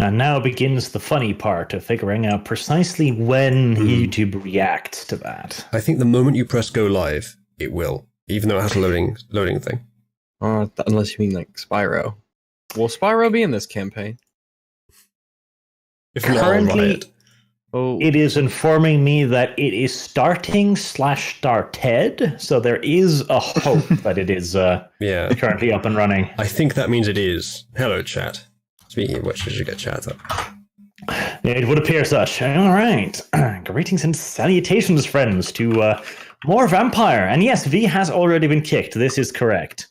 And now begins the funny part of figuring out precisely when YouTube reacts to that. I think the moment you press go live, it will, even though it has a loading thing. Unless you mean like Spyro. Will Spyro be in this campaign? If not, I'll Currently, Oh, it is informing me that it is starting/started, so there is a hope that it is yeah. currently up and running. I think that means it is. Hello, chat. Speaking of which, should you get chat up? It would appear such. All right. Greetings and salutations, friends, to more Vampire. And yes, V has already been kicked. This is correct.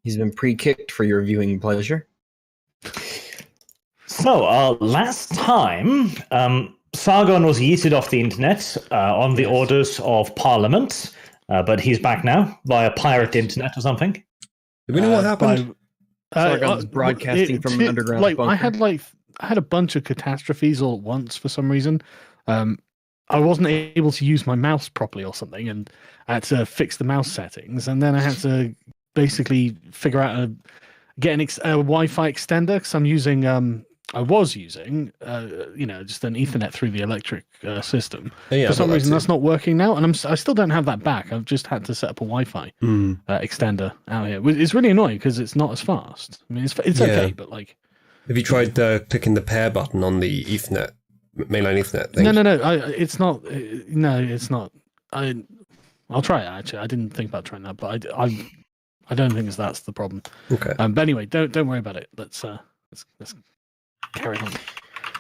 he's been pre-kicked for your viewing pleasure. So, last time, Sargon was yeeted off the internet on the orders of Parliament, but he's back now via pirate internet or something. Do we know what happened? Sargon's broadcasting from an underground bunker. I had a bunch of catastrophes all at once for some reason. I wasn't able to use my mouse properly or something, and I had to fix the mouse settings, and then I had to basically figure out get a Wi-Fi extender because I was using just an Ethernet through the electric system. Yeah, for some reason, that's not working now, and I still don't have that back. I've just had to set up a Wi-Fi extender out here. It's really annoying because it's not as fast. I mean, it's okay, but like, have you tried clicking the pair button on the Ethernet, mainline Ethernet thing? No, it's not. No, it's not. I'll try it. Actually, I didn't think about trying that, but I don't think that's the problem. Okay. But anyway, don't worry about it. Let's carry on.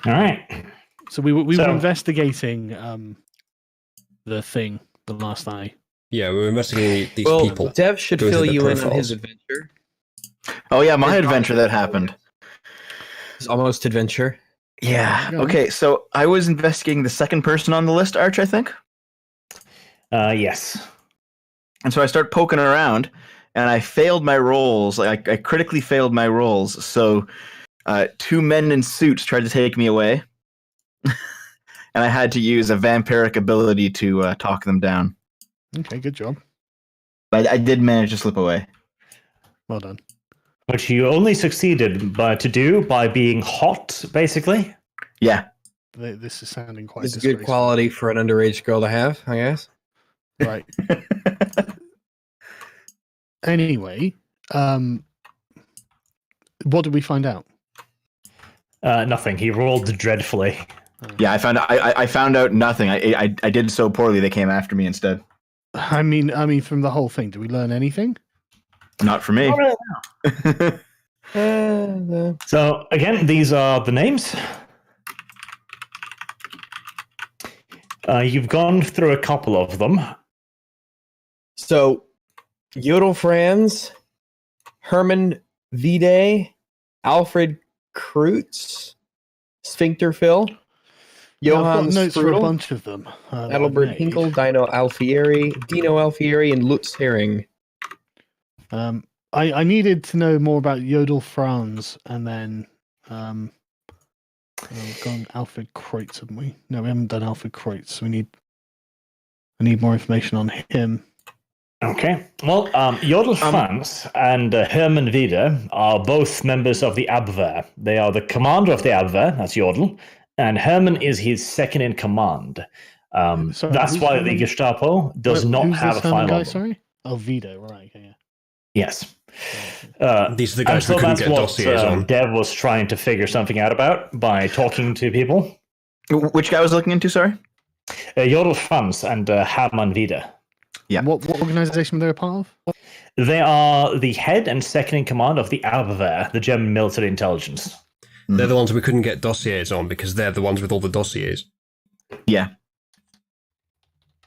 All right. So we were investigating the thing the last night. Yeah, we were investigating these people. Dev should Go fill through you the in on his profiles. adventure. Oh yeah, my adventure that happened. His almost adventure. Yeah. Okay, so I was investigating the second person on the list, Arch, I think. Yes. And so I start poking around, and I failed my rolls. Like I critically failed my rolls. So two men in suits tried to take me away, and I had to use a vampiric ability to talk them down. Okay, good job. But I did manage to slip away. Well done. Which you only succeeded by being hot, basically. Yeah. This is sounding quite. It's good quality for an underage girl to have, I guess. Right. Anyway, what did we find out? Nothing. He rolled dreadfully. Yeah, I found out nothing. I did so poorly they came after me instead. I mean, from the whole thing, did we learn anything? Not for me. So again, these are the names. You've gone through a couple of them. So, Yodel Franz, Herman Vide, Alfred Kreutz, Sphincter Phil, I've got Johann notes for a Strudel, bunch of them. Adelbert Hinkle, Dino Alfieri, and Lutz Herring. I needed to know more about Yodel Franz, and then we've gone Alfred Kreutz, haven't we? No, we haven't done Alfred Kreutz. So I need more information on him. Okay. Well, Yodel Franz and Hermann Wieder are both members of the Abwehr. They are the commander of the Abwehr, that's Yodel, and Hermann is his second in command. Sorry, that's why the Gestapo does not have a file guy, on them. sorry? Oh, Vida, right, okay, yeah. Yes. These are the guys who couldn't get dossiers on. Dev was trying to figure something out about by talking to people. Which guy was looking into, sorry? Yodel Franz and Hermann Wieder. Yeah. What organization were they a part of? They are the head and second in command of the Abwehr, the German military intelligence. They're the ones we couldn't get dossiers on because they're the ones with all the dossiers. Yeah.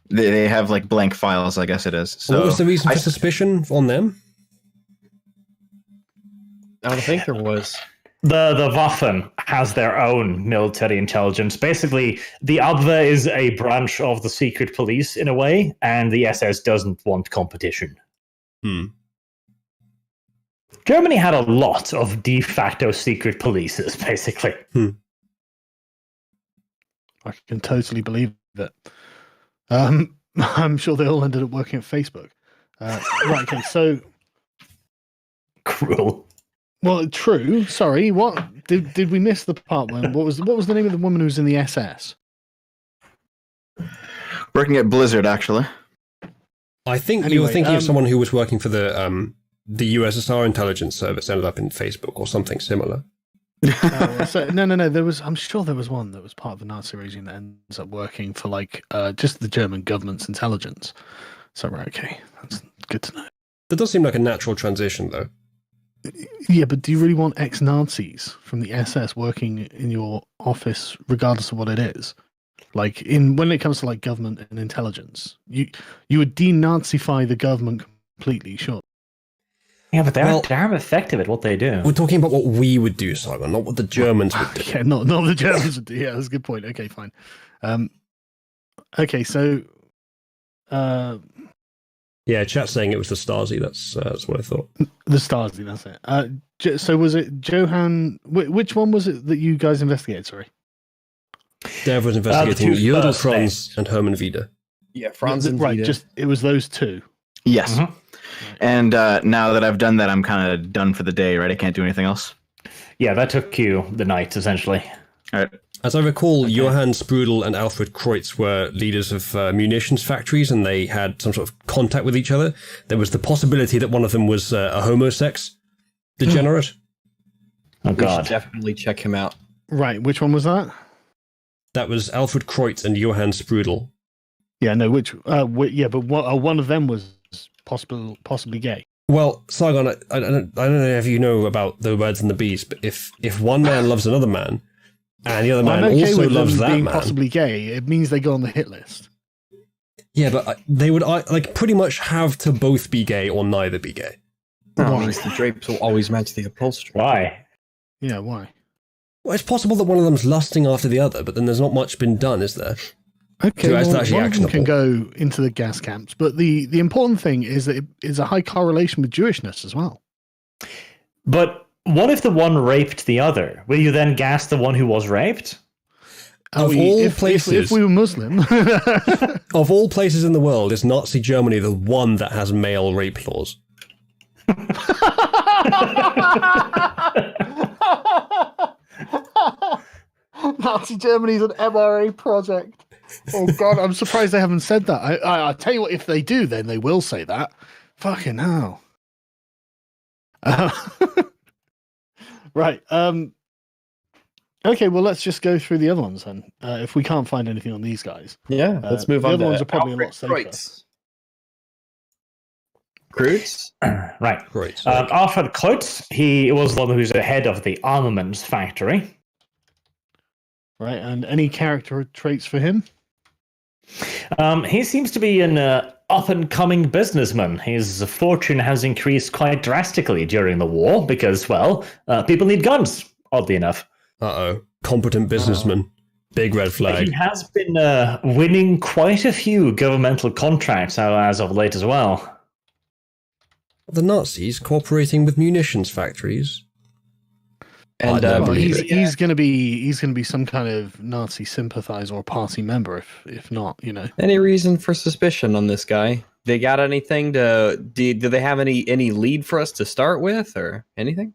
They have like blank files, I guess it is. So what was the reason for suspicion on them? I don't think there was. The Waffen has their own military intelligence. Basically, the Abwehr is a branch of the secret police in a way, and the SS doesn't want competition. Germany had a lot of de facto secret polices, basically. I can totally believe it. I'm sure they all ended up working at Facebook. Right, okay, so... Cruel. Well, true. Sorry, what did we miss the part when what was the name of the woman who was in the SS? Working at Blizzard, actually. I think you were thinking of someone who was working for the USSR intelligence service, ended up in Facebook or something similar. No. I'm sure there was one that was part of the Nazi regime that ends up working for just the German government's intelligence. So right, okay, that's good to know. That does seem like a natural transition, though. Yeah, but do you really want ex-Nazis from the SS working in your office, regardless of what it is? When it comes to government and intelligence, you would denazify the government completely, sure. Yeah, but they're damn effective at what they do. We're talking about what we would do, Sargon, not what the Germans would do. Yeah, not the Germans would do. Yeah, that's a good point. Okay, fine. Okay, so. Yeah, chat's saying it was the Stasi. That's what I thought. The Stasi, that's it. So was it Johann? Which one was it that you guys investigated? Sorry. Dev was investigating Jodl, Franz, and Hermann Wieder. Yeah, Franz and right. Vida. It was those two. Yes. Mm-hmm. And now that I've done that, I'm kind of done for the day, right? I can't do anything else. Yeah, that took you the night, essentially. All right. As I recall, Johann Sprudel and Alfred Kreutz were leaders of munitions factories, and they had some sort of contact with each other. There was the possibility that one of them was a homosex degenerate. Oh, God. We should definitely check him out. Right, which one was that? That was Alfred Kreutz and Johann Sprudel. Yeah, no, but one of them was possibly gay. Well, Sargon, I don't know if you know about the birds and the bees, but if one man loves another man, and the other man also loves that man, possibly gay, it means they go on the hit list. Yeah, but they would pretty much have to both be gay or neither be gay. That means the drapes will always match the upholstery. Why? Yeah, why? Well, it's possible that one of them's lusting after the other, but then there's not much been done, is there? Okay, one of them can go into the gas camps, but the important thing is that it is a high correlation with Jewishness as well. But what if the one raped the other? Will you then gas the one who was raped? If we were Muslim. Of all places in the world, is Nazi Germany the one that has male rape laws? Nazi Germany is an MRA project. Oh God, I'm surprised they haven't said that. I tell you what, if they do, then they will say that. Fucking hell. Right. Okay, well, let's just go through the other ones then. If we can't find anything on these guys. Yeah, let's move on. The other to ones are probably Alfred a lot safer. Kreutz? Right. Kreutz. Alfred Kreutz, he was the one who's the head of the armaments factory. Right, and any character traits for him? He seems to be an up-and-coming businessman. His fortune has increased quite drastically during the war because, well, people need guns, oddly enough. Uh-oh. Competent businessman. Big red flag. He has been winning quite a few governmental contracts as of late as well. The Nazis cooperating with munitions factories. And he's going to be some kind of Nazi sympathizer or party member, if not, you know. Any reason for suspicion on this guy? They got anything do they have any lead for us to start with or anything?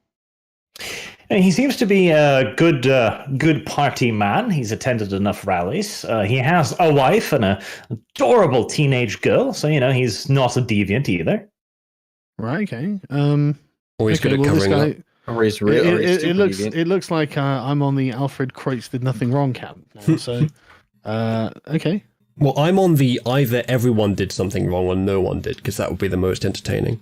He seems to be a good party man. He's attended enough rallies. He has a wife and an adorable teenage girl, so you know he's not a deviant either. Right. Okay. Always good at covering up. It looks like I'm on the Alfred Kreutz did nothing wrong camp now, so okay. Well, I'm on the either everyone did something wrong or no one did, because that would be the most entertaining.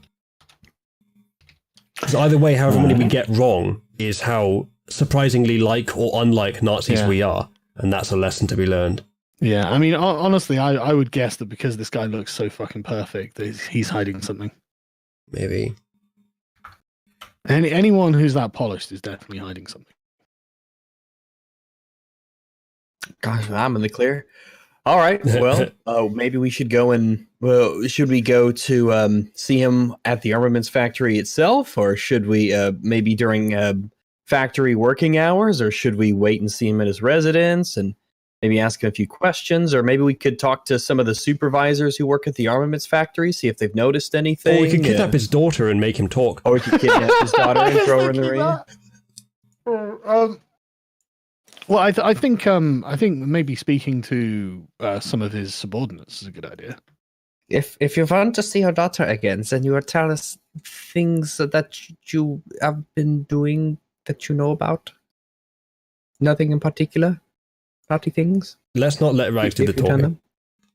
Because either way, however many we get wrong is how surprisingly like or unlike Nazis we are, and that's a lesson to be learned. Yeah, I mean, honestly, I would guess that because this guy looks so fucking perfect, he's hiding something. Maybe. Anyone who's that polished is definitely hiding something. Gosh, I'm in the clear. All right. Well, maybe we should go should we go to see him at the armaments factory itself, or should we maybe during factory working hours, or should we wait and see him at his residence? And maybe ask him a few questions, or maybe we could talk to some of the supervisors who work at the armaments factory, see if they've noticed anything. Or we could kidnap his daughter and make him talk. Or we could kidnap his daughter and throw her in the ring. Well, I think maybe speaking to some of his subordinates is a good idea. If you want to see your daughter again, then you will tell us things that you have been doing that you know about. Nothing in particular. Party things. Let's not let Rags do the talking.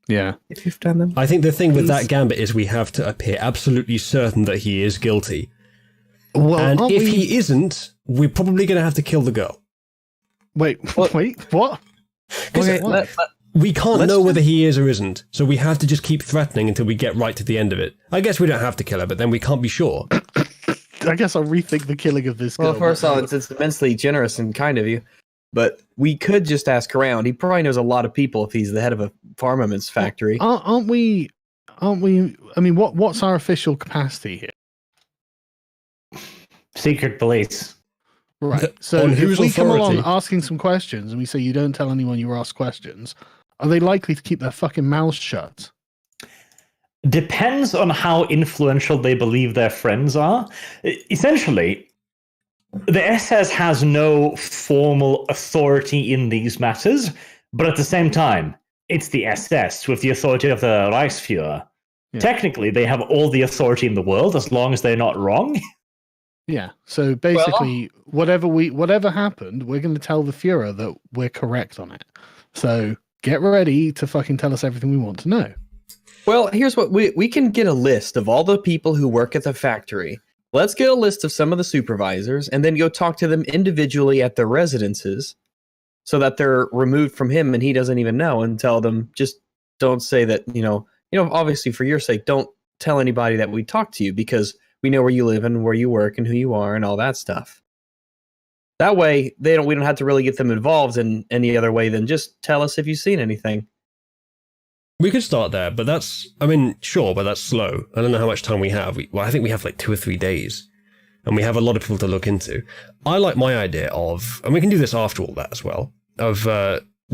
Yeah. If you've done them. I think the thing with that gambit is we have to appear absolutely certain that he is guilty. Well, and if he isn't, we're probably going to have to kill the girl. Wait, what? Okay, we can't know whether he is or isn't, so we have to just keep threatening until we get right to the end of it. I guess we don't have to kill her, but then we can't be sure. I guess I'll rethink the killing of this girl. Well, first of all, it's immensely generous and kind of you. But we could just ask around. He probably knows a lot of people if he's the head of a armaments factory. Aren't we? I mean, what's our official capacity here? Secret police. Right. So if we come along asking some questions and we say you don't tell anyone you ask questions, are they likely to keep their fucking mouths shut? Depends on how influential they believe their friends are. Essentially, the SS has no formal authority in these matters, but at the same time, it's the SS with the authority of the Reichsführer. Yeah. Technically, they have all the authority in the world as long as they're not wrong. Yeah. So basically, whatever happened, we're going to tell the Führer that we're correct on it. So get ready to fucking tell us everything we want to know. Well, here's what we can get a list of all the people who work at the factory. Let's get a list of some of the supervisors and then go talk to them individually at their residences so that they're removed from him and he doesn't even know, and tell them, just don't say that, obviously for your sake, don't tell anybody that we talked to you because we know where you live and where you work and who you are and all that stuff. That way we don't have to really get them involved in any other way than just tell us if you've seen anything. We could start there, but sure, but that's slow. I don't know how much time we have. I think we have like 2 or 3 days, and we have a lot of people to look into. I like my idea of, and we can do this after all that as well, of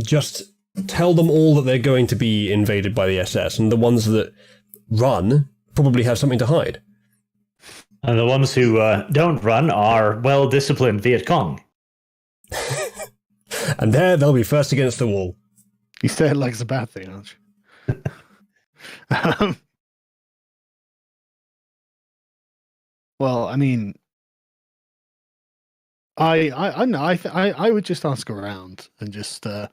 just tell them all that they're going to be invaded by the SS, and the ones that run probably have something to hide. And the ones who don't run are well-disciplined Viet Cong. And there they'll be first against the wall. You say it like it's a bad thing, aren't you? Well, I mean, I would just ask around and just ask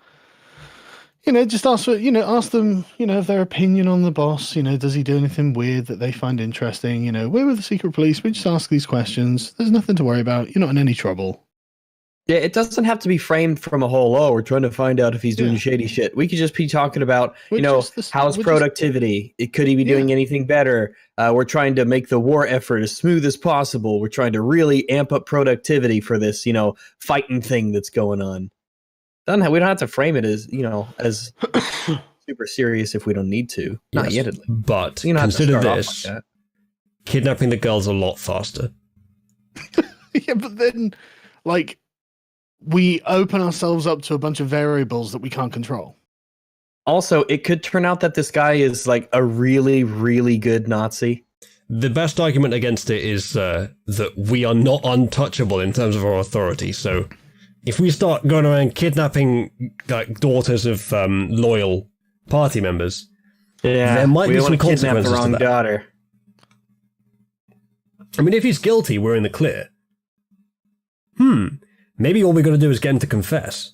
them, of their opinion on the boss. Does he do anything weird that they find interesting? We're with the secret police. We just ask these questions. There's nothing to worry about. You're not in any trouble. Yeah, it doesn't have to be framed from a whole, we're trying to find out if he's doing shady shit. We could just be talking about, how's productivity? Could he be doing anything better? We're trying to make the war effort as smooth as possible. We're trying to really amp up productivity for this, fighting thing that's going on. We don't have to frame it as, as super serious if we don't need to. Not yet, at least. But consider this. Like kidnapping the girl's a lot faster. Yeah, but then, we open ourselves up to a bunch of variables that we can't control. Also, it could turn out that this guy is a really, really good Nazi. The best argument against it is that we are not untouchable in terms of our authority. So if we start going around kidnapping daughters of loyal party members, there might be some consequences to that. Daughter. I mean, if he's guilty, we're in the clear. Maybe all we got to do is get him to confess.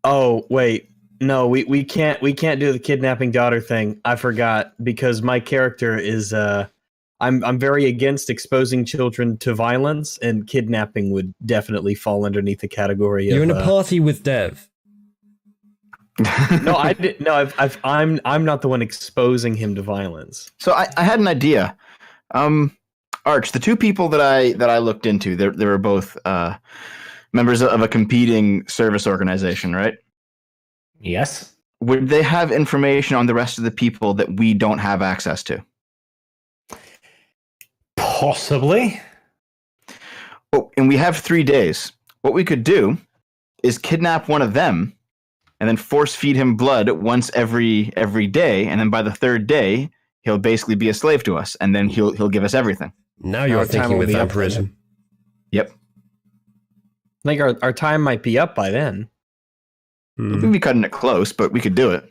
Oh, wait. No, we can't do the kidnapping daughter thing. I forgot, because my character is I'm very against exposing children to violence, and kidnapping would definitely fall underneath the category You're in a party with Dev. No, I didn't. No, I'm not the one exposing him to violence. So I had an idea. Arch, the 2 people that I looked into, they were both members of a competing service organization, right? Yes. Would they have information on the rest of the people that we don't have access to? Possibly. Oh, and we have 3 days. What we could do is kidnap one of them and then force feed him blood once every day, and then by the third day he'll basically be a slave to us, and then he'll give us everything. Now you're Our time thinking will with be up vampirism. Yep. I think our time might be up by then. We'd be cutting it close, but we could do it.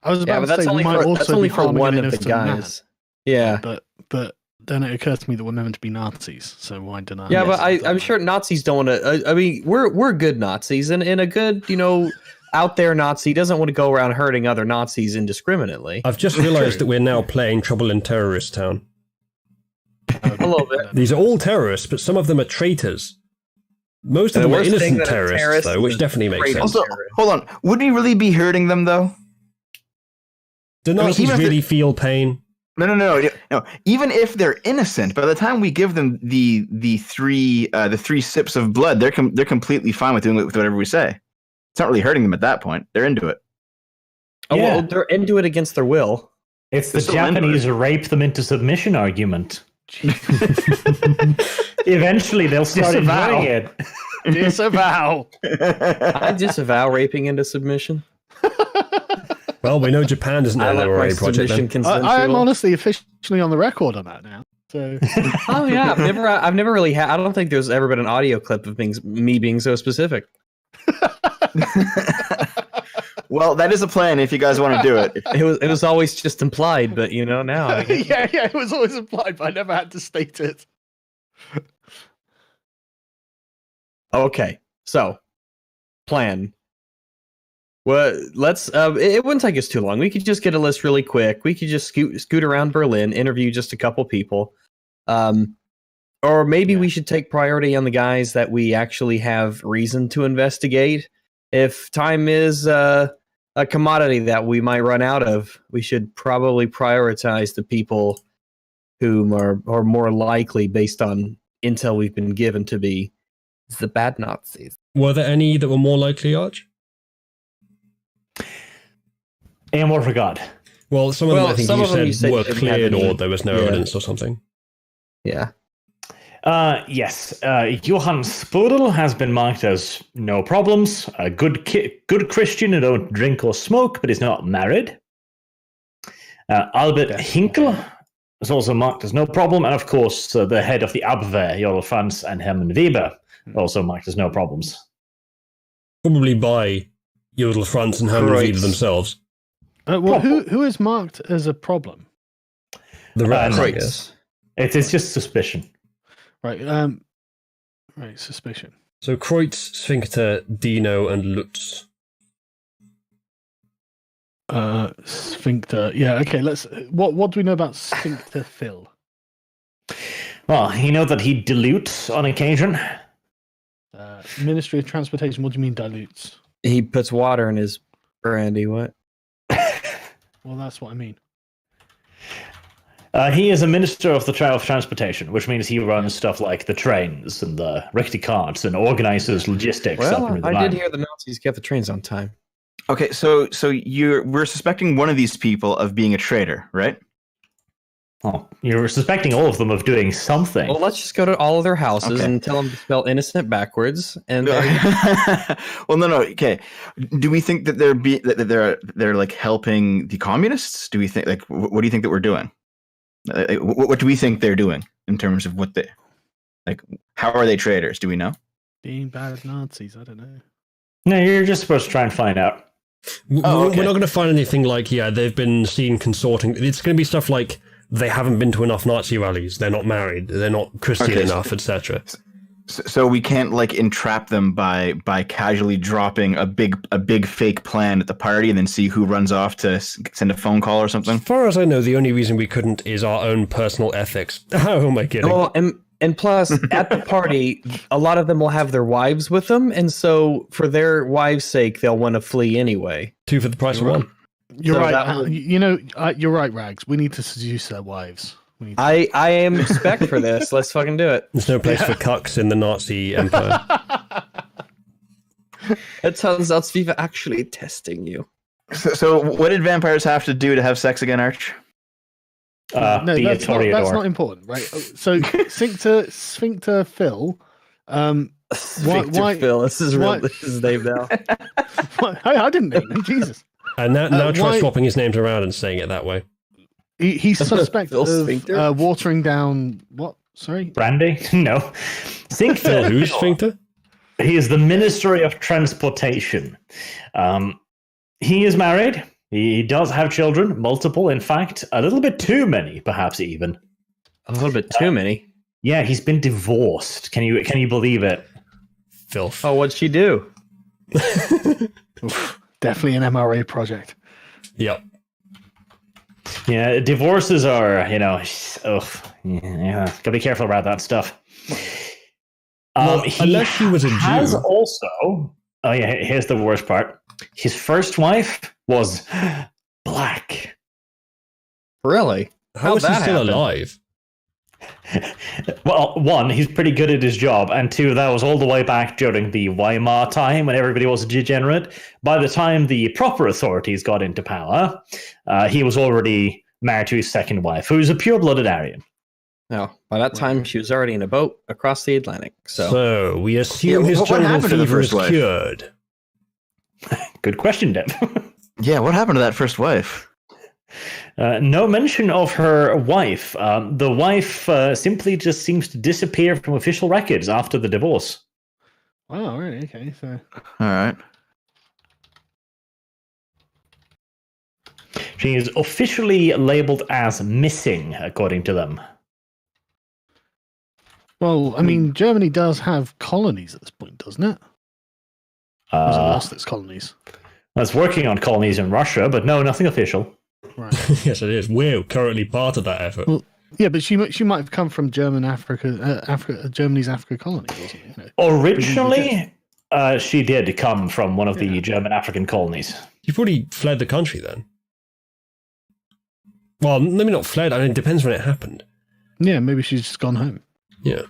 I was about but to that's say we only might for, also that's only be for harming one an of the innocent man, guys. Yeah. but then it occurred to me that we're meant to be Nazis, so why deny? Yeah, Yes, but I'm sure Nazis don't want to. I mean, we're good Nazis, and a good, out there Nazi doesn't want to go around hurting other Nazis indiscriminately. I've just realised that we're now playing Trouble in Terrorist Town. A little bit. These are all terrorists, but some of them are traitors. Most of And them the are worst thing innocent that a terrorists, terrorist though, which is definitely makes traitor. sense. Also, hold on. Would we really be hurting them, though? Do mean, Nazis even if really feel pain? No. Even if they're innocent, by the time we give them the three sips of blood, they're completely fine with doing whatever we say. It's not really hurting them at that point. They're into it. Oh, Yeah. well, they're into it against their will. It's the They're still into Japanese rape them into submission argument. Eventually, they'll start Disavow. enjoying it. Disavow. I disavow raping into submission. Well, we know Japan doesn't I know like their my RA project submission then. consensual. I am honestly officially on the record on that now. So Oh yeah, I've never really had. I don't think there's ever been an audio clip of me being so specific. Well, that is a plan if you guys want to do it. It was always just implied, but now. I get- yeah, it was always implied, but I never had to state it. Okay, so plan. Well, let's. It wouldn't take us too long. We could just get a list really quick. We could just scoot around Berlin, interview just a couple people, or maybe we should take priority on the guys that we actually have reason to investigate. If time is a commodity that we might run out of, we should probably prioritize the people whom are more likely, based on intel we've been given, to be the bad Nazis. Were there any that were more likely, Arch? In what regard? Well, some of them Well, I think some of them you you said said were didn't have cleared any- or there was no yeah. evidence or something. Yeah. Yes, Johann Spodel has been marked as no problems, a good Christian who don't drink or smoke, but is not married. Albert Hinkel is also marked as no problem, and of course, the head of the Abwehr, Jodl Franz and Hermann Weber, also marked as no problems. Probably by Jodl Franz and Hermann Right. Weber themselves. Well, who is marked as a problem? The rest, I Kreutz. guess. It's just suspicion. Right. Right. Suspicion. So Kreutz, Sphincter, Dino, and Lutz. Sphincter. Yeah. Okay. Let's. What do we know about Sphincter Phil? Well, you know that he dilutes on occasion. Ministry of Transportation. What do you mean dilutes? He puts water in his brandy. What? Well, that's what I mean. He is a minister of the Transportation, which means he runs stuff like the trains and the rickety carts and organizes logistics. up Well, in the I line. did hear the Nazis kept the trains on time. Okay, so we're suspecting one of these people of being a traitor, right? Oh, you're suspecting all of them of doing something. Well, let's just go to all of their houses Okay. and tell them to spell innocent backwards. And Well, no. Okay, do we think that they're like helping the communists? Do we think what do you think that we're doing? What do we think they're doing in terms of what they like? How are they traitors? Do we know? Being bad Nazis. I don't know. No, you're just supposed to try and find out. Oh, okay. We're not going to find anything like, they've been seen consorting. It's going to be stuff like they haven't been to enough Nazi rallies, they're not married, they're not Christian Okay, enough, etc. So we can't like entrap them by casually dropping a big fake plan at the party and then see who runs off to send a phone call or something. As far as I know, the only reason we couldn't is our own personal ethics. How am I kidding? well, and plus, at the party, a lot of them will have their wives with them, and so for their wives' sake, they'll want to flee anyway. Two for the price of one. You're So right. that would- You're right, Rags. We need to seduce their wives. We need to... I am spec for this. Let's fucking do it. There's no place for cucks in the Nazi empire. It turns out Viva actually testing you. So what did vampires have to do to have sex again, Arch? No, Be a that's not Toreador. important, right? So Sphincter Phil Victor Phil. This is real. why- This is his name now. I didn't name him. Jesus. And now try why- swapping his names around and saying it that way. He's suspect Phil of Sphincter? watering down what? Sorry. Brandy? No. Phil Sinkphil. who's Sphincter? He is the Ministry of Transportation. He is married. He does have children, multiple, in fact, a little bit too many, perhaps even. A little bit too many. Yeah, he's been divorced. Can you believe it? Filth. Oh, what'd she do? Oof, definitely an MRA project. Yep. Yeah, divorces are, gotta be careful about that stuff. Well, unless she was a has Jew. also, oh yeah, here's the worst part. His first wife was black. Really? How How'd is he that still happen? alive? Well, one, he's pretty good at his job, and two, that was all the way back during the Weimar time when everybody was a degenerate. By the time the proper authorities got into power, he was already married to his second wife, who was a pure-blooded Aryan. No. By that time, she was already in a boat across the Atlantic. So, So we assume Yeah, his what jungle happened to the fever is first wife? cured. Good question, Deb. Yeah, what happened to that first wife? No mention of her wife. The wife simply just seems to disappear from official records after the divorce. Oh, right. Okay. So All right. She is officially labeled as missing, according to them. well, I mean, Germany does have colonies at this point, doesn't it? Or has it lost its colonies? It's working on colonies in Russia, but no, nothing official. Right. Yes, it is. We're currently part of that effort. Well, yeah, but she might have come from Germany's Africa colony, wasn't it? You know? Originally, she did come from one of the German African colonies. You've probably fled the country then. Well, maybe not fled. I mean, it depends when it happened. Yeah, maybe she's just gone home. Yeah.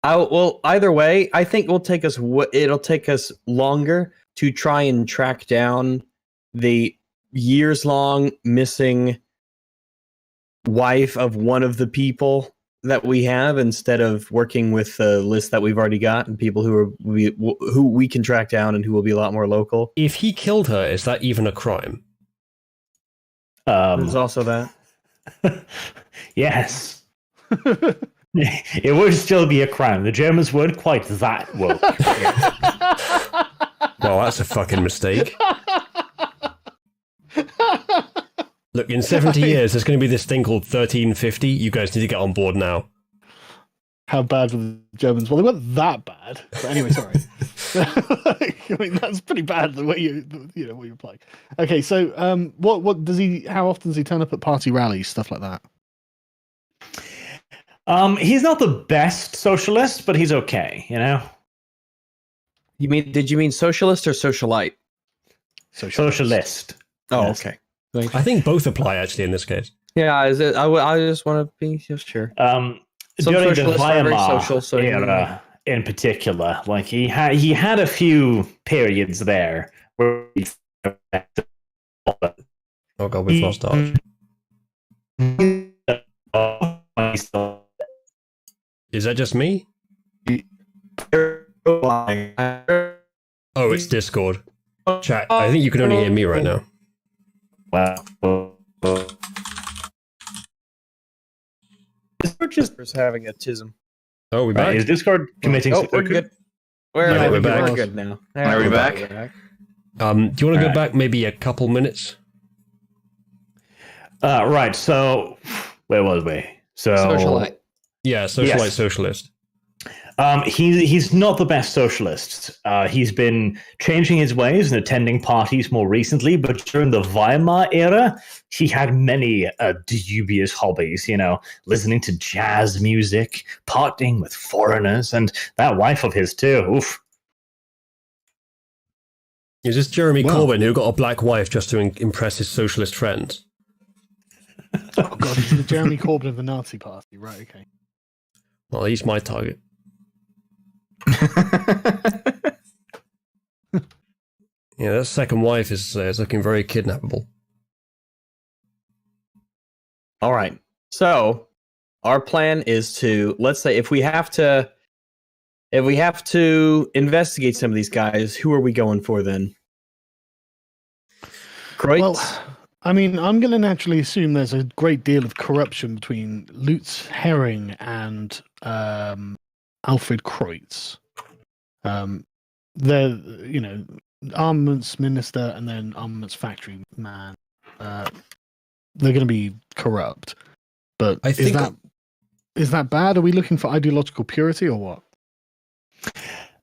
well, either way, I think it'll take us longer to try and track down the years-long missing wife of one of the people that we have, instead of working with the list that we've already got and people who we can track down and who will be a lot more local. If he killed her, is that even a crime? There's also that. Yes. It would still be a crime. The Germans weren't quite that woke. Well, that's a fucking mistake. Look, in 70 years, there's going to be this thing called 1350. You guys need to get on board now. How bad were the Germans? Well, they weren't that bad. But anyway, sorry. I mean, that's pretty bad the way what you're playing. Okay, so what does he? How often does he turn up at party rallies, stuff like that? He's not the best socialist, but he's okay. Did you mean socialist or socialite? Socialist. Oh, Yes. okay. I think both apply, actually, in this case. Yeah, is it? I just want to be sure. Some during the socialists are very Weimar social, so era, in particular, like he had a few periods there where Oh god, we've lost Arch. Is that just me? Oh, it's Discord. Chat, I think you can only hear me right now. Discord having a tism. Oh, we're back. Is Discord committing? Oh, we're good. Yeah, we're back. We're good now. Are we back? We're back. Do you want to go Alright. back maybe a couple minutes? Right. So, where was we? So, Socialite. Yeah, socialite Yes. socialist. He's not the best socialist. He's been changing his ways and attending parties more recently, but during the Weimar era, he had many dubious hobbies, listening to jazz music, partying with foreigners, and that wife of his too. Oof. Is this Jeremy Wow. Corbyn who got a black wife just to impress his socialist friends? Oh god, he's the Jeremy Corbyn of the Nazi Party, right? Okay. Well, he's my target. Yeah, that second wife is looking very kidnappable. All right. So our plan is to, let's say, if we have to investigate some of these guys, who are we going for then? Kreutz? Well, I mean, I'm going to naturally assume there's a great deal of corruption between Lutz Herring and Alfred Kreutz. They're, armaments minister and then armaments factory man. They're going to be corrupt. But I think is that bad? Are we looking for ideological purity or what?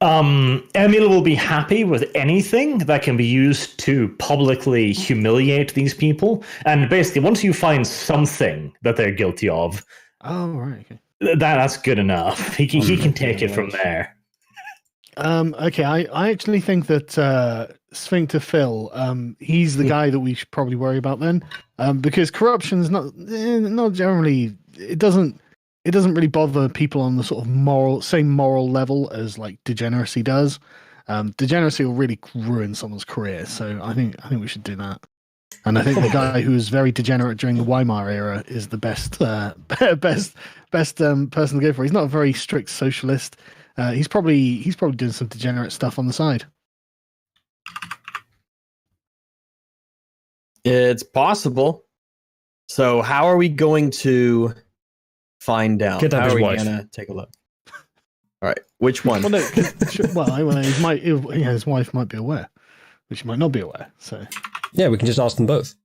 Emil will be happy with anything that can be used to publicly humiliate these people. And basically, once you find something that they're guilty of, right, okay. That's good enough. He can take it from there. Okay, I actually think that Sphincter Phil, he's the guy that we should probably worry about then, because corruption's not generally, it doesn't really bother people on the sort of same moral level as like degeneracy does. Degeneracy will really ruin someone's career, so I think we should do that. And I think the guy who was very degenerate during the Weimar era is the best person to go for. He's not a very strict socialist. He's probably doing some degenerate stuff on the side. It's possible. So how are we going to find out? Kidnap How his are we wife. gonna take a look? All right, which one? Well, no, his wife might be aware, but she might not be aware. So Yeah, we can just ask them both.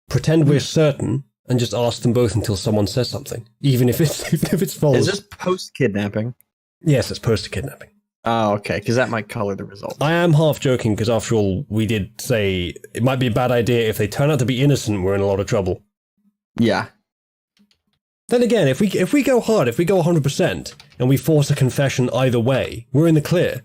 Pretend we're certain and just ask them both until someone says something, even if it's false. Is this post-kidnapping? Yes, it's post-kidnapping. Oh, okay, because that might color the result. I am half joking because after all, we did say it might be a bad idea if they turn out to be innocent. We're in a lot of trouble. Yeah. Then again, if we go hard, if we go 100%, and we force a confession either way, we're in the clear.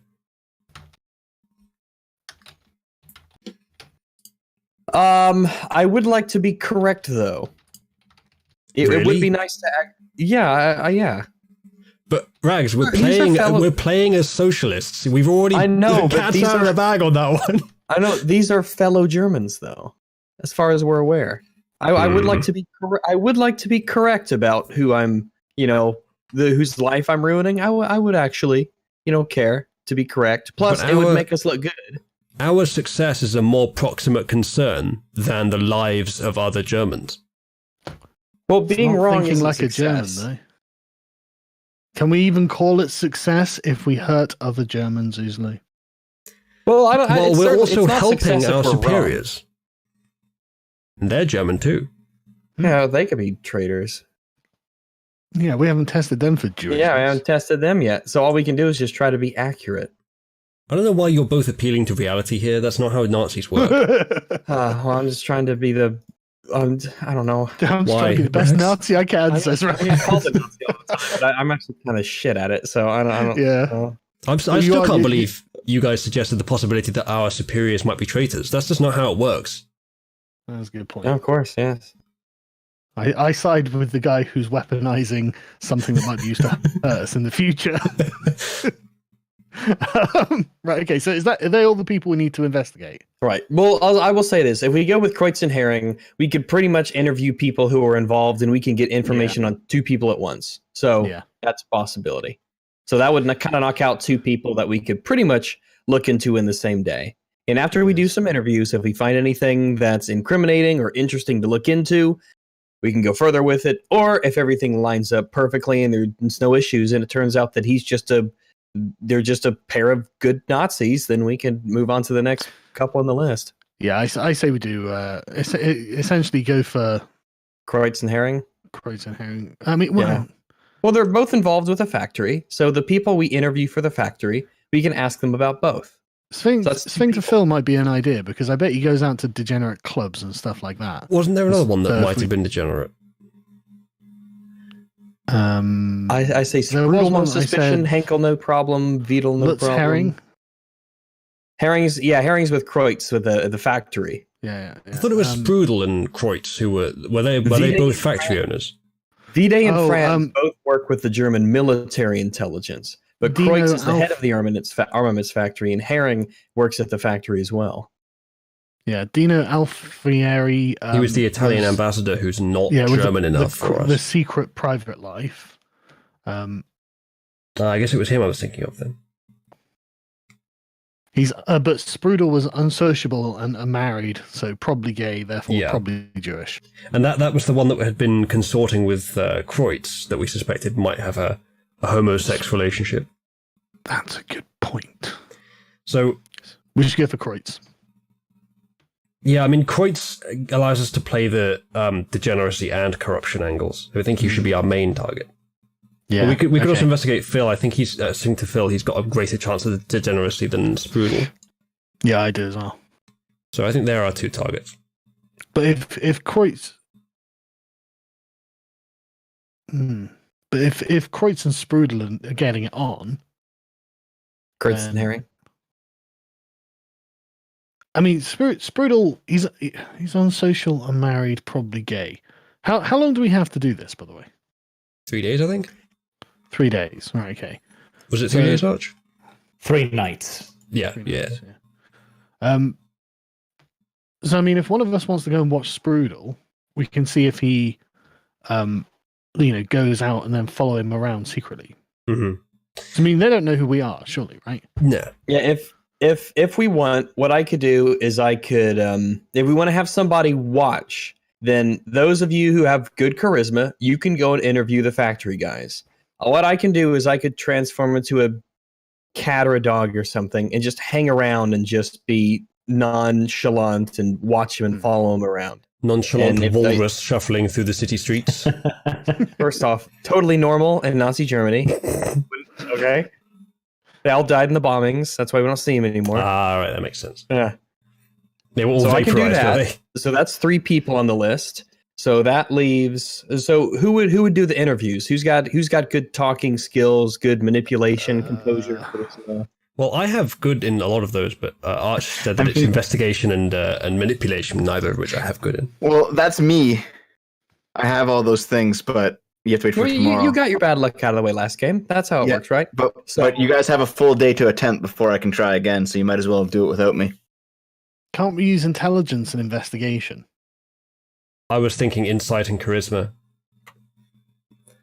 I would like to be correct though. It would Really? be nice to act. Yeah, yeah. But Rags, we're He's a fellow- playing as socialists. We've already I know, but cat's these out of are- the bag on that one. I know these are fellow Germans though, as far as we're aware. I would like to be. I would like to be correct about who I'm. Whose life I'm ruining. I would actually, care to be correct. Plus, But it would make us look good. Our success is a more proximate concern than the lives of other Germans. Well, It's being not wrong thinking is like a German, though. Can we even call it success if we hurt other Germans easily? Well, I don't. Well, it's we're certain- also it's not helping success if our we're wrong. superiors. And they're German too. Yeah, they could be traitors. Yeah, we haven't tested them for Jewish. Yeah, I haven't tested them yet. So all we can do is just try to be accurate. I don't know why you're both appealing to reality here. That's not how Nazis work. Well, I'm just trying to be the. I don't know. I'm Why? trying to be the best Rex? Nazi I can, I says Rex. get called a Nazi all the time, but I'm actually kind of shit at it. So I don't. Yeah. know. I you still are- can't you- believe you guys suggested the possibility that our superiors might be traitors. That's just not how it works. That's a good point. Yeah, of course, yes. I side with the guy who's weaponizing something that might be used to hurt us in the future. Right, okay, so are they all the people we need to investigate? Right. Well, I will say this: if we go with Kreutz and Herring, we could pretty much interview people who are involved, and we can get information on two people at once. So Yeah. that's a possibility. So that would kind of knock out two people that we could pretty much look into in the same day. And after we do some interviews, if we find anything that's incriminating or interesting to look into, we can go further with it. Or if everything lines up perfectly and there's no issues, and it turns out that they're just a pair of good Nazis, then we can move on to the next couple on the list. Yeah, I say we do essentially go for Kreutz and Herring. Kreutz and Herring. I mean, well, Yeah. Well, they're both involved with a factory, so the people we interview for the factory, we can ask them about both. So that's two Sphincter people. Phil might be an idea because I bet he goes out to degenerate clubs and stuff like that. Wasn't there another one that if might we- have been degenerate? I say There was Sprudel, no one I suspicion, said- Henkel, no problem, Vedel, no Lutz problem. Herring. Herring's with Kreutz with the factory. Yeah. I thought it was Sprudel and Kreutz who were they Vide- both factory owners? Vide and Oh, France both work with the German military intelligence, but Do you Kreutz know is the head of the armaments factory, and Herring works at the factory as well. Yeah, Dino Alfieri. He was the Italian ambassador who's not with German enough for the us. secret private life. I guess it was him I was thinking of then. He's but Sprudel was unsociable and unmarried, so probably gay, therefore probably Jewish. And that was the one that had been consorting with Kreutz that we suspected might have a homosex relationship. That's a good point. So we should go for Kreutz. Yeah, I mean, Kreutz allows us to play the degeneracy and corruption angles. So I think he should be our main target. Yeah, but we could also investigate Phil. I think he's sing to Phil. He's got a greater chance of the degeneracy than Sprudel. Yeah, I do as well. So I think there are two targets. But if Kreutz, but if Kreutz and Sprudel are getting it on, Kreutz and Herring. I mean, Sprudel, he's unsocial, unmarried, probably gay. How long do we have to do this, by the way? 3 days, I think. 3 days, right? Okay. Was it 3 days, Arch? 3 nights. Yeah, 3 nights, yeah. So I mean, if one of us wants to go and watch Sprudel, we can see if he, goes out and then follow him around secretly. Mm-hmm. I mean, they don't know who we are, surely, right? No. Yeah, if we want, what I could do is I could, if we want to have somebody watch, then those of you who have good charisma, you can go and interview the factory guys. What I can do is I could transform into a cat or a dog or something and just hang around and just be nonchalant and watch him and follow him around. Nonchalant walrus shuffling through the city streets. First off, totally normal in Nazi Germany. Okay. They all died in the bombings. That's why we don't see them anymore. Ah, right, that makes sense. Yeah. They were all So I can do vaporized, that. were they? So that's 3 people on the list. So that leaves. So who would do the interviews? Who's got good talking skills, good manipulation, composure? Charisma? Well, I have good in a lot of those, but Arch said that it's investigation and manipulation, neither of which I have good in. Well, that's me. I have all those things, but you have to wait for tomorrow. You got your bad luck out of the way last game. That's how it works, right? But you guys have a full day to attempt before I can try again, so you might as well do it without me. Can't we use intelligence and investigation? I was thinking insight and charisma.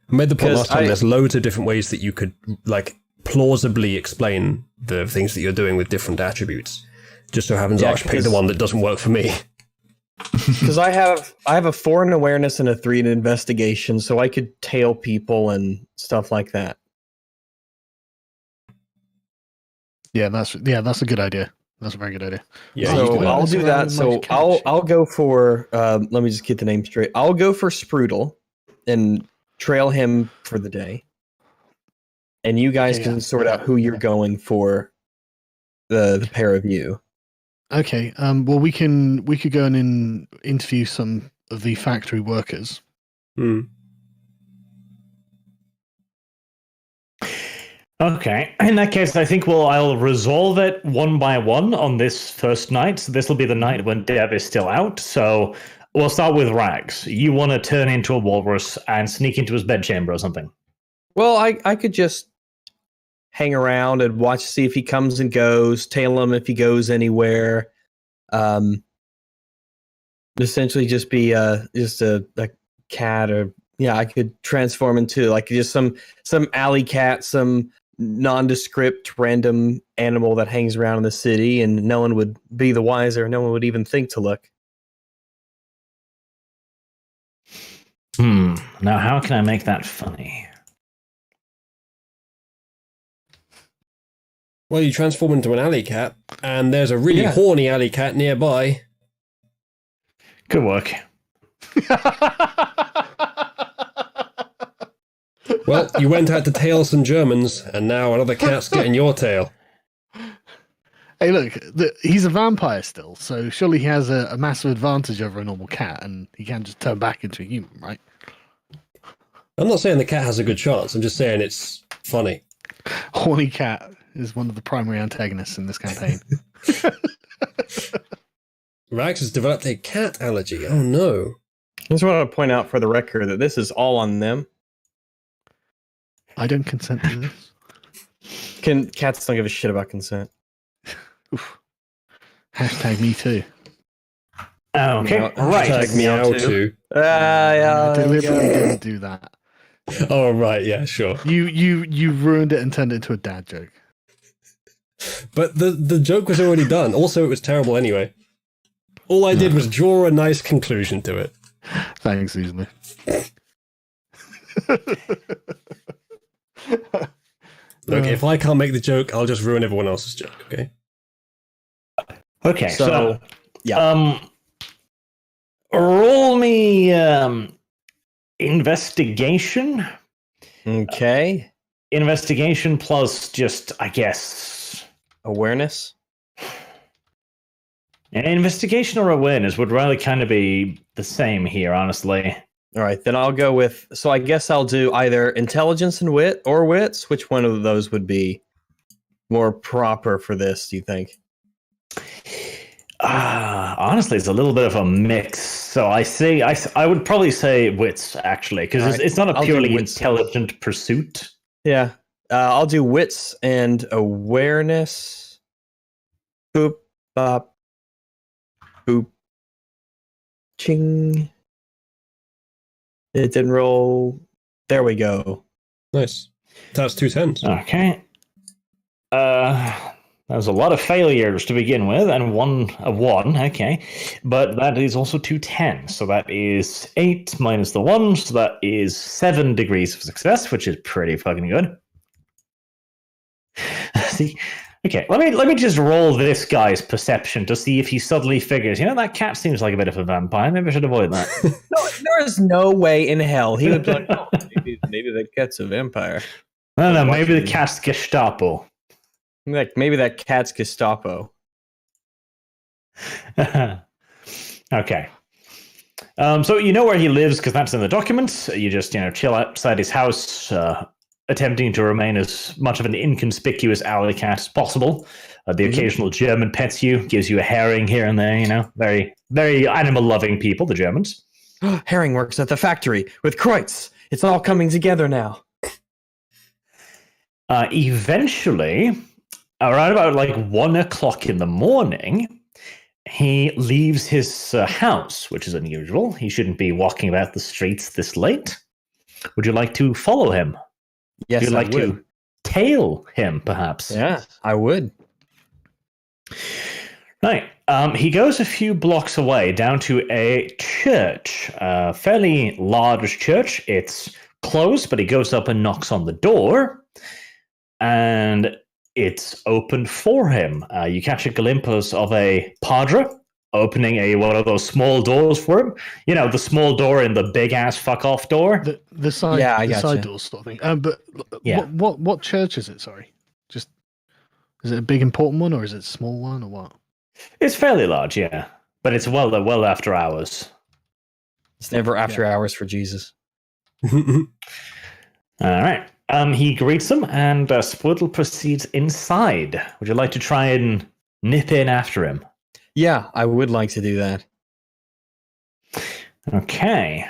I made the point last time, there's loads of different ways that you could, plausibly explain the things that you're doing with different attributes. Just so happens Arch picked the one that doesn't work for me. Because I have a 4 in awareness and a 3 in investigation, so I could tail people and stuff like that. Yeah, that's a good idea. That's a very good idea. Yeah, so I'll do that. So I'll go for let me just get the name straight. I'll go for Sprudel and trail him for the day. And you guys can sort out who you're going for the pair of you. Okay. Well, we could go and interview some of the factory workers. Okay. In that case, I think I'll resolve it one by one on this first night. So this will be the night when Dev is still out. So we'll start with Rags. You want to turn into a walrus and sneak into his bedchamber or something? Well, I could just hang around and watch, see if he comes and goes, tail him if he goes anywhere. Essentially just be just a cat, or I could transform into just some alley cat, some nondescript random animal that hangs around in the city, and no one would be the wiser. No one would even think to look. Now how can I make that funny? Well, you transform into an alley cat, and there's a really horny alley cat nearby. Good work. Well, you went out to tail some Germans, and now another cat's getting your tail. Hey, look, he's a vampire still, so surely he has a massive advantage over a normal cat, and he can just turn back into a human, right? I'm not saying the cat has a good chance, I'm just saying it's funny. Horny cat is one of the primary antagonists in this campaign. Rags has developed a cat allergy. Oh no. I just want to point out for the record that this is all on them. I don't consent to this. Cats don't give a shit about consent. Oof. Hashtag me too. Okay, Meow. right. Hashtag meow too. Yeah, Deliberately didn't do that. Oh, right. Yeah, sure. You ruined it and turned it into a dad joke. But the joke was already done. Also, it was terrible anyway. All I did was draw a nice conclusion to it. Thanks, Easley. Look, if I can't make the joke, I'll just ruin everyone else's joke, okay? Okay, so yeah. roll me investigation. Okay. Investigation plus just, I guess, Awareness. an investigation or awareness would really kind of be the same here, honestly. All right, then I'll go with. So I guess I'll do either intelligence and wit or wits. Which one of those would be more proper for this? Do you think? Honestly, it's a little bit of a mix. So I would probably say wits actually, because Alright, it's not a I'll do purely wits. intelligent pursuit. Yeah. I'll do wits and awareness. Boop, bop, boop, ching. It didn't roll. There we go. Nice. That's 2 10s. Okay. That was a lot of failures to begin with, and a one. Okay, but that is also 2 10s, so that is 8 minus the 1, so that is 7 degrees of success, which is pretty fucking good. See, okay, let me just roll this guy's perception to see if he suddenly figures, that cat seems like a bit of a vampire. Maybe I should avoid that. No, there is no way in hell he would be like, oh, maybe that cat's a vampire. I don't know. Maybe the cat's Gestapo. Like maybe that cat's Gestapo. Okay. So you know where he lives because that's in the documents. You just chill outside his house, attempting to remain as much of an inconspicuous alley cat as possible. The occasional German pets you, gives you a herring here and there. Very, very animal-loving people, the Germans. Herring works at the factory with Kreutz. It's all coming together now. Eventually, around about like 1 o'clock in the morning, he leaves his house, which is unusual. He shouldn't be walking about the streets this late. Would you like to follow him? Yes, Would you like I would. to tail him, perhaps? Yeah, I would. Right. He goes a few blocks away down to a church, a fairly large church. It's closed, but he goes up and knocks on the door, and it's opened for him. You catch a glimpse of a padre opening one of those small doors for him. The small door in the big ass fuck off door. The side, Yeah, I the gotcha. side door sort of thing. But Yeah. what church is it? Sorry, just is it a big important one or is it a small one or what? It's fairly large, yeah, but it's well after hours. It's never after hours for Jesus. All right. He greets them, and Spoodle proceeds inside. Would you like to try and nip in after him? Yeah, I would like to do that. Okay.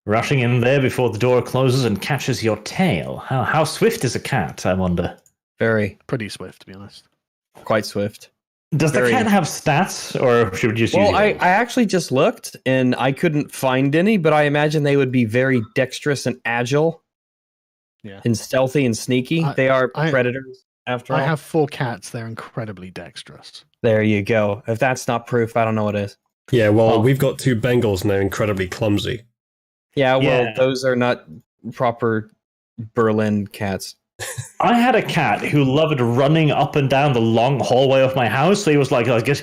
Rushing in there before the door closes and catches your tail. How swift is a cat, I wonder? Very, Pretty swift, to be honest. quite swift. Does the Very. cat have stats, or should we just use Well, I yours? actually just looked and I couldn't find any, but I imagine they would be very dexterous and agile. Yeah. And stealthy and sneaky. They are predators, after all. I have 4 cats. They're incredibly dexterous. There you go. If that's not proof, I don't know what is. Yeah, well, we've got 2 Bengals and they're incredibly clumsy. Yeah, well, Yeah. those are not proper Berlin cats. I had a cat who loved running up and down the long hallway of my house. So he was like just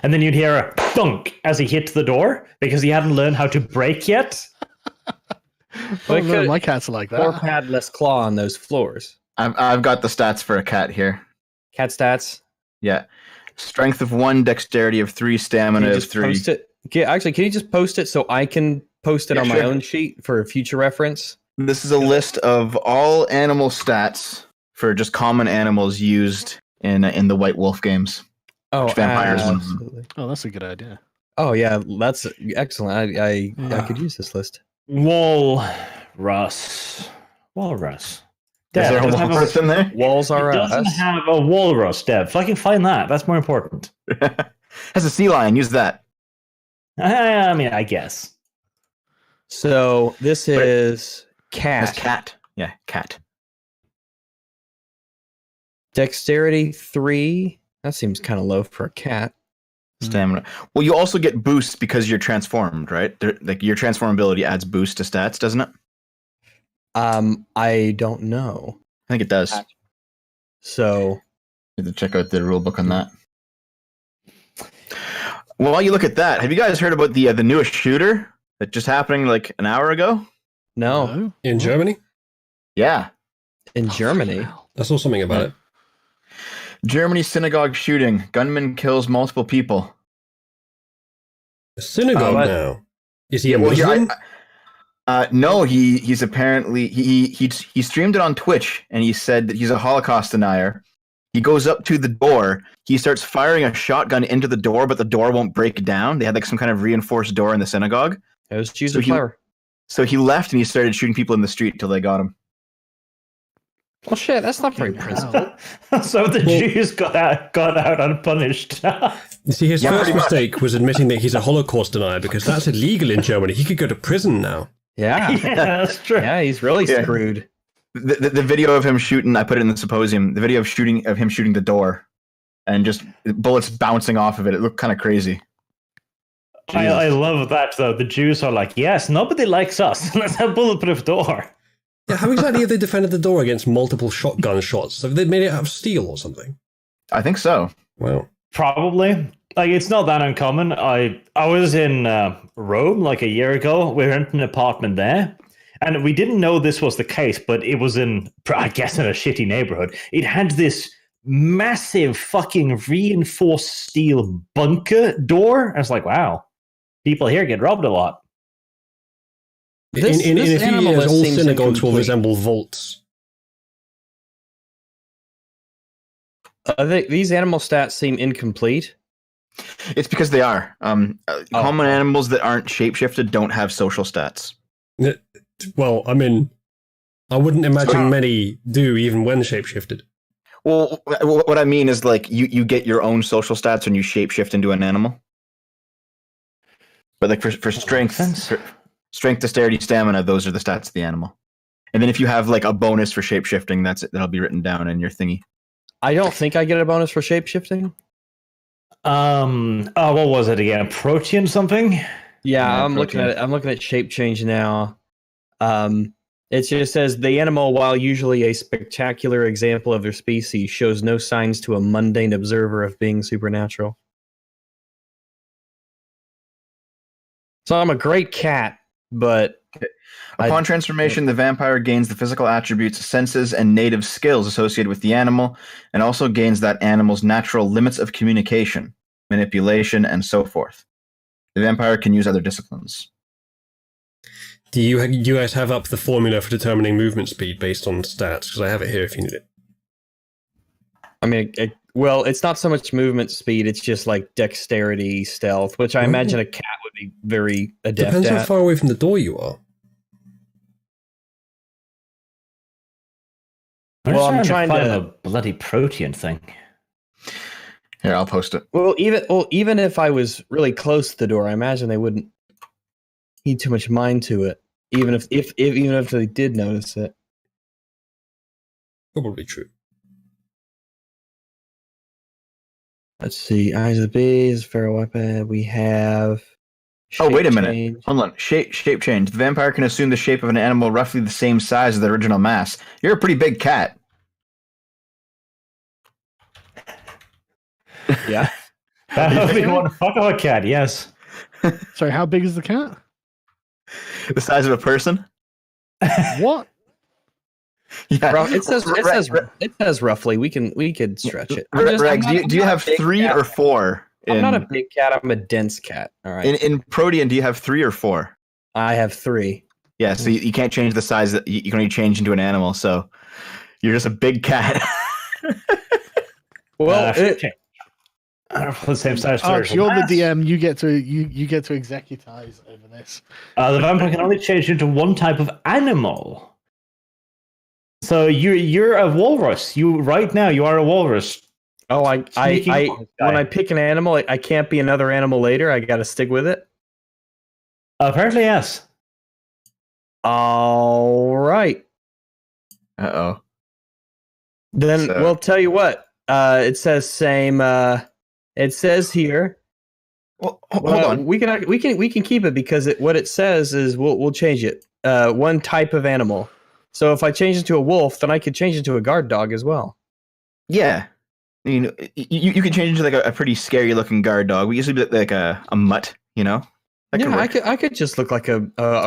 and then you'd hear a thunk as he hit the door because he hadn't learned how to break yet. Oh, Like no, a- my cats are like Or that. padless claw on those floors. I've got the stats for a cat here. Cat stats. Yeah. Strength of 1, dexterity of 3, Can stamina you of just 3. post it? Actually, can you just post it so I can post it Yeah, on my sure. own sheet for future reference? This is a list of all animal stats for just common animals used in the White Wolf games. Oh, Vampires one of them. absolutely. Oh, that's a good idea. Oh yeah, that's excellent. I could use this list. Walrus. Is there a Dev, doesn't have walrus in there? Walls It are doesn't us. have a walrus, Dev. If I can find that, that's more important. Has a sea lion. Use that. I mean, I guess. So this is Has cat. cat. Yeah, cat. Dexterity 3. That seems kind of low for a cat. Stamina. Well, you also get boosts because you're transformed, right? Like your transformability adds boost to stats, doesn't it? I don't know. I think it does. So You have to check out the rule book on that. Well, while you look at that, have you guys heard about the newest shooter that just happening like an hour ago? no, In Germany? Yeah. in Germany. I saw something about it. Germany synagogue shooting. Gunman kills multiple people. A synagogue but- now. Is he a Well, Muslim? no, he's apparently he streamed it on Twitch and he said that he's a Holocaust denier. He goes up to the door. He starts firing a shotgun into the door, but the door won't break down. They had like some kind of reinforced door in the synagogue. It was So he left and he started shooting people in the street until they got him. Well, shit, that's not very principled. So the Jews got out unpunished. You see, his Yeah, first pretty much. mistake was admitting that he's a Holocaust denier because that's illegal in Germany. He could go to prison now. Yeah, Yeah, that's true. yeah, he's really Yeah. screwed. The video of him shooting, I put it in the symposium. The video of him shooting the door, and just bullets bouncing off of it. It looked kind of crazy. I love that though. The Jews are like, yes, nobody likes us. Let's have bulletproof door. Yeah, how exactly have they defended the door against multiple shotgun shots? Have they made it out of steel or something? I think so. Wow. Probably. Like, it's not that uncommon. I was in Rome like a year ago. We rented an apartment there. And we didn't know this was the case, but it was I guess in a shitty neighborhood. It had this massive fucking reinforced steel bunker door. I was like, wow, people here get robbed a lot. This in a few animal years, all seems synagogues will incomplete. resemble vaults. These animal stats seem incomplete. It's because they are. Common animals that aren't shapeshifted don't have social stats. Well, I mean, I wouldn't imagine many do even when shapeshifted. Well, what I mean is like you get your own social stats when you shapeshift into an animal. But like for strength, strength, dexterity, stamina, those are the stats of the animal. And then if you have like a bonus for shapeshifting, that'll be written down in your thingy. I don't think I get a bonus for shapeshifting. What was it again? Protein something? Yeah, Yeah, I'm looking at it. I'm looking at shape change now. It just says the animal, while usually a spectacular example of their species, shows no signs to a mundane observer of being supernatural. So I'm a great cat, but Upon transformation, the vampire gains the physical attributes, senses, and native skills associated with the animal, and also gains that animal's natural limits of communication, manipulation, and so forth. The vampire can use other disciplines. Do you guys have up the formula for determining movement speed based on stats? Because I have it here if you need it. I mean, well, it's not so much movement speed; it's just like dexterity, stealth, which I imagine a cat would be very adept Depends how at. far away from the door you are. Well, I'm trying find to- a bloody protein thing. Here, I'll post it. Well, even if I was really close to the door, I imagine they wouldn't heed too much mind to it. Even if they did notice it. Probably true. Let's see. Eyes of the Beast, Feral Weapon. We have. Oh, wait a Shape minute. Change. Hold on. Shape change. The vampire can assume the shape of an animal roughly the same size as the original mass. You're a pretty big cat. Yeah. That would be one fuck of a cat, yes. Sorry, how big is the cat? The size of a person? What? Yeah. It says roughly. We could stretch it. Rex, do you have 3 or 4? I'm not a big cat. I'm a dense cat. All right. In Protean, do you have 3 or 4? I have 3. Yeah, so you can't change the size. That you can only change into an animal. So you're just a big cat. Well, I don't know if the same size. Arch, turtle. you're the DM. You get to executize over this. The vampire can only change into one type of animal. So you're a walrus. Right now you are a walrus. Oh, Sneaking I up on this guy. when I pick an animal, I can't be another animal later. I got to stick with it. Apparently, yes. All right. Uh-oh. Then So- we'll tell you what. It says same. It says here. Well, hold Well, on. we can keep it because what it says is we'll change it. One type of animal. So if I change it to a wolf, then I could change it to a guard dog as well. Yeah. You know, you could change into like a pretty scary looking guard dog. We used to be like a mutt, you know? That could Yeah, work. I could just look like a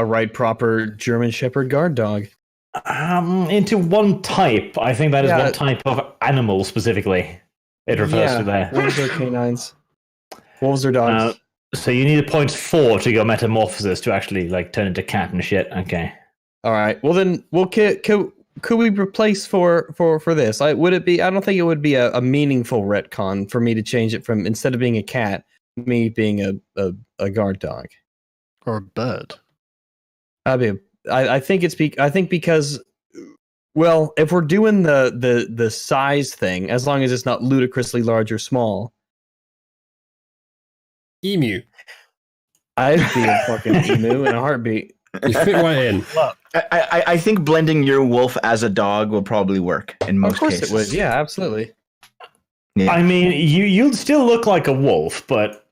right proper German Shepherd guard dog. Into one type. I think that is Yeah. one type of animal specifically. It refers to there. Wolves are canines. Wolves are dogs. So you need a .4 to go metamorphosis to actually like turn into cat and shit. Okay. All right. Well, then, could we replace for this? Would it be? I don't think it would be a meaningful retcon for me to change it from instead of being a cat, me being a guard dog. Or a bird. I think because, well, if we're doing the size thing, as long as it's not ludicrously large or small, Emu. I'd be a fucking emu in a heartbeat. You fit right in. I think blending your wolf as a dog will probably work in most Of course cases. it would. Yeah, absolutely. Yeah. I mean, you'd still look like a wolf, but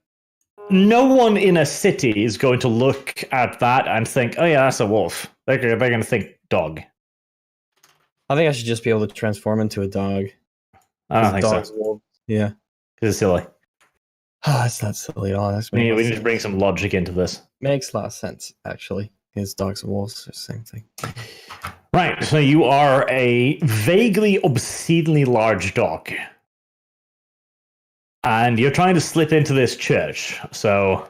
no one in a city is going to look at that and think, "Oh yeah, that's a wolf." They're going to think dog. I think I should just be able to transform into a dog. I don't think Dogs, so. wolves. Yeah. Because it's silly. Oh, that's not silly at all. That's We need to bring some logic into this. makes a lot of sense, actually. Because dogs and wolves are the same thing. Right, so you are a vaguely obscenely large dog. And you're trying to slip into this church. So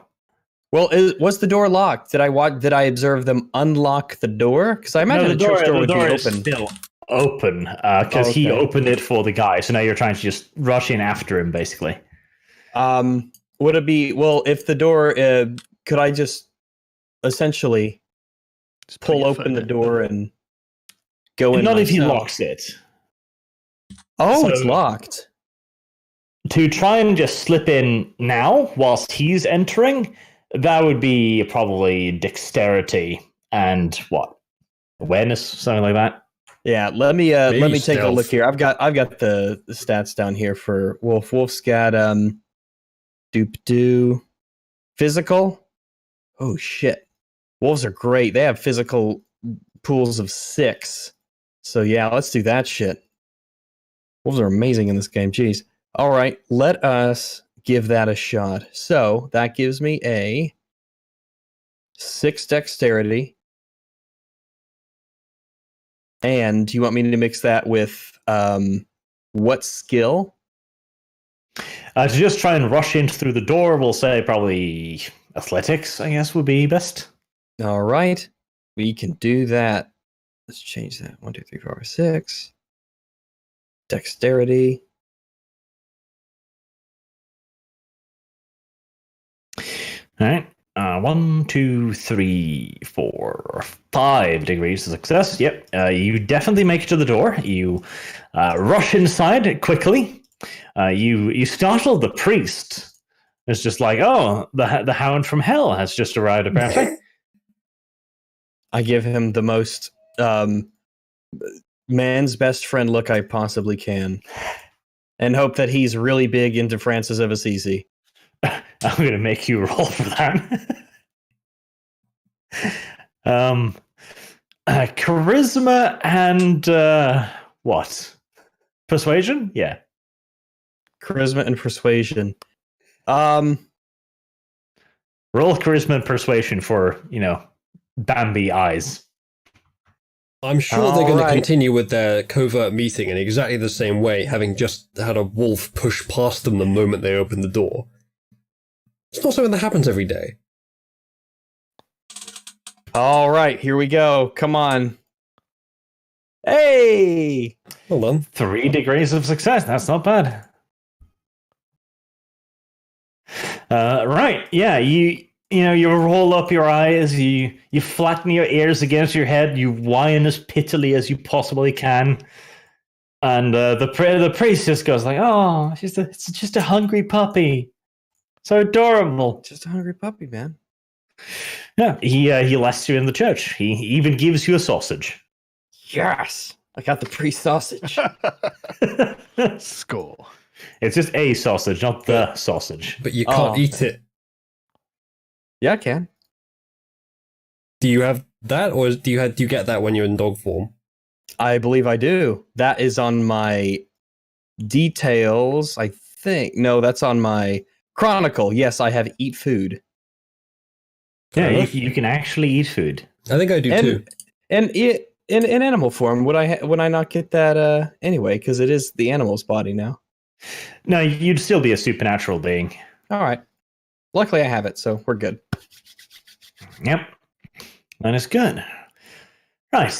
Well, was the door locked? Did I observe them unlock the door? Because I imagine no, the church door would be is open. still open because he Okay. opened it for the guy. So now you're trying to just rush in after him, basically. Would it be if the door? Could I just essentially Just put pull your open foot the in. door and go in? Not if he myself? locks it. Oh, So- it's locked. To try and just slip in now whilst he's entering, that would be probably dexterity and what? Awareness, something like that. Yeah, let me take a stealth. look here. I've got the stats down here for Wolf. Wolf's got do physical. Oh shit. Wolves are great. They have physical pools of 6. So yeah, let's do that shit. Wolves are amazing in this game. Jeez. All right, let us give that a shot. So that gives me a 6 dexterity. And you want me to mix that with what skill? To just try and rush in through the door, we'll say probably athletics, I guess, would be best. All right, we can do that. Let's change that. 1, 2, 3, 4, 5, 6. Dexterity. All right. 1, 2, 3, 4, 5 degrees of success. Yep. You definitely make it to the door. You rush inside quickly. You startle the priest. It's just like, oh, the hound from hell has just arrived, apparently. I give him the most man's best friend look I possibly can, and hope that he's really big into Francis of Assisi. I'm going to make you roll for that. Charisma and what? Persuasion? Yeah. Charisma and persuasion. Roll charisma and persuasion for, Bambi eyes. I'm sure they're going to Alright. continue with their covert meeting in exactly the same way, having just had a wolf push past them the moment they open the door. It's not something that happens every day. All right, here we go. Come on. Hey! Hold on. 3 degrees of success. That's not bad. Right. Yeah. You roll up your eyes. You flatten your ears against your head. You whine as pittily as you possibly can. And the priest just goes like, "Oh, it's just a hungry puppy, so adorable." Just a hungry puppy, man. Yeah, he lets you in the church. He even gives you a sausage. Yes, I got the priest sausage. Score. It's just a sausage, not the sausage. But you can't Oh. eat it. Yeah, I can. Do you have that, or do you get that when you're in dog form? I believe I do. That is on my details, I think. No, that's on my chronicle. Yes, I have eat food. Yeah, Fair enough. you can actually eat food. I think I do too. And in animal form, would I not get that anyway? Because it is the animal's body now. No, you'd still be a supernatural being. All right. Luckily, I have it, so we're good. Yep, that is good. Right.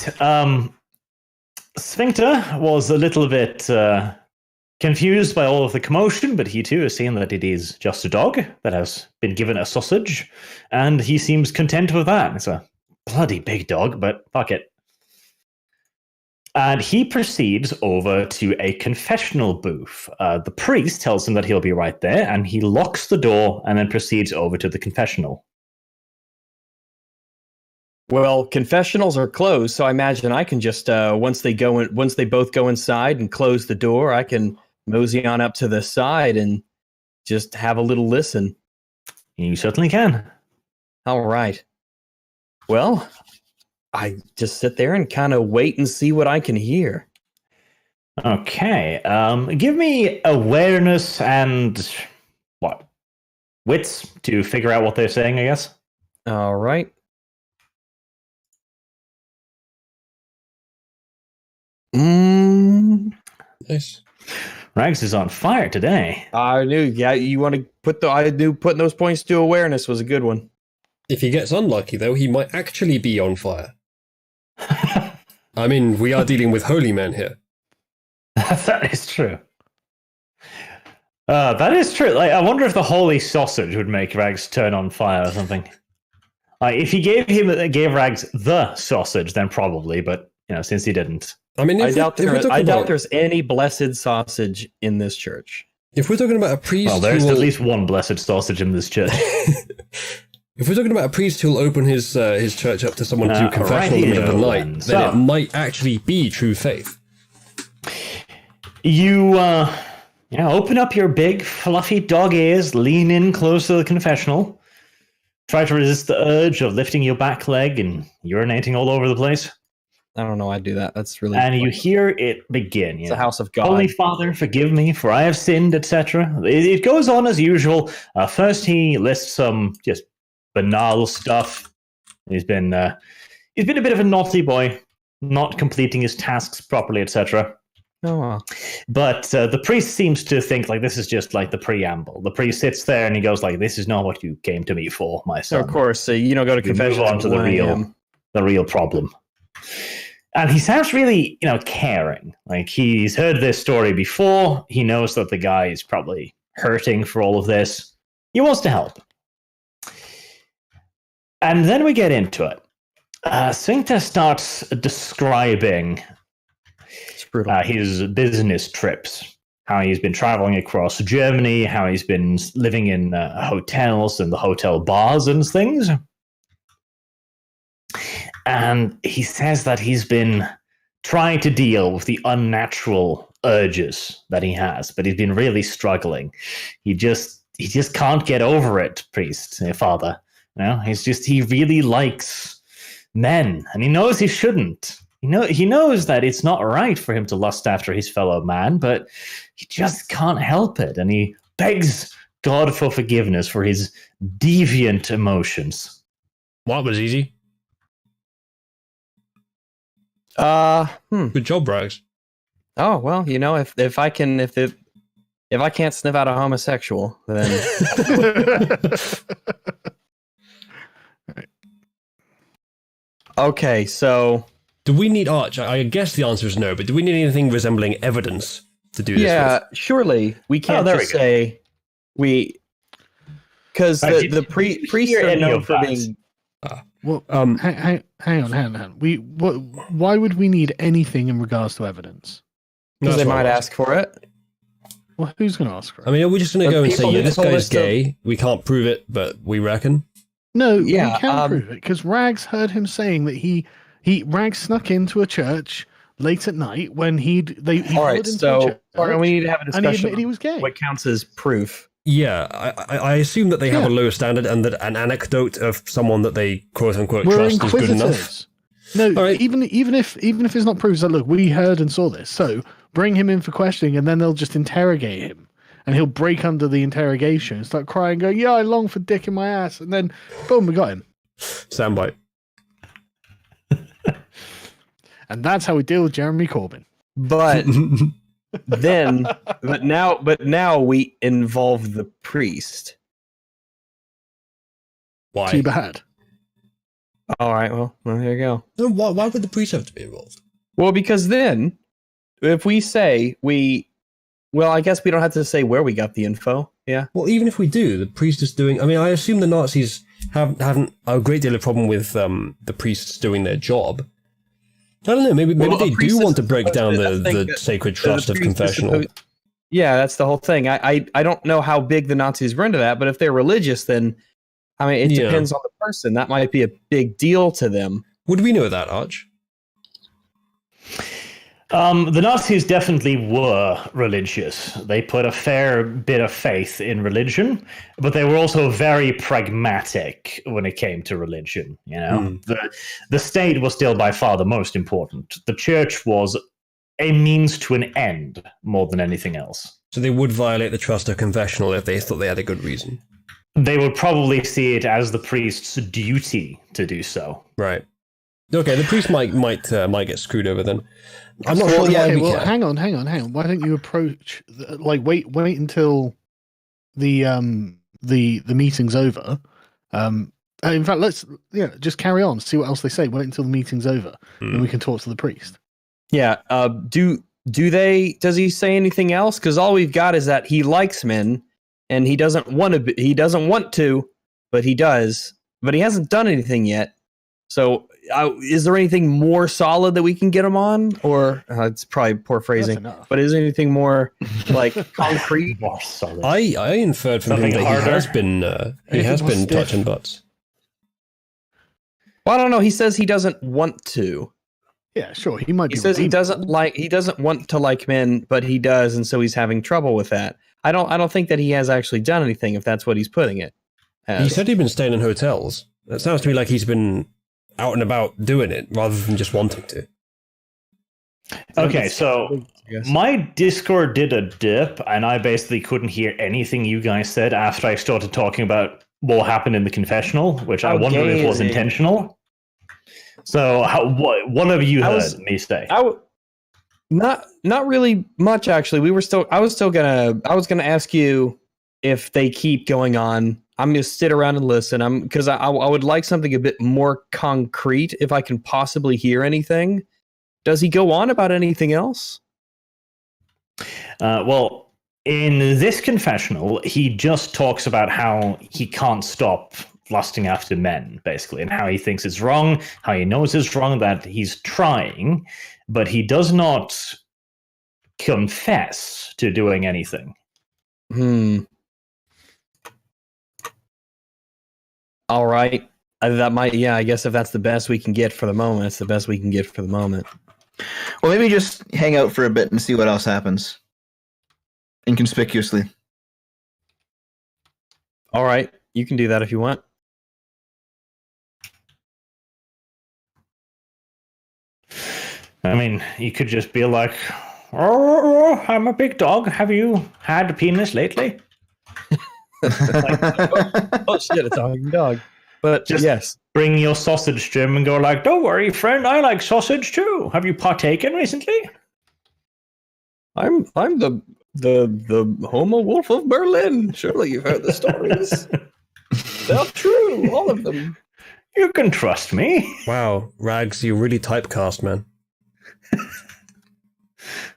Sphincter was a little bit confused by all of the commotion, but he too has seen that it is just a dog that has been given a sausage, and he seems content with that. It's a bloody big dog, but fuck it. And he proceeds over to a confessional booth. The priest tells him that he'll be right there, and he locks the door and then proceeds over to the confessional. Well, confessionals are closed, so I imagine I can just once they both go inside and close the door, I can mosey on up to the side and just have a little listen. You certainly can. All right. Well, I just sit there and kind of wait and see what I can hear. Okay. Give me awareness and what? Wits to figure out what they're saying, I guess. All right. Nice. Rags is on fire today. I knew. Yeah, you want to I knew putting those points to awareness was a good one. If he gets unlucky, though, he might actually be on fire. I mean, we are dealing with holy men here. That is true. That is true. Like, I wonder if the holy sausage would make Rags turn on fire or something. If he gave Rags the sausage, then probably. But since he didn't, I mean, I doubt there's any blessed sausage in this church. If we're talking about a priest, well, there's at least one blessed sausage in this church. If we're talking about a priest who'll open his church up to someone to do confession in the middle of the night, then it might actually be true faith. You open up your big, fluffy dog ears, lean in close to the confessional, try to resist the urge of lifting your back leg and urinating all over the place. I don't know. I do that. That's really. And funny. you hear it begin. It's the house of God. Holy Father, forgive me, for I have sinned, etc. It goes on as usual. First, he lists some just banal stuff. He's been a bit of a naughty boy, not completing his tasks properly, etc. Oh, wow. But the priest seems to think like this is just like the preamble. The priest sits there and he goes like, "This is not what you came to me for, my son." So of course, you don't go to We move confession on to the real problem. And he sounds really, caring. Like he's heard this story before. He knows that the guy is probably hurting for all of this. He wants to help. And then we get into it. Sphincter starts describing his business trips, how he's been traveling across Germany, how he's been living in hotels and the hotel bars and things. And he says that he's been trying to deal with the unnatural urges that he has, but he's been really struggling. He just can't get over it, priest, father. He really likes men, and he knows he shouldn't. He knows that it's not right for him to lust after his fellow man, but he just can't help it, and he begs God for forgiveness for his deviant emotions. Well, that was easy. Good job, Rags. Oh well, if I can't sniff out a homosexual, then okay. So do we need Arch? I guess the answer is no, but do we need anything resembling evidence to do this? Yeah, surely we can't just say we because the priests are known for being. Well, hang on. Why would we need anything in regards to evidence? Because That's they what might I was- ask for it. Well, who's going to ask for it? I mean, are we just going to The go and say, people yeah, who this told guy's us to- gay. We can't prove it, but we reckon. No, Yeah, we can prove it because Rags heard him saying that Rags snuck into a church late at night when he All followed right, into a so church, Sargon, we need to have a and he discussion admitted he was gay. on what counts as proof. Yeah, I assume that they have Yeah. a lower standard and that an anecdote of someone that they quote unquote We're trust is good enough. inquisitors. No, All right. even if it's not proved, so look, we heard and saw this, so bring him in for questioning, and then they'll just interrogate him, and he'll break under the interrogation and start crying, going, "Yeah, I long for dick in my ass," and then boom, we got him. Soundbite. And that's how we deal with Jeremy Corbyn. But now we involve the priest. Why? Too bad. All right, well, there you go. No, why would the priest have to be involved? Well, because then, if we say well, I guess we don't have to say where we got the info. Yeah. Well, even if we do, the priest is doing. I mean, I assume the Nazis haven't a great deal of problem with the priests doing their job. I don't know. Maybe Well, a they priest do is want to break supposed down to- I the think that sacred the trust of priest is confessional. supposed- Yeah, that's the whole thing. I don't know how big the Nazis were into that, but if they're religious, then I mean, it Yeah. depends on the person. That might be a big deal to them. Would we know that, Arch? The Nazis definitely were religious. They put a fair bit of faith in religion, but they were also very pragmatic when it came to religion. You know, the state was still by far the most important. The church was a means to an end more than anything else. So they would violate the trust of confessional if they thought they had a good reason. They would probably see it as the priest's duty to do so. Right. Okay, the priest might get screwed over then. I'm not sure. Well, why okay, we well, care. hang on. Why don't you approach wait until the meeting's over? In fact, let's just carry on. See what else they say. Wait until the meeting's over, and we can talk to the priest. Yeah. Does he say anything else? Because all we've got is that he likes men, and he doesn't want to. He doesn't want to, but he does. But he hasn't done anything yet. So, is there anything more solid that we can get him on? Or it's probably poor phrasing. That's enough. But is there anything more like concrete? More solid. I inferred from him Something that harder? he has more been stiff? touching butts. Well, I don't know. He says he doesn't want to. Yeah, sure. He might. He be says he redeemable. doesn't want to like men, but he does, and so he's having trouble with that. I don't think that he has actually done anything, if that's what he's putting it as. He said he'd been staying in hotels. That sounds to me like he's been out and about doing it rather than just wanting to. Okay, so Yes. my Discord did a dip, and I basically couldn't hear anything you guys said after I started talking about what happened in the confessional, which I How wonder if gay was is he? intentional. So, what have you I heard was- me say? Not really much actually. I was gonna ask you if they keep going on. I'm gonna sit around and listen. Because I would like something a bit more concrete if I can possibly hear anything. Does he go on about anything else? Well, in this confessional, he just talks about how he can't stop lusting after men, basically, and how he thinks it's wrong, how he knows it's wrong, that he's trying, but he does not confess to doing anything. All right. That might, yeah, I guess if that's the best we can get for the moment, it's the best we can get for the moment. Well, maybe just hang out for a bit and see what else happens. Inconspicuously. All right. You can do that if you want. I mean, you could just be like, "Oh, I'm a big dog. Have you had a penis lately?" Oh shit, a talking dog. But Just- yes. Bring your sausage to him and go like, "Don't worry, friend. I like sausage too. Have you partaken recently?" I'm the Homo Wolf of Berlin. Surely you've heard the stories. They're true, all of them. You can trust me. Wow, Rags, you're really typecast, man.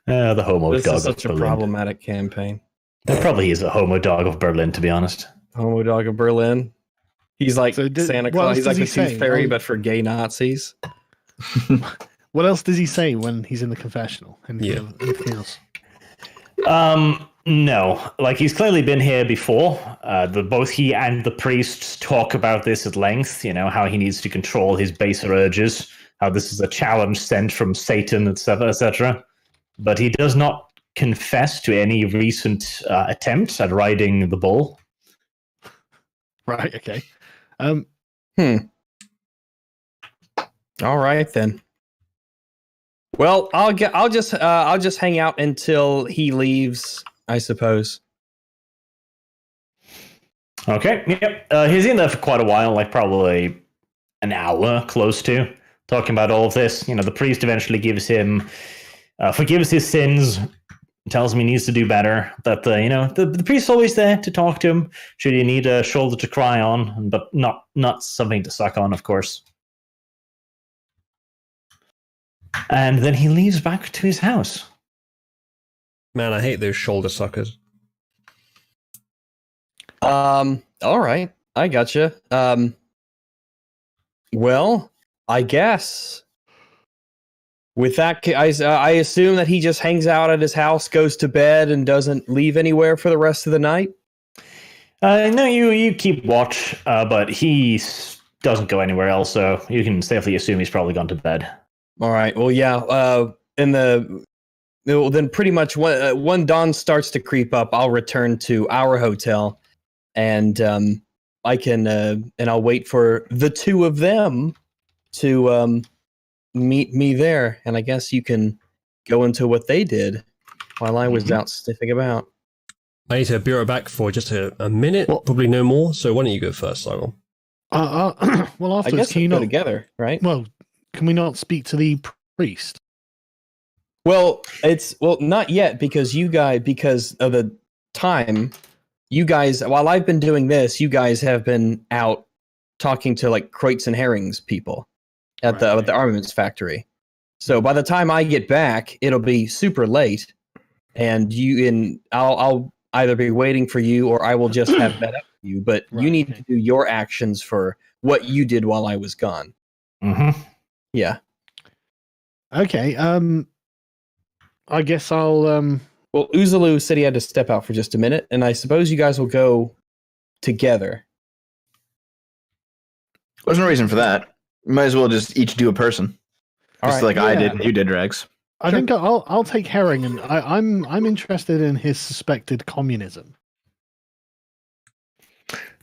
The homo This dog is of such a Berlin. problematic campaign. There probably is a homo dog of Berlin, to be honest. Homo Dog of Berlin. He's like So Santa what Claus. else He's like does the he Tooth say? Fairy, Well- but for gay Nazis. What else does he say when he's in the confessional? Anything else? No. Like, he's clearly been here before. Both he and the priests talk about this at length, how he needs to control his baser urges, how this is a challenge sent from Satan, etc., etc. But he does not confess to any recent attempts at riding the bull. Right, okay. All right then. Well, I'll just hang out until he leaves, I suppose. Okay, yep. He's in there for quite a while, like probably an hour, close to, talking about all of this. The priest eventually forgives his sins, tells him he needs to do better. That the priest's always there to talk to him should he need a shoulder to cry on, but not something to suck on, of course. And then he leaves back to his house. Man, I hate those shoulder suckers. All right, I gotcha. Well, I guess with that, I assume that he just hangs out at his house, goes to bed, and doesn't leave anywhere for the rest of the night. No, you keep watch, but he doesn't go anywhere else, so you can safely assume he's probably gone to bed. All right. Well, yeah. Then pretty much when dawn starts to creep up, I'll return to our hotel, and I'll wait for the two of them to meet me there, and I guess you can go into what they did while I was out sniffing about. I need to be right back for just a minute, probably no more. So why don't you go first, Sargon? Well, afterwards, I guess can you we go not together, right? Well, can we not speak to the priest? Well, not yet because because of the time, you guys, while I've been doing this, you guys have been out talking to like Kreutz and Herring's people at the armaments factory. So by the time I get back, it'll be super late, and I'll either be waiting for you or I will just have met up with you. But you need to do your actions for what you did while I was gone. Mm-hmm. Yeah. Okay. I guess I'll. Well, Uzalu said he had to step out for just a minute, and I suppose you guys will go together. There's no reason for that. You might as well just each do a person. Just like I did and you did, Rex. I think I'll take Herring, and I'm interested in his suspected communism.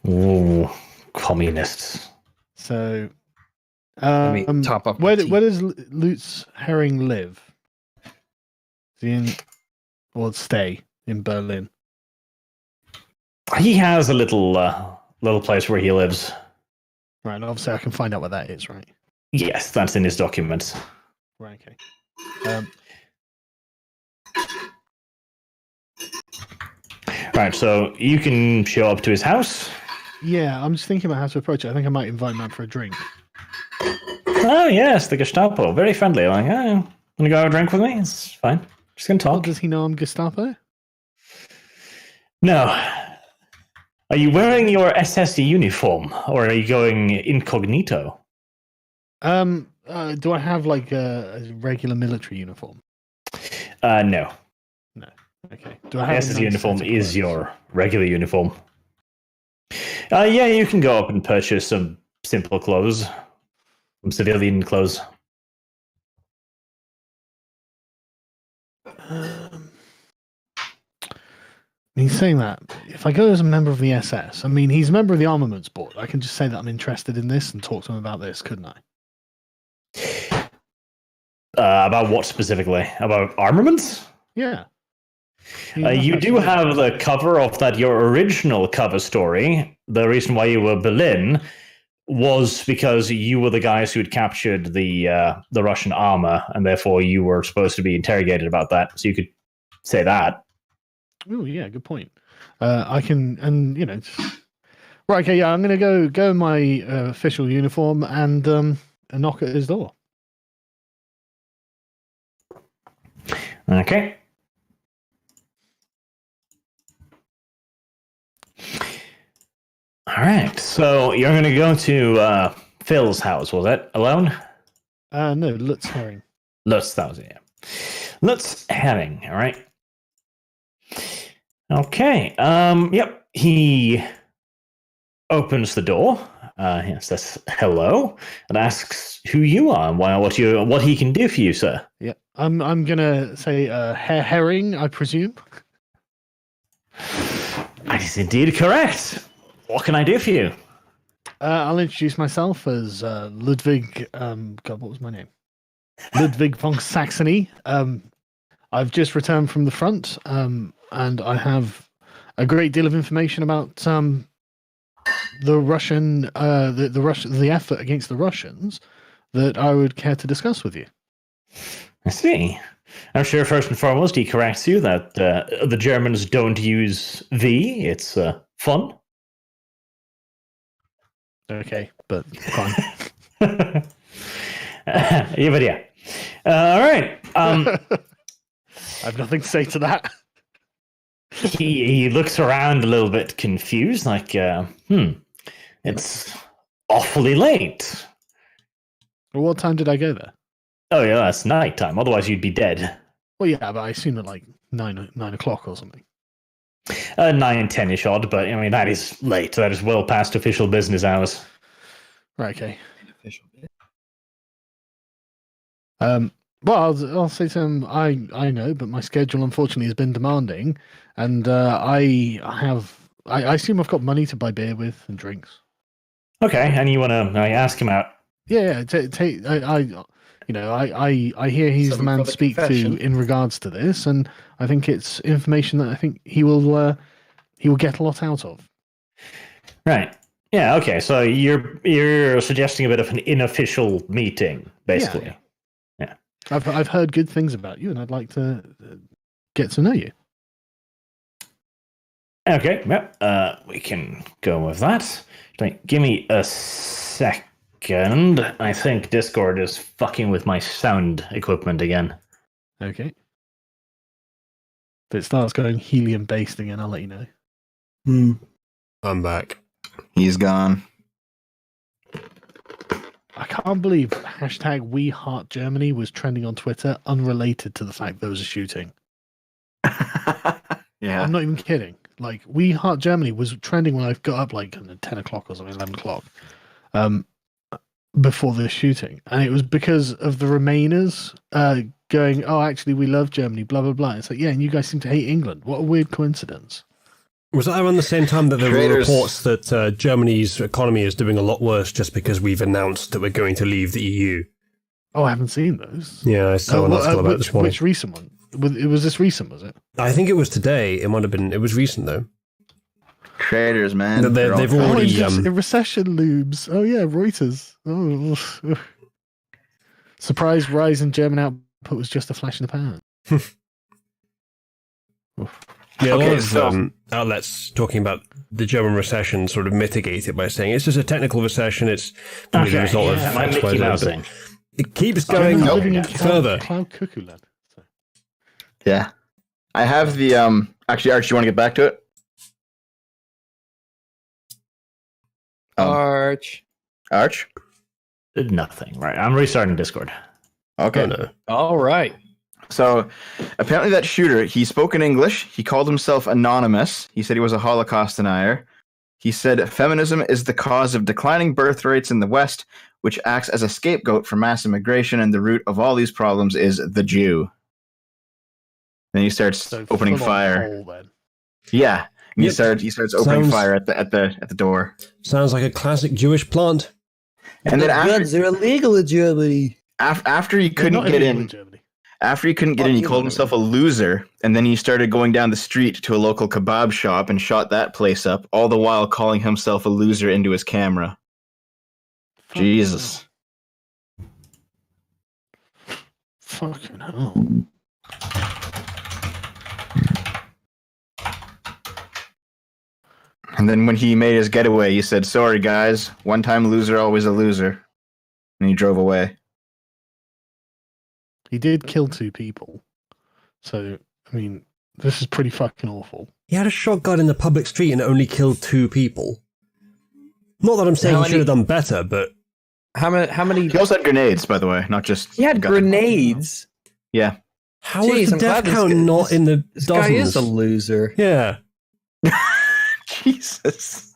Ooh, communists. So, Let me top up. where does Lutz Herring live? Is he in, or stay in Berlin? He has a little place where he lives. Right, and obviously I can find out what that is, right? Yes, that's in his documents. Right, okay. Right, so you can show up to his house. Yeah, I'm just thinking about how to approach it. I think I might invite him out for a drink. Oh, yes, the Gestapo. Very friendly. Like, oh, want to go have a drink with me? It's fine. Just going to Oh, talk. does he know I'm Gestapo? No. Are you wearing your SS uniform, or are you going incognito? Do I have like a regular military uniform? No. No. Okay. Do I have SS a nice uniform set of is clothes? your regular uniform. Yeah, you can go up and purchase some simple clothes, some civilian clothes. He's saying that if I go as a member of the SS, I mean, he's a member of the armaments board. I can just say that I'm interested in this and talk to him about this, couldn't I? About what specifically? About armaments? Yeah. You do have the cover of your original cover story. The reason why you were Berlin was because you were the guys who had captured the Russian armor, and therefore you were supposed to be interrogated about that. So you could say that. Oh yeah, good point. I can, and right. Okay, yeah, I'm gonna go in my official uniform and knock at his door. Okay. All right. So you're going to go to Phil's house, was it? Alone? No, Lutz Herring. Lutz, that was it. Yeah. Lutz Herring. All right. Okay. Yep. He opens the door. He says hello and asks who you are and what he can do for you, sir. Yeah, I'm gonna say herring, I presume. That is indeed correct. What can I do for you? I'll introduce myself as Ludwig. God, what was my name? Ludwig von Saxony. I've just returned from the front, and I have a great deal of information about the Russian, the effort against the Russians that I would care to discuss with you. I see. I'm sure first and foremost he corrects you that the Germans don't use V. It's fun. Okay, but fine. Yeah, but yeah. All right. I have nothing to say to that. He looks around a little bit confused, like, it's awfully late. Well, what time did I go there? Oh yeah, that's nighttime. Otherwise, you'd be dead. Well, yeah, but I assume at like 9 o'clock or something. 9-10ish odd, but I mean that is late. That is well past official business hours. Right. Okay. Official bit. Well, I'll say to him, I know, but my schedule unfortunately has been demanding, and I assume I've got money to buy beer with and drinks. Okay, and you want to ask him out? Yeah. I hear he's the Something man for to the speak confession. to in regards to this, and I think it's information that I think he will get a lot out of. Right. Yeah. Okay. So you're suggesting a bit of an unofficial meeting, basically. Yeah. I've heard good things about you, and I'd like to get to know you. Okay. Yep. We can go with that. Give me a second. I think Discord is fucking with my sound equipment again. Okay. If it starts going helium-based again, I'll let you know. I'm back. He's gone. I can't believe hashtag We Heart Germany was trending on Twitter unrelated to the fact there was a shooting. Yeah. I'm not even kidding. Like, We Heart Germany was trending when I got up like 10 o'clock or something, 11 o'clock, before the shooting. And it was because of the Remainers going, oh, actually, we love Germany, blah, blah, blah. It's like, yeah, and you guys seem to hate England. What a weird coincidence. Was that around the same time that there were Traitors. reports that Germany's economy is doing a lot worse just because we've announced that we're going to leave the EU? Oh, I haven't seen those. Yeah, I saw an article about this morning. Which recent one? Was this recent, was it? I think it was today. It might have been. It was recent though. Traitors, man. No, They're all they've traitors. already, a recession looms. Oh, yeah, Reuters. Oh. Surprise rise in German output was just a flash in the pan. Yeah, a lot Okay, of so- outlets talking about the German recession sort of mitigate it by saying it's just a technical recession. It's probably the result of my X, Mickey Y, Z, Mouse but thing. it keeps going Nope. Living in further. Cloud cuckoo land. So. Yeah. I have the actually, Arch, you want to get back to it? Arch. Arch? Nothing. Right. I'm restarting Discord. Okay. Oh, no. All right. So apparently that shooter, he spoke in English. He called himself anonymous. He said he was a Holocaust denier. He said feminism is the cause of declining birth rates in the West, which acts as a scapegoat for mass immigration, and the root of all these problems is the Jew. Then he starts So opening full on fire. hole, then. Yeah. And Yep. he starts opening Sounds- fire at the door. Sounds like a classic Jewish plant. And then after, guns are illegal in Germany. after he They're couldn't not get illegal in, Germany. after he couldn't get in, he called himself a loser, and then he started going down the street to a local kebab shop and shot that place up, all the while calling himself a loser into his camera. Jesus. Fucking hell. And then when he made his getaway, he said, "Sorry, guys. One time loser, always a loser." And he drove away. He did kill 2 people. So, I mean, this is pretty fucking awful. He had a shotgun in the public street and only killed 2 people. Not that I'm saying How he should many- have done better, but How many? He also had grenades, by the way, not just. He had grenades. Yeah. How Jeez, is the I'm death glad this count guy- not in the This dozens? guy is a loser. Yeah. Jesus.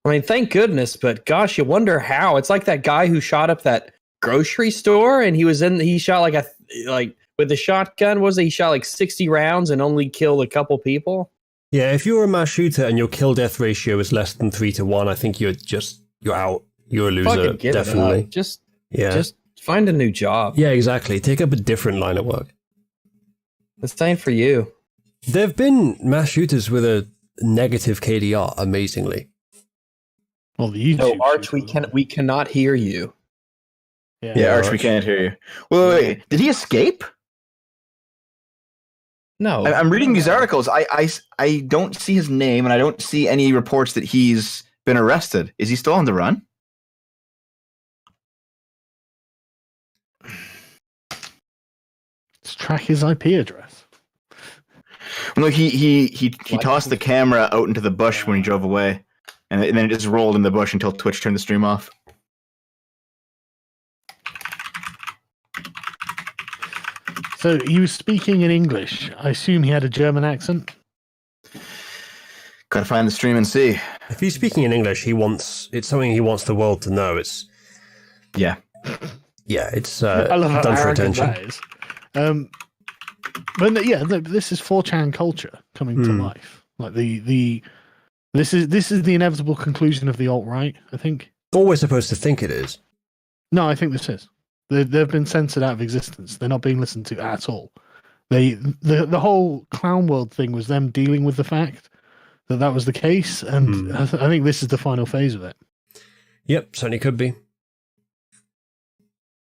I mean, thank goodness, but gosh, you wonder how. It's like that guy who shot up that grocery store, and he shot like with the shotgun. He shot like 60 rounds and only killed a couple people? Yeah, if you're a mass shooter and your kill death ratio is less than 3 to 1, I think you're out. You're a loser, Fucking give it definitely. up. Just find a new job. Yeah, exactly. Take up a different line of work. This ain't for you. There have been mass shooters with a negative KDR, amazingly. Well, the YouTube. No, Arch, shooter, we cannot hear you. Yeah, Arch, we can't hear you. Wait. Did he escape? No, I'm reading these articles. I don't see his name, and I don't see any reports that he's been arrested. Is he still on the run? Let's track his IP address. No, he tossed the camera out into the bush when he drove away, and then it just rolled in the bush until Twitch turned the stream off. So he was speaking in English. I assume he had a German accent. Gotta find the stream and see. If he's speaking in English, it's something he wants the world to know. It's Yeah. it's I love how done for arrogant attention. that is. But yeah, this is 4chan culture coming to life. Like this is the inevitable conclusion of the alt-right, I think. All we're supposed to think it is. No, I think this is. They've been censored out of existence. They're not being listened to at all. The whole clown world thing was them dealing with the fact that was the case, and I think this is the final phase of it. Yep, certainly could be.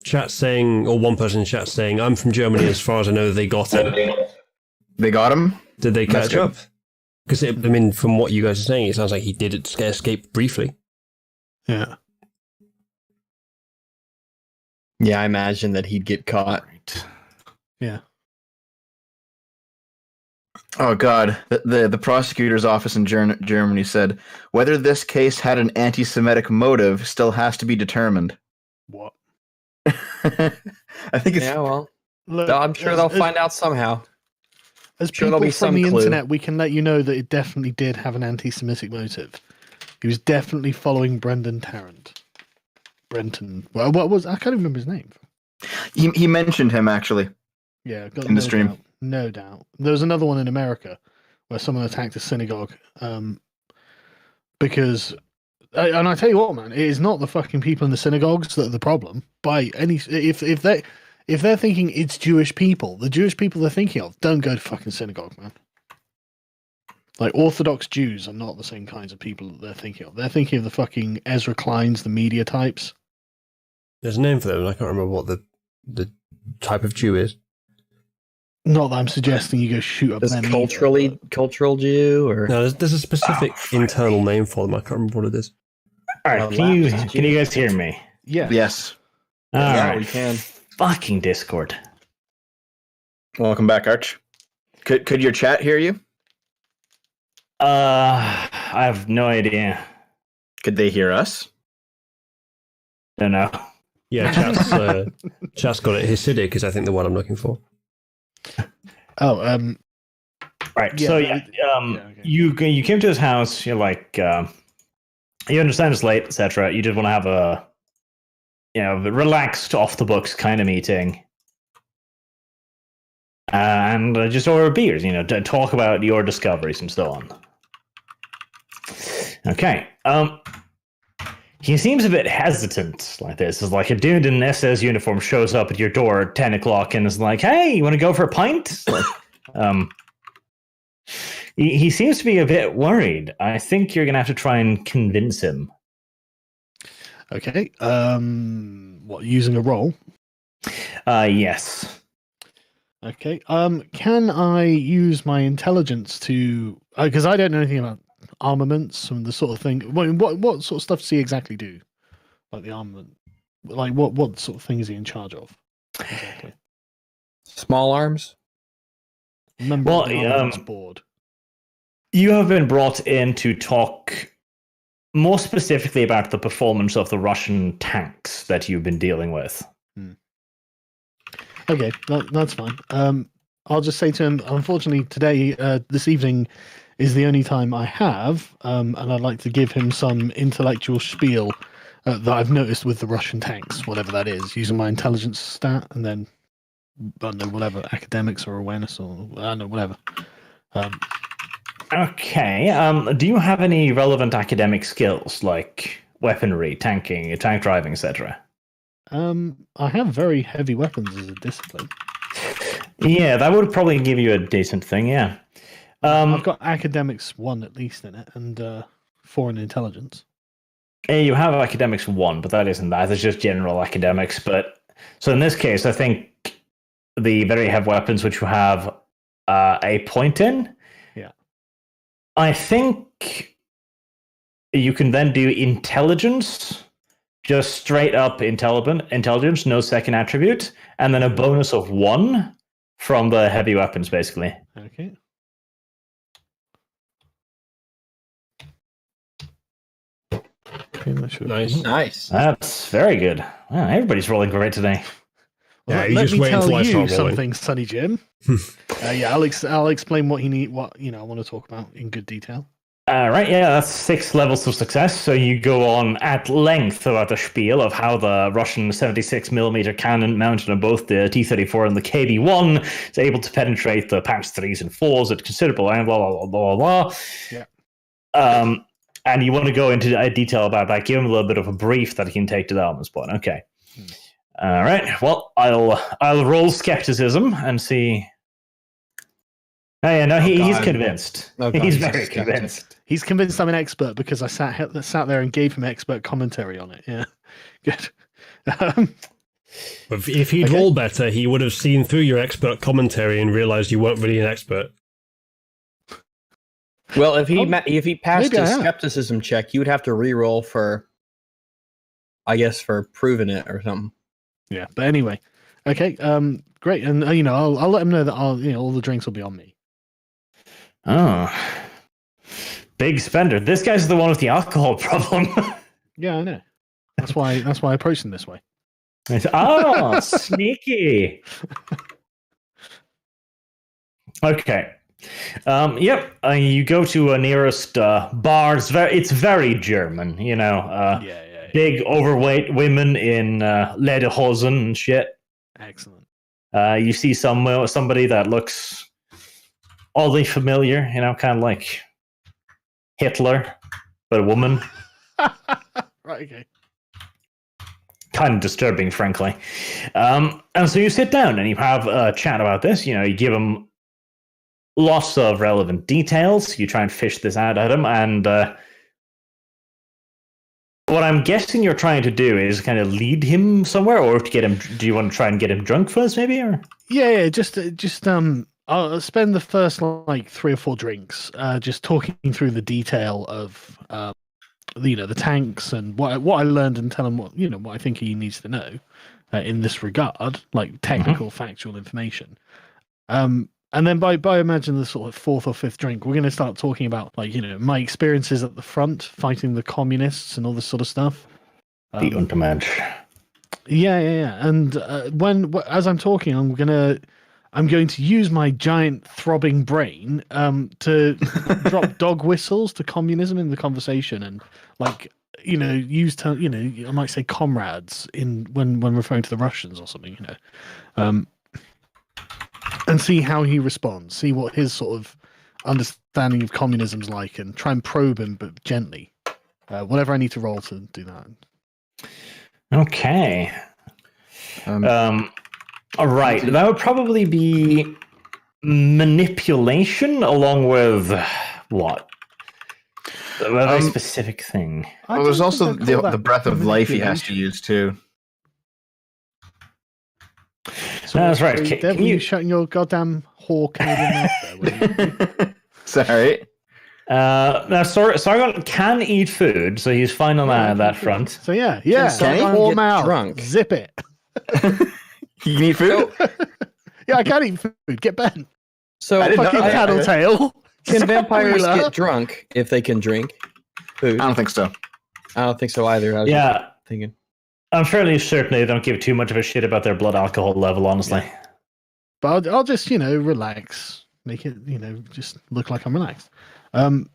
Chat saying, or one person in chat saying, I'm from Germany, as far as I know, they got him. They got him? Did they That's catch good. up? Because, I mean, from what you guys are saying, it sounds like he did escape briefly. Yeah. Yeah, I imagine that he'd get caught. Yeah. Oh God! The prosecutor's office in Germany said whether this case had an anti-Semitic motive still has to be determined. What? I think it's Yeah, well, Look, I'm sure they'll find out somehow. As Sure, there'll people be from some the clue. internet, we can let you know that it definitely did have an anti-Semitic motive. He was definitely following Brendan Tarrant. Brenton. Well, what was I can't even remember his name. he mentioned him actually. Yeah, got In the stream. Doubt, no doubt. There was another one in America where someone attacked a synagogue because, and I tell you what, man, it is not the fucking people in the synagogues that are the problem. By any, if they're thinking it's Jewish people, the Jewish people they're thinking of don't go to fucking synagogue, man. Like Orthodox Jews are not the same kinds of people that they're thinking of. They're thinking of the fucking Ezra Kleins, the media types. There's a name for them, and I can't remember what the type of Jew is. Not that I'm suggesting you go shoot up Does them. cultural Jew or No, there's a specific internal name for them. I can't remember what it is. All right, can you guys hear me? Yeah. Yes. All yeah, right. we can. Fucking Discord. Welcome back, Arch. Could your chat hear you? I have no idea. Could they hear us? Don't know. Yeah, chat's got it. Hasidic is, I think, the one I'm looking for. Oh, Right. Yeah, So okay. you came to his house. You're like, you understand it's late, etc. You just want to have a, relaxed, off the books kind of meeting, and just order beers. To talk about your discoveries and so on. Okay. He seems a bit hesitant like this. It's like a dude in an SS uniform shows up at your door at 10 o'clock and is like, hey, you want to go for a pint? He seems to be a bit worried. I think you're going to have to try and convince him. okay. What, using a roll? Yes. Okay. Can I use my intelligence to? Because I don't know anything about armaments and the sort of thing. What sort of stuff does he exactly do? Like the armament. Like what sort of thing is he in charge of? Exactly. Small arms? Member Well, of the armaments board. You have been brought in to talk more specifically about the performance of the Russian tanks that you've been dealing with. Okay, that's fine. I'll just say to him, unfortunately, today, this evening, is the only time I have, and I'd like to give him some intellectual spiel that I've noticed with the Russian tanks, whatever that is, using my intelligence stat, and then, I don't know, whatever, academics or awareness, or I don't know, whatever. Okay. Do you have any relevant academic skills, like weaponry, tanking, tank driving, etc.? I have very heavy weapons as a discipline. Yeah, that would probably give you a decent thing, yeah. I've got academics 1 at least in it, and 4 in intelligence. You have academics 1, but that isn't that. It's just general academics. But so in this case, I think the very heavy weapons, which you have a point in, yeah, I think you can then do intelligence, just straight up intelligence, no second attribute, and then a bonus of 1 from the heavy weapons, basically. Okay. Nice. That's very good. Wow, everybody's rolling great today. Yeah, Well, you let just me wait tell until I you start rolling. something, Sonny Jim. Yeah, I'll explain what I want to talk about in good detail. Right, yeah, that's 6 levels of success. So you go on at length about the spiel of how the Russian 76mm cannon mounted on both the T-34 and the KB-1 is able to penetrate the Panzer 3s and 4s at considerable angle, blah, blah, blah, blah, blah. Yeah. And you want to go into detail about that, give him a little bit of a brief that he can take to the Almonds point. Okay. All right, well, I'll roll skepticism and see. Oh, yeah, no, he's convinced. Oh, God, he's he's very skeptic. convinced. He's convinced I'm an expert because I sat there and gave him expert commentary on it. Yeah, good. If he'd rolled better, he would have seen through your expert commentary and realized you weren't really an expert. Well, if he passed maybe I his am. skepticism check, you would have to re-roll for, I guess, for proving it or something. Yeah, but anyway, okay, great, and I'll let him know that all the drinks will be on me. Oh, big spender. This guy's the one with the alcohol problem. Yeah, I know. That's why I approached him this way. Oh, sneaky. Okay. Yep. You go to a nearest bar. It's very German, Yeah. Big overweight women in lederhosen and shit. Excellent. You see somebody that looks oddly familiar, kind of like Hitler, but a woman. Right. Okay. Kind of disturbing, frankly. And so you sit down and you have a chat about this. You give him lots of relevant details. You try and fish this out at him, and what I'm guessing you're trying to do is kind of lead him somewhere, or to get him. Do you want to try and get him drunk first, maybe? Or Yeah. Just I'll spend the first 3 or 4 drinks, just talking through the detail of the tanks and what I learned, and tell him what I think he needs to know in this regard, like technical, factual information. And then by imagine the sort of 4th or 5th drink, we're going to start talking about my experiences at the front, fighting the communists and all this sort of stuff. the Untermensch. Yeah. And as I'm talking, I'm going to use my giant throbbing brain to drop dog whistles to communism in the conversation, and use I might say comrades when referring to the Russians or something, and see how he responds, see what his sort of understanding of communism's like, and try and probe him, but gently. Whatever I need to roll to do that. Okay. All right. That would probably be manipulation, along with what? A very specific thing. Well, there's also the breath of life he has to use too. So That's right. Can you shut your goddamn whore Canadian mouth there? Will you? Sorry. Now, Sargon can eat food, so he's fine on that front. So yeah. Can he Whore get mouth, drunk? zip it. You need food? Yeah, I can eat food. Get Ben. So I didn't know Fucking that. tattletale. can vampires Spoiler. get drunk if they can drink? Food. I don't think so. I don't think so either. I was just thinking. I'm fairly certain they don't give too much of a shit about their blood alcohol level, honestly. Yeah. But I'll just, relax. Make it, just look like I'm relaxed. But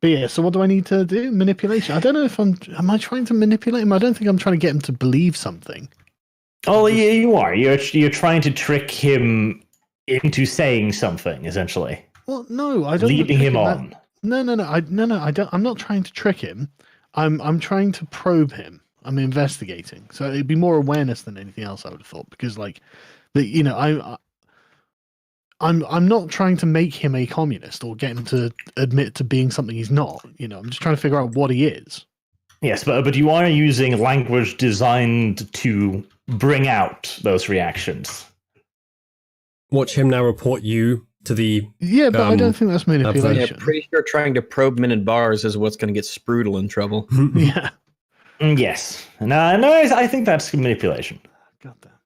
yeah, so what do I need to do? Manipulation. I don't know if am I trying to manipulate him? I don't think I'm trying to get him to believe something. Oh, yeah, you are. You're trying to trick him into saying something, essentially. Well, no, I don't. Leading him on. No, I don't. I'm not trying to trick him. I'm trying to probe him. I'm investigating. So it'd be more awareness than anything else, I would have thought, because I'm not trying to make him a communist or get him to admit to being something he's not. I'm just trying to figure out what he is. Yes, but you are using language designed to bring out those reactions. Watch him now report you to the... Yeah, but I don't think that's manipulation. Yeah, pretty sure trying to probe men in bars is what's going to get Sprudel in trouble. Yeah. Yes. No, I think that's manipulation. Got that.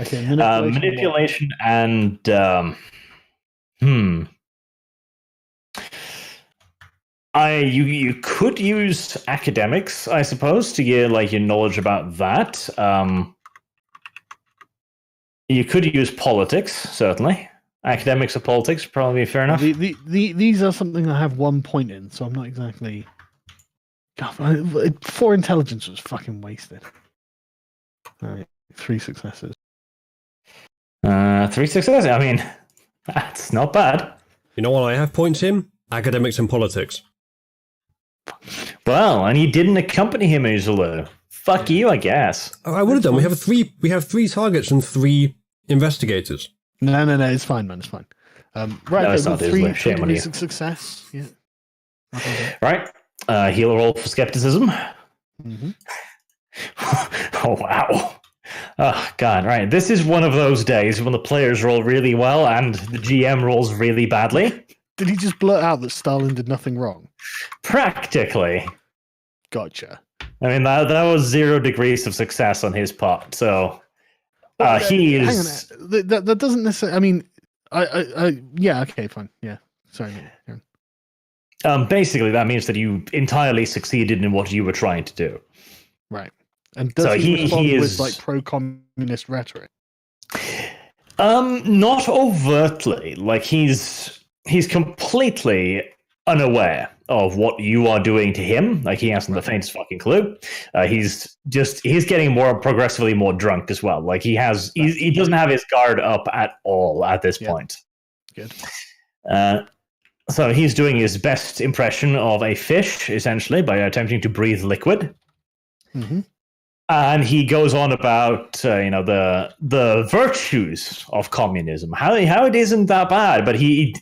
Okay, manipulation and... You could use academics, I suppose, to get your knowledge about that. You could use politics, certainly. Academics or politics would probably be fair enough. These are something I have 1 point in, so I'm not exactly... God, 4 intelligence was fucking wasted. All right, 3 successes. 3 successes? I mean, that's not bad. You know what I have points in? Academics and politics. Well, and you didn't accompany him, Uzulu. Fuck you, I guess. Oh, I would have done. We have 3 targets and 3 investigators. No, it's fine, man. It's fine. Right, no, it's not 3 shame on you. Success. Yeah. Right. Heal roll for skepticism. Mm-hmm. Oh, wow. Oh, God, right. This is one of those days when the players roll really well and the GM rolls really badly. Did he just blurt out that Stalin did nothing wrong? Practically. Gotcha. I mean, that was 0 degrees of success on his part, so he is... Hang on, that doesn't necessarily... I mean, yeah, okay, fine. Yeah, sorry. Basically, that means that you entirely succeeded in what you were trying to do. Right. And does he respond with pro-communist rhetoric? Not overtly. He's completely unaware of what you are doing to him. He hasn't the faintest fucking clue. He's getting progressively more drunk as well. He doesn't have his guard up at all at this point. Good. So he's doing his best impression of a fish, essentially, by attempting to breathe liquid. Mm-hmm. And he goes on about the virtues of communism, how it isn't that bad, but he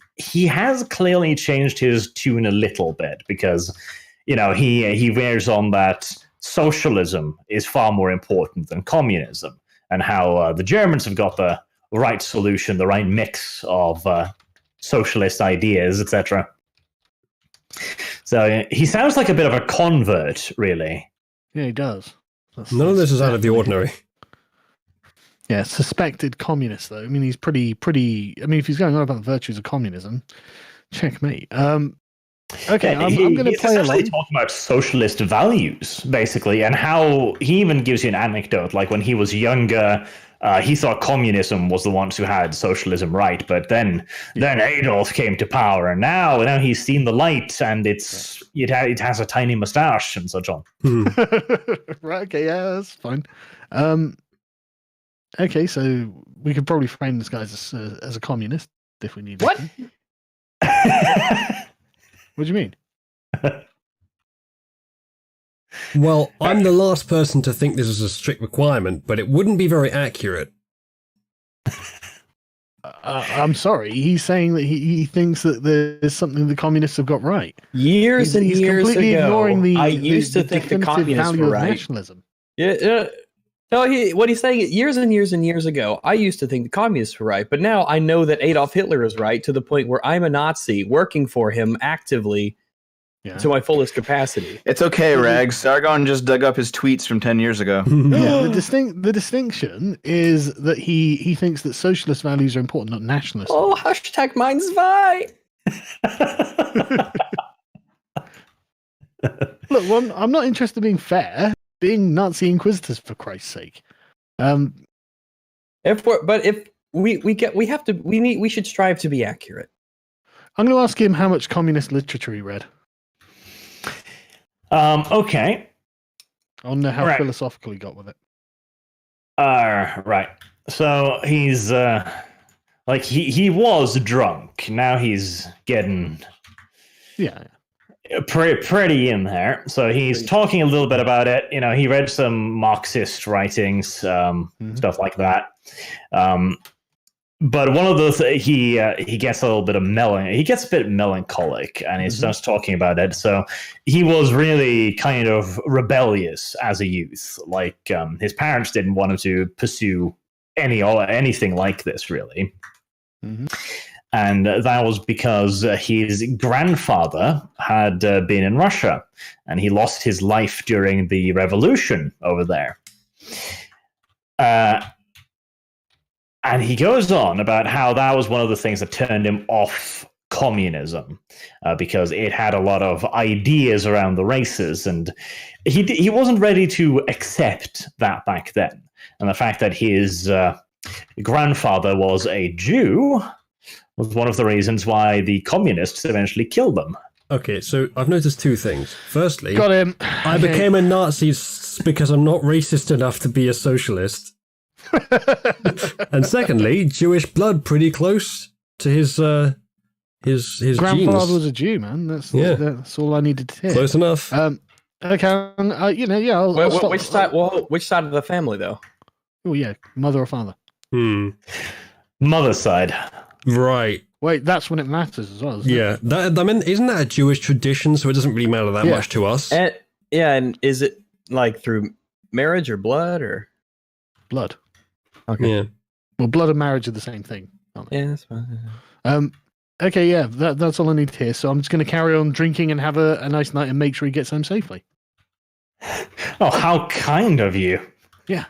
has clearly changed his tune a little bit because he wears on that socialism is far more important than communism, and how the Germans have got the right solution, the right mix of socialist ideas, etc. So he sounds like a bit of a convert, really. Yeah, he does. None of this is out of the ordinary. Yeah, suspected communist, though. I mean, he's pretty... I mean, if he's going on about the virtues of communism, checkmate. Okay, I'm going to play along. He's talking about socialist values, basically, and how he even gives you an anecdote. When he was younger, he thought communism was the ones who had socialism right, but then Adolf came to power, and now he's seen the light, and it has a tiny mustache and such on. Right, okay, yeah, that's fine. Okay, so we could probably frame this guy as a communist if we needed to. What do you mean? Well, I'm the last person to think this is a strict requirement, but it wouldn't be very accurate. I'm sorry. He's saying that he thinks that there's something the communists have got right. He's completely ago, ignoring I used to think the communists were right. Nationalism. Yeah. No, what he's saying is years and years and years ago, I used to think the communists were right, but now I know that Adolf Hitler is right to the point where I'm a Nazi working for him actively to my fullest capacity. It's okay, Rags. Sargon just dug up his tweets from 10 years ago. Yeah, the distinction is that he thinks that socialist values are important, not nationalist. Oh, hashtag mine's fine. Look, well, I'm not interested in being fair. Being Nazi inquisitors, for Christ's sake. If we should strive to be accurate. I'm going to ask him how much communist literature he read. Okay. I want to know how Right. philosophical he got with it. Right. So he's like he was drunk. Now he's getting Yeah. pretty in there. So he's talking a little bit about it. You know, he read some Marxist writings, stuff like that. But one of those, he gets a little bit of he gets a bit melancholic, and he starts talking about it. So he was really kind of rebellious as a youth. Like his parents didn't want him to pursue anything like this, really. And that was because his grandfather had been in Russia, and he lost his life during the revolution over there. And he goes on about how that was one of the things that turned him off communism, because it had a lot of ideas around the races, and he wasn't ready to accept that back then. And the fact that his grandfather was a Jew was one of the reasons why the communists eventually killed them. Okay, so I've noticed two things. Firstly, Got him. I became a Nazi because I'm not racist enough to be a socialist. And secondly, Jewish blood pretty close to his Grandfather genes. was a Jew, man. That's all I needed to hear. Close enough. Okay, I'll stop. Which side of the family, though? Oh yeah, mother or father. Mother's side. Right. Wait, that's when it matters as well. Isn't Yeah. Isn't that a Jewish tradition? So it doesn't really matter that much to us. And is it like through marriage or blood or blood? Okay. Yeah. Well, blood and marriage are the same thing, aren't they? Yeah, that's fine. Okay, yeah, that's all I need to hear. So I'm just going to carry on drinking and have a nice night and make sure he gets home safely. Oh, how kind of you. Yeah.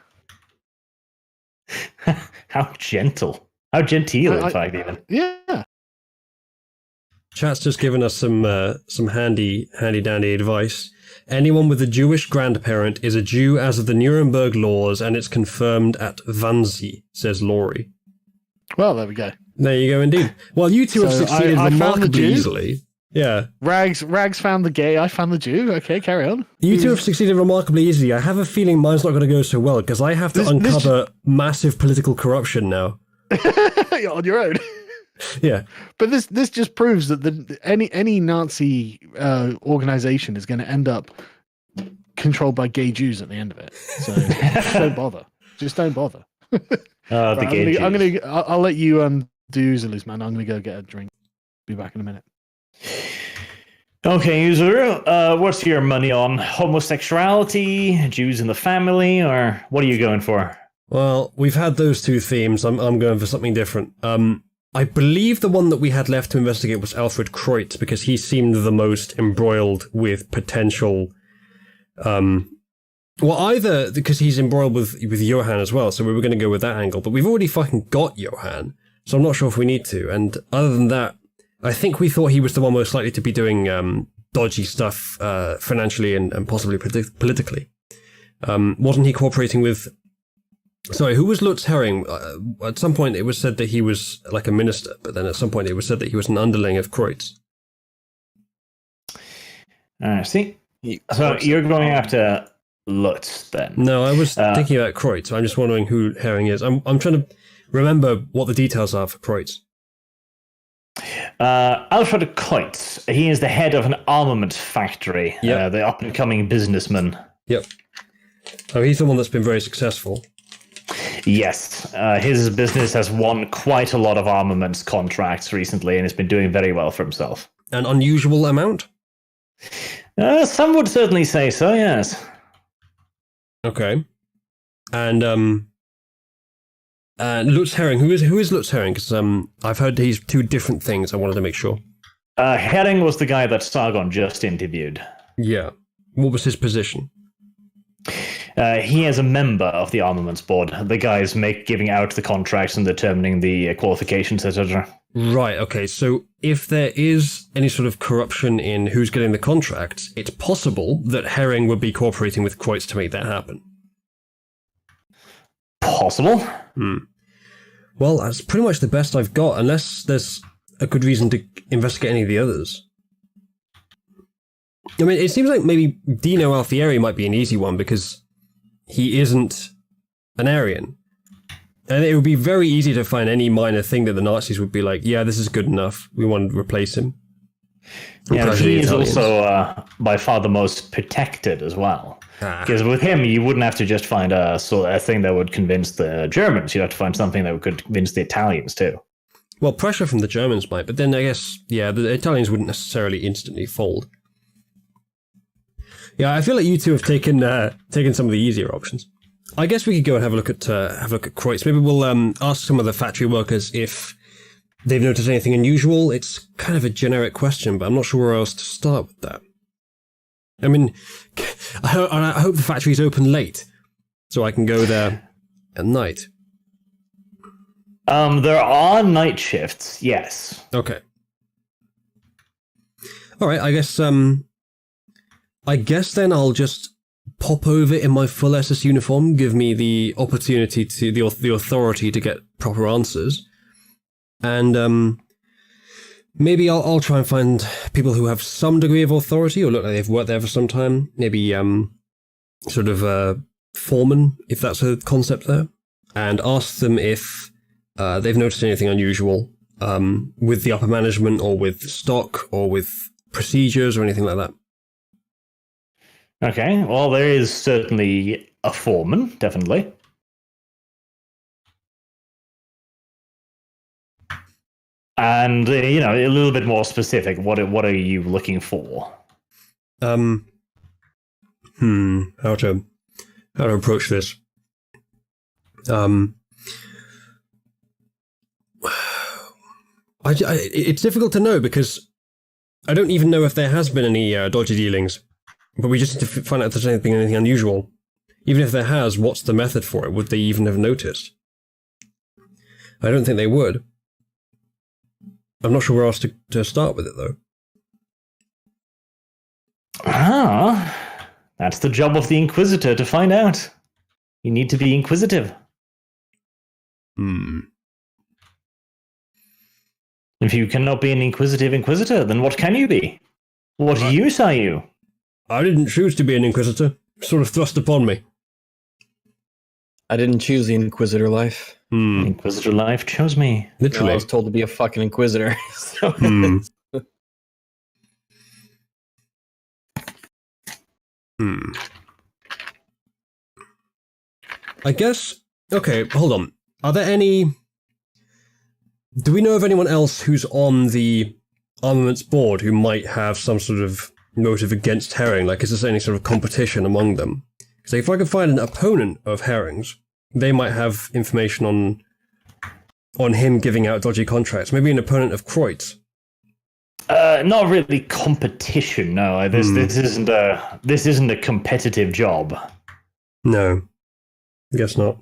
How gentle. How genteel, in fact, even. Yeah. Chat's just given us some handy dandy advice. Anyone with a Jewish grandparent is a Jew as of the Nuremberg laws, and it's confirmed at Wannsee, says Laurie. Well, there we go. There you go, indeed. Well, you two have succeeded I found the remarkably Jew. easily. Yeah. Rags found the gay, I found the Jew. Okay, carry on. You two have succeeded remarkably easily. I have a feeling mine's not going to go so well, because I have to uncover massive political corruption now. On your own. Yeah. But this just proves that any Nazi organization is going to end up controlled by gay Jews at the end of it. So just don't bother. Just don't bother. The gay Jews. I'll let you do Zulus, man. I'm going to go get a drink. Be back in a minute. Okay, Yuzuru, what's your money on? Homosexuality, Jews in the family, or what are you going for? Well, we've had those two themes. I'm going for something different. I believe the one that we had left to investigate was Alfred Kreutz, because he seemed the most embroiled with potential. Well, either because he's embroiled with Johann as well, so we were going to go with that angle. But we've already fucking got Johann, so I'm not sure if we need to. And other than that, I think we thought he was the one most likely to be doing dodgy stuff financially and possibly politically. Wasn't he cooperating with? Sorry, who was Lutz Hering? At some point it was said that he was like a minister, but then at some point it was said that he was an underling of Kreutz. See? So you're going after Lutz then? No, I was thinking about Kreutz, so I'm just wondering who Hering is. I'm trying to remember what the details are for Kreutz. Alfred Kreutz, he is the head of an armament factory, the up-and-coming businessman. Yep. Oh, he's the one that's been very successful. Yes, his business has won quite a lot of armaments contracts recently, and has been doing very well for himself. An unusual amount? Some would certainly say so, yes. Okay. And Lutz Hering, who is Lutz Hering? Because I've heard he's two different things. I wanted to make sure. Hering was the guy that Sargon just interviewed. Yeah. What was his position? He is a member of the armaments board. The guys giving out the contracts and determining the qualifications, etc. Right, okay, so if there is any sort of corruption in who's getting the contracts, it's possible that Herring would be cooperating with Kreutz to make that happen. Possible. Well, that's pretty much the best I've got, unless there's a good reason to investigate any of the others. I mean, it seems like maybe Dino Alfieri might be an easy one, because he isn't an Aryan. And it would be very easy to find any minor thing that the Nazis would be like, yeah, this is good enough. We want to replace him. Yeah, he is also by far the most protected as well. Because with him, you wouldn't have to just find a thing that would convince the Germans. You'd have to find something that could convince the Italians too. Well, pressure from the Germans might, but then I guess, yeah, the Italians wouldn't necessarily instantly fold. Yeah, I feel like you two have taken some of the easier options. I guess we could go and have a look at Kreutz. Maybe we'll ask some of the factory workers if they've noticed anything unusual. It's kind of a generic question, but I'm not sure where else to start with that. I mean, I hope the factory's open late, so I can go there at night. There are night shifts, yes. Okay. All right. I guess then I'll just pop over in my full SS uniform, give me the opportunity to the authority to get proper answers, and maybe I'll try and find people who have some degree of authority or look like they've worked there for some time. Maybe sort of foreman, if that's a concept there, and ask them if they've noticed anything unusual with the upper management or with stock or with procedures or anything like that. Okay, well, there is certainly a foreman, definitely. And, a little bit more specific, what are you looking for? How to approach this? It's difficult to know because I don't even know if there has been any dodgy dealings. But we just need to find out if there's anything unusual. Even if there has, what's the method for it? Would they even have noticed? I don't think they would. I'm not sure where else to start with it, though. That's the job of the Inquisitor to find out. You need to be inquisitive. If you cannot be an inquisitive Inquisitor, then what can you be? What use are you? I didn't choose to be an Inquisitor. Sort of thrust upon me. I didn't choose the Inquisitor life. Inquisitor life chose me. Literally. I was told to be a fucking Inquisitor. So I guess... Okay, hold on. Are there any... Do we know of anyone else who's on the armaments board who might have some sort of motive against Herring? Like, is there any sort of competition among them? Because if I could find an opponent of Herring's, they might have information on him giving out dodgy contracts. Maybe an opponent of Kreutz. Not really competition. No, this isn't a competitive job. No, I guess not.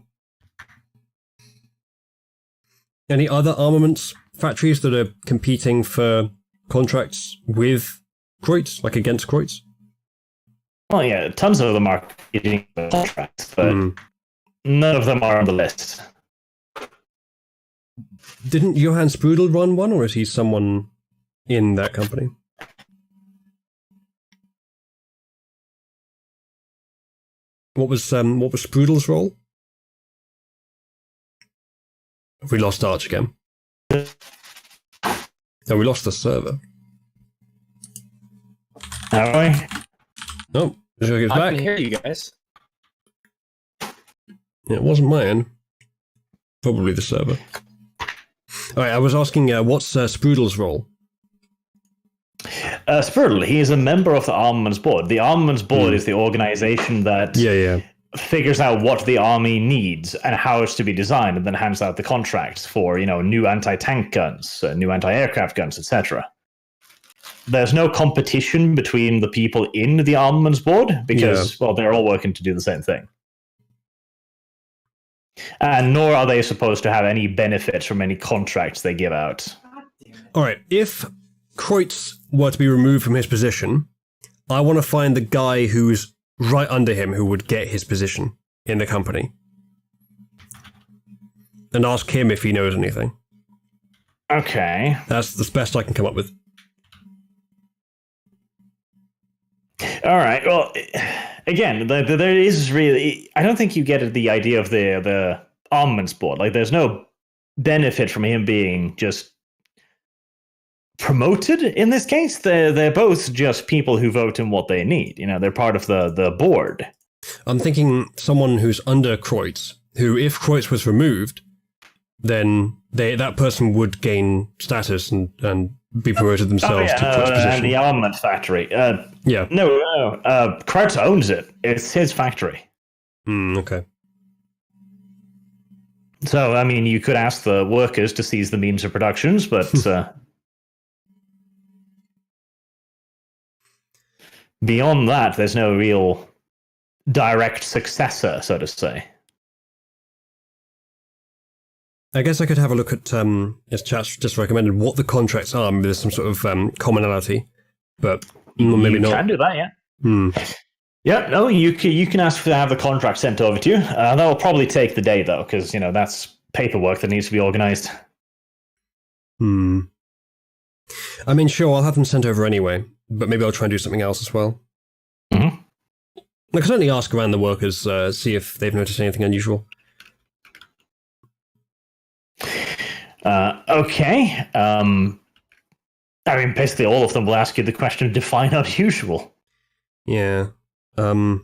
Any other armaments factories that are competing for contracts with Kreutz, like against Kreutz? Well, yeah, tons of them are getting contracts, but none of them are on the list. Didn't Johann Sprudel run one, or is he someone in that company? What was Sprudel's role? Have we lost Arch again? No, we lost the server. Have we? Oh, it's I back. can hear you guys. It wasn't my end. Probably the server. All right, I was asking, what's Sprudel's role? Sprudel, he is a member of the Armaments Board. The Armaments Board is the organization that figures out what the army needs and how it's to be designed, and then hands out the contracts for, new anti-tank guns, new anti-aircraft guns, etc. There's no competition between the people in the Armaments Board because, well, they're all working to do the same thing. And nor are they supposed to have any benefits from any contracts they give out. All right, if Kreutz were to be removed from his position, I want to find the guy who's right under him who would get his position in the company. And ask him if he knows anything. Okay. That's the best I can come up with. All right. Well, again, there is really. I don't think you get the idea of the armaments board. Like, there's no benefit from him being just promoted in this case. They're both just people who vote in what they need. You know, they're part of the board. I'm thinking someone who's under Kreutz, who, if Kreutz was removed, then that person would gain status and be promoted themselves to Kreutz's position. And the armament factory. Yeah. No. Kreutz owns it. It's his factory. Okay. So, I mean, you could ask the workers to seize the means of productions, but beyond that, there's no real direct successor, so to say. I guess I could have a look at, as chat's just recommended, what the contracts are. Maybe there's some sort of commonality, but maybe not. You can do that, yeah. Yeah, no, you can ask to have the contract sent over to you. That will probably take the day, though, because, you know, that's paperwork that needs to be organized. I mean, sure, I'll have them sent over anyway, but maybe I'll try and do something else as well. Mm-hmm. I can certainly ask around the workers, see if they've noticed anything unusual. Okay. I mean, basically all of them will ask you the question, define unusual. Yeah. Well,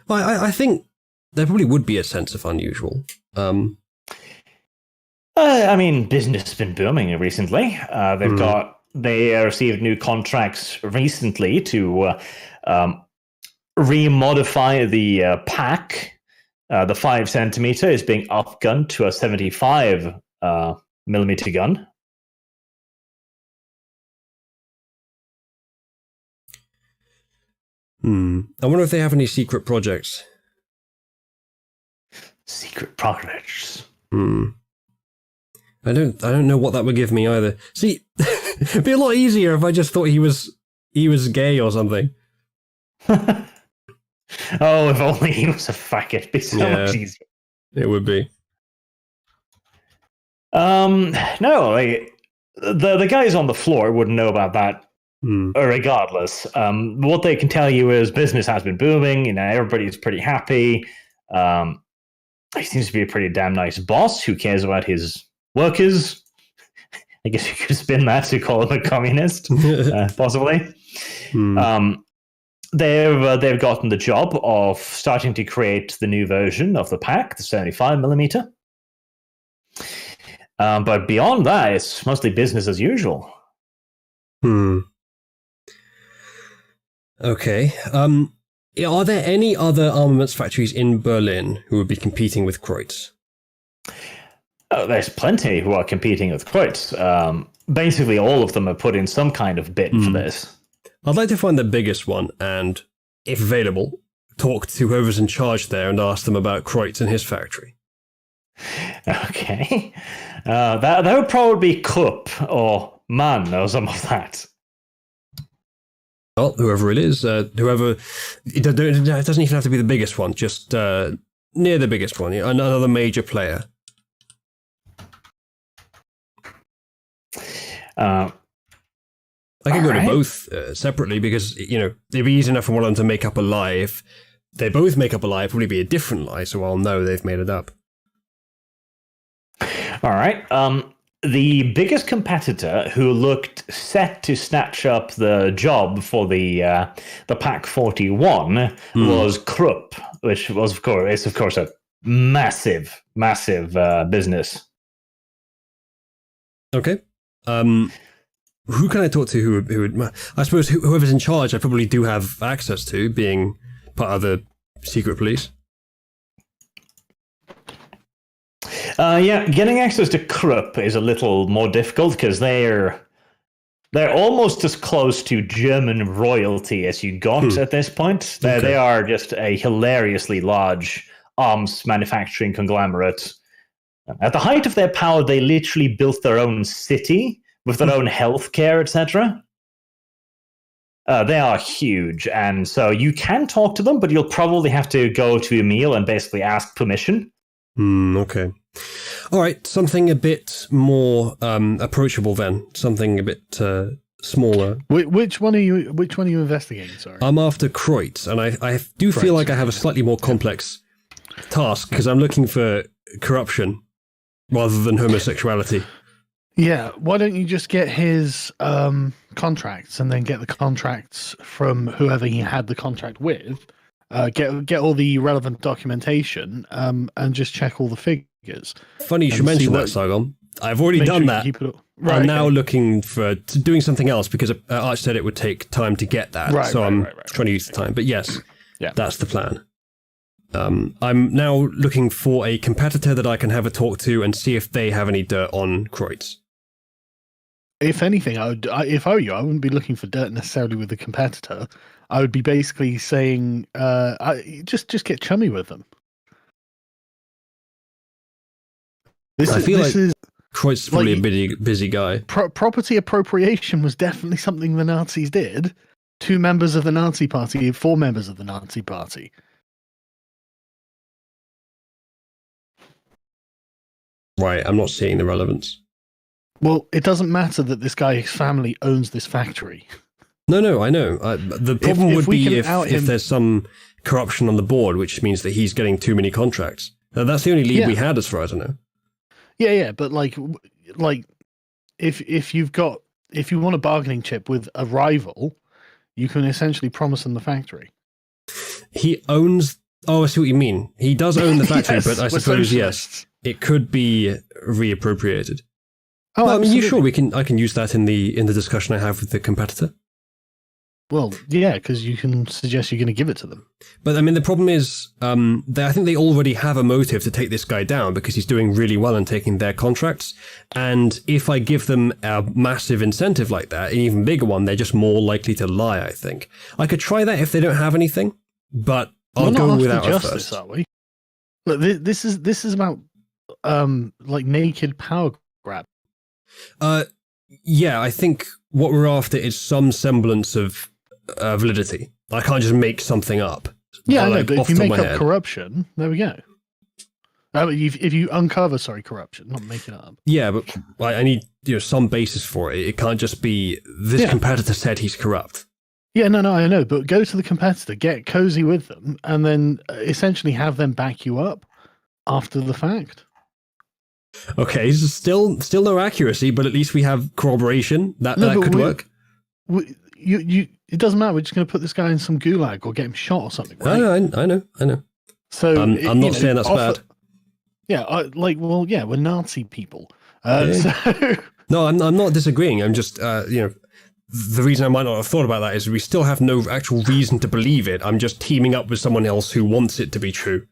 I think there probably would be a sense of unusual. I mean, business has been booming recently. They received new contracts recently to remodify the pack. The 5 centimeter is being upgunned to a 75 millimeter gun. I wonder if they have any secret projects. Secret projects. I don't know what that would give me either. See, it'd be a lot easier if I just thought he was gay or something. Oh, if only he was a faggot, it'd be so much easier. It would be. No, like, the guys on the floor wouldn't know about that regardless. What they can tell you is business has been booming, you know, everybody's pretty happy. He seems to be a pretty damn nice boss who cares about his workers. I guess you could spin that to call him a communist, possibly. They've gotten the job of starting to create the new version of the pack, the 75 millimeter. But beyond that, it's mostly business as usual. Okay. Are there any other armaments factories in Berlin who would be competing with Kreutz? Oh, there's plenty who are competing with Kreutz. Basically, all of them have put in some kind of bid for this. I'd like to find the biggest one and, if available, talk to whoever's in charge there and ask them about Kreutz and his factory. Okay. That would probably be Krupp or Mann or some of that. Well, whoever it is, it doesn't even have to be the biggest one, just near the biggest one, another major player. I could go to both separately because, you know, it'd be easy enough for one of them to make up a lie. If they both make up a lie, it'd probably be a different lie, so I'll know they've made it up. All right. The biggest competitor who looked set to snatch up the job for the Pack 41 was Krupp, which was, of course, a massive business. Okay. Who can I talk to who would... I suppose whoever's in charge I probably do have access to, being part of the secret police. Yeah, getting access to Krupp is a little more difficult because they're almost as close to German royalty as you got at this point. They are just a hilariously large arms manufacturing conglomerate. At the height of their power, they literally built their own city with their own healthcare, etc. They are huge, and so you can talk to them, but you'll probably have to go to a meal and basically ask permission. Okay. All right, something a bit more approachable then. Something a bit smaller. Which one are you investigating? Sorry, I'm after Kreutz, and I do feel like I have a slightly more complex task because I'm looking for corruption rather than homosexuality. Yeah, why don't you just get his contracts and then get the contracts from whoever he had the contract with? Get all the relevant documentation and just check all the figures. Funny you should mention that, Sargon. I've already done that. I'm now looking for doing something else because Arch said it would take time to get that. I'm trying to use the time. But yes, that's the plan. I'm now looking for a competitor that I can have a talk to and see if they have any dirt on Kreutz. If anything, if I were you, I wouldn't be looking for dirt necessarily with the competitor. I would be basically saying, just get chummy with them. I feel like Kreutz is probably a busy guy. Property appropriation was definitely something the Nazis did. 2 members of the Nazi Party, 4 members of the Nazi Party. Right, I'm not seeing the relevance. Well, it doesn't matter that this guy's family owns this factory. No, I know. The problem would be if there's some corruption on the board, which means that he's getting too many contracts. That's the only lead we had, as far as I know. Yeah, but like if you want a bargaining chip with a rival, you can essentially promise them the factory. He owns. Oh, I see what you mean. He does own the factory, yes, but I suppose yes, it could be reappropriated. Oh, well, I mean, sure I can use that in the discussion I have with the competitor. Well, yeah, because you can suggest you're going to give it to them. But I mean, the problem is, I think they already have a motive to take this guy down because he's doing really well in taking their contracts. And if I give them a massive incentive like that, an even bigger one, they're just more likely to lie, I think. I could try that if they don't have anything, but I'll go without it first. Are we? Look, this is about like naked power grab. Yeah, I think what we're after is some semblance of validity. I can't just make something up. Yeah, I know, but if you make up corruption, there we go. If you uncover, corruption, not make it up. Yeah, but I need some basis for it. It can't just be this competitor said he's corrupt. Yeah, no, I know, but go to the competitor, get cozy with them, and then essentially have them back you up after the fact. Okay, so still no accuracy, but at least we have corroboration. That could work. It doesn't matter. We're just going to put this guy in some gulag or get him shot or something. Right? I know. So I'm not saying that's bad. Yeah, we're Nazi people. Okay. So no, I'm not disagreeing. I'm just the reason I might not have thought about that is we still have no actual reason to believe it. I'm just teaming up with someone else who wants it to be true.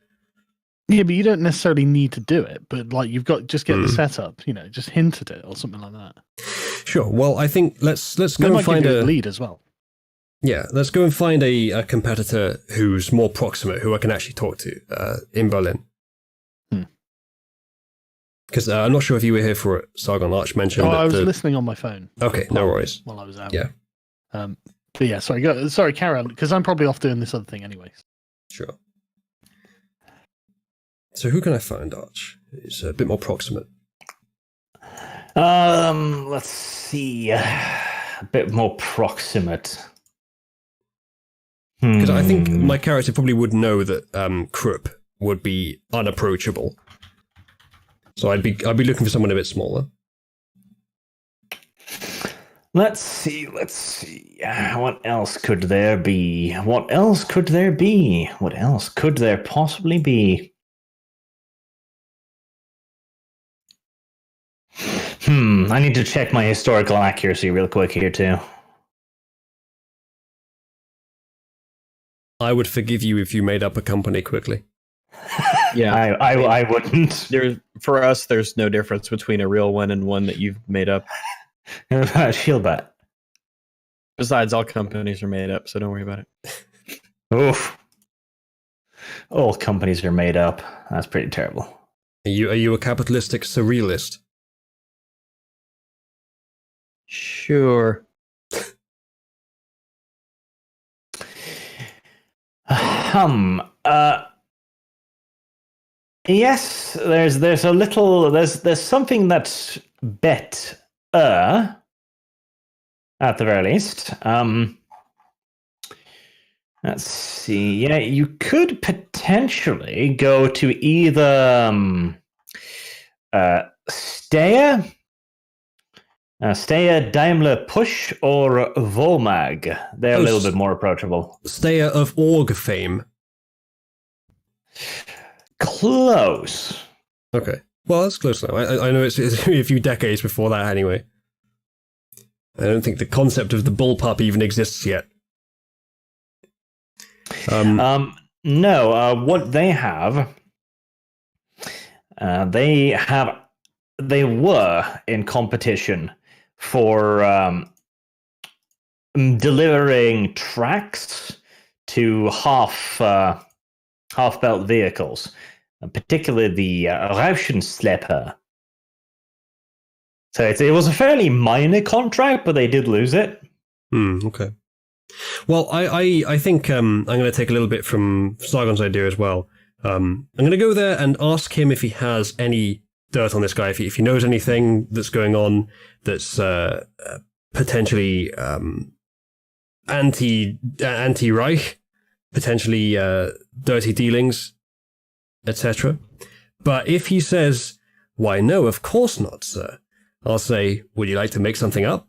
Yeah, but you don't necessarily need to do it. But you've got just get the setup. Just hint at it or something like that. Sure. Well, I think let's go and find a lead as well. Yeah, let's go and find a competitor who's more proximate, who I can actually talk to in Berlin. Because I'm not sure if you were here for it. Sargon Arch mentioned. I was listening on my phone. Okay, no worries. While I was out. Yeah. But yeah, sorry, carry on, because I'm probably off doing this other thing anyways. Sure. So who can I find, Arch? It's a bit more proximate. Let's see. A bit more proximate. Because I think my character probably would know that Krupp would be unapproachable. So I'd be looking for someone a bit smaller. Let's see. What else could there be? What else could there possibly be? I need to check my historical accuracy real quick here too. I would forgive you if you made up a company quickly. Yeah, I wouldn't. For us, there's no difference between a real one and one that you've made up. Shieldbat. Besides, all companies are made up, so don't worry about it. Oof. All companies are made up. That's pretty terrible. Are you a capitalistic surrealist? Sure. Yes, there's a little there's something that's better at the very least. Let's see. Yeah, you could potentially go to either Steyr, Daimler Push, or Volmag. They're a little bit more approachable. Stayer of Org fame. Close. Okay. Well, that's close now. I know it's a few decades before that anyway. I don't think the concept of the bullpup even exists yet. No, what they have, they were in competition for delivering tracks to half-belt vehicles, particularly the Rauschenschlepper. So it was a fairly minor contract, but they did lose it. Okay. Well, I think I'm going to take a little bit from Sargon's idea as well. I'm going to go there and ask him if he has any dirt on this guy, if he knows anything that's going on that's potentially anti-Reich, potentially dirty dealings, etc. But if he says, "Why, no, of course not, sir," I'll say, "Would you like to make something up?"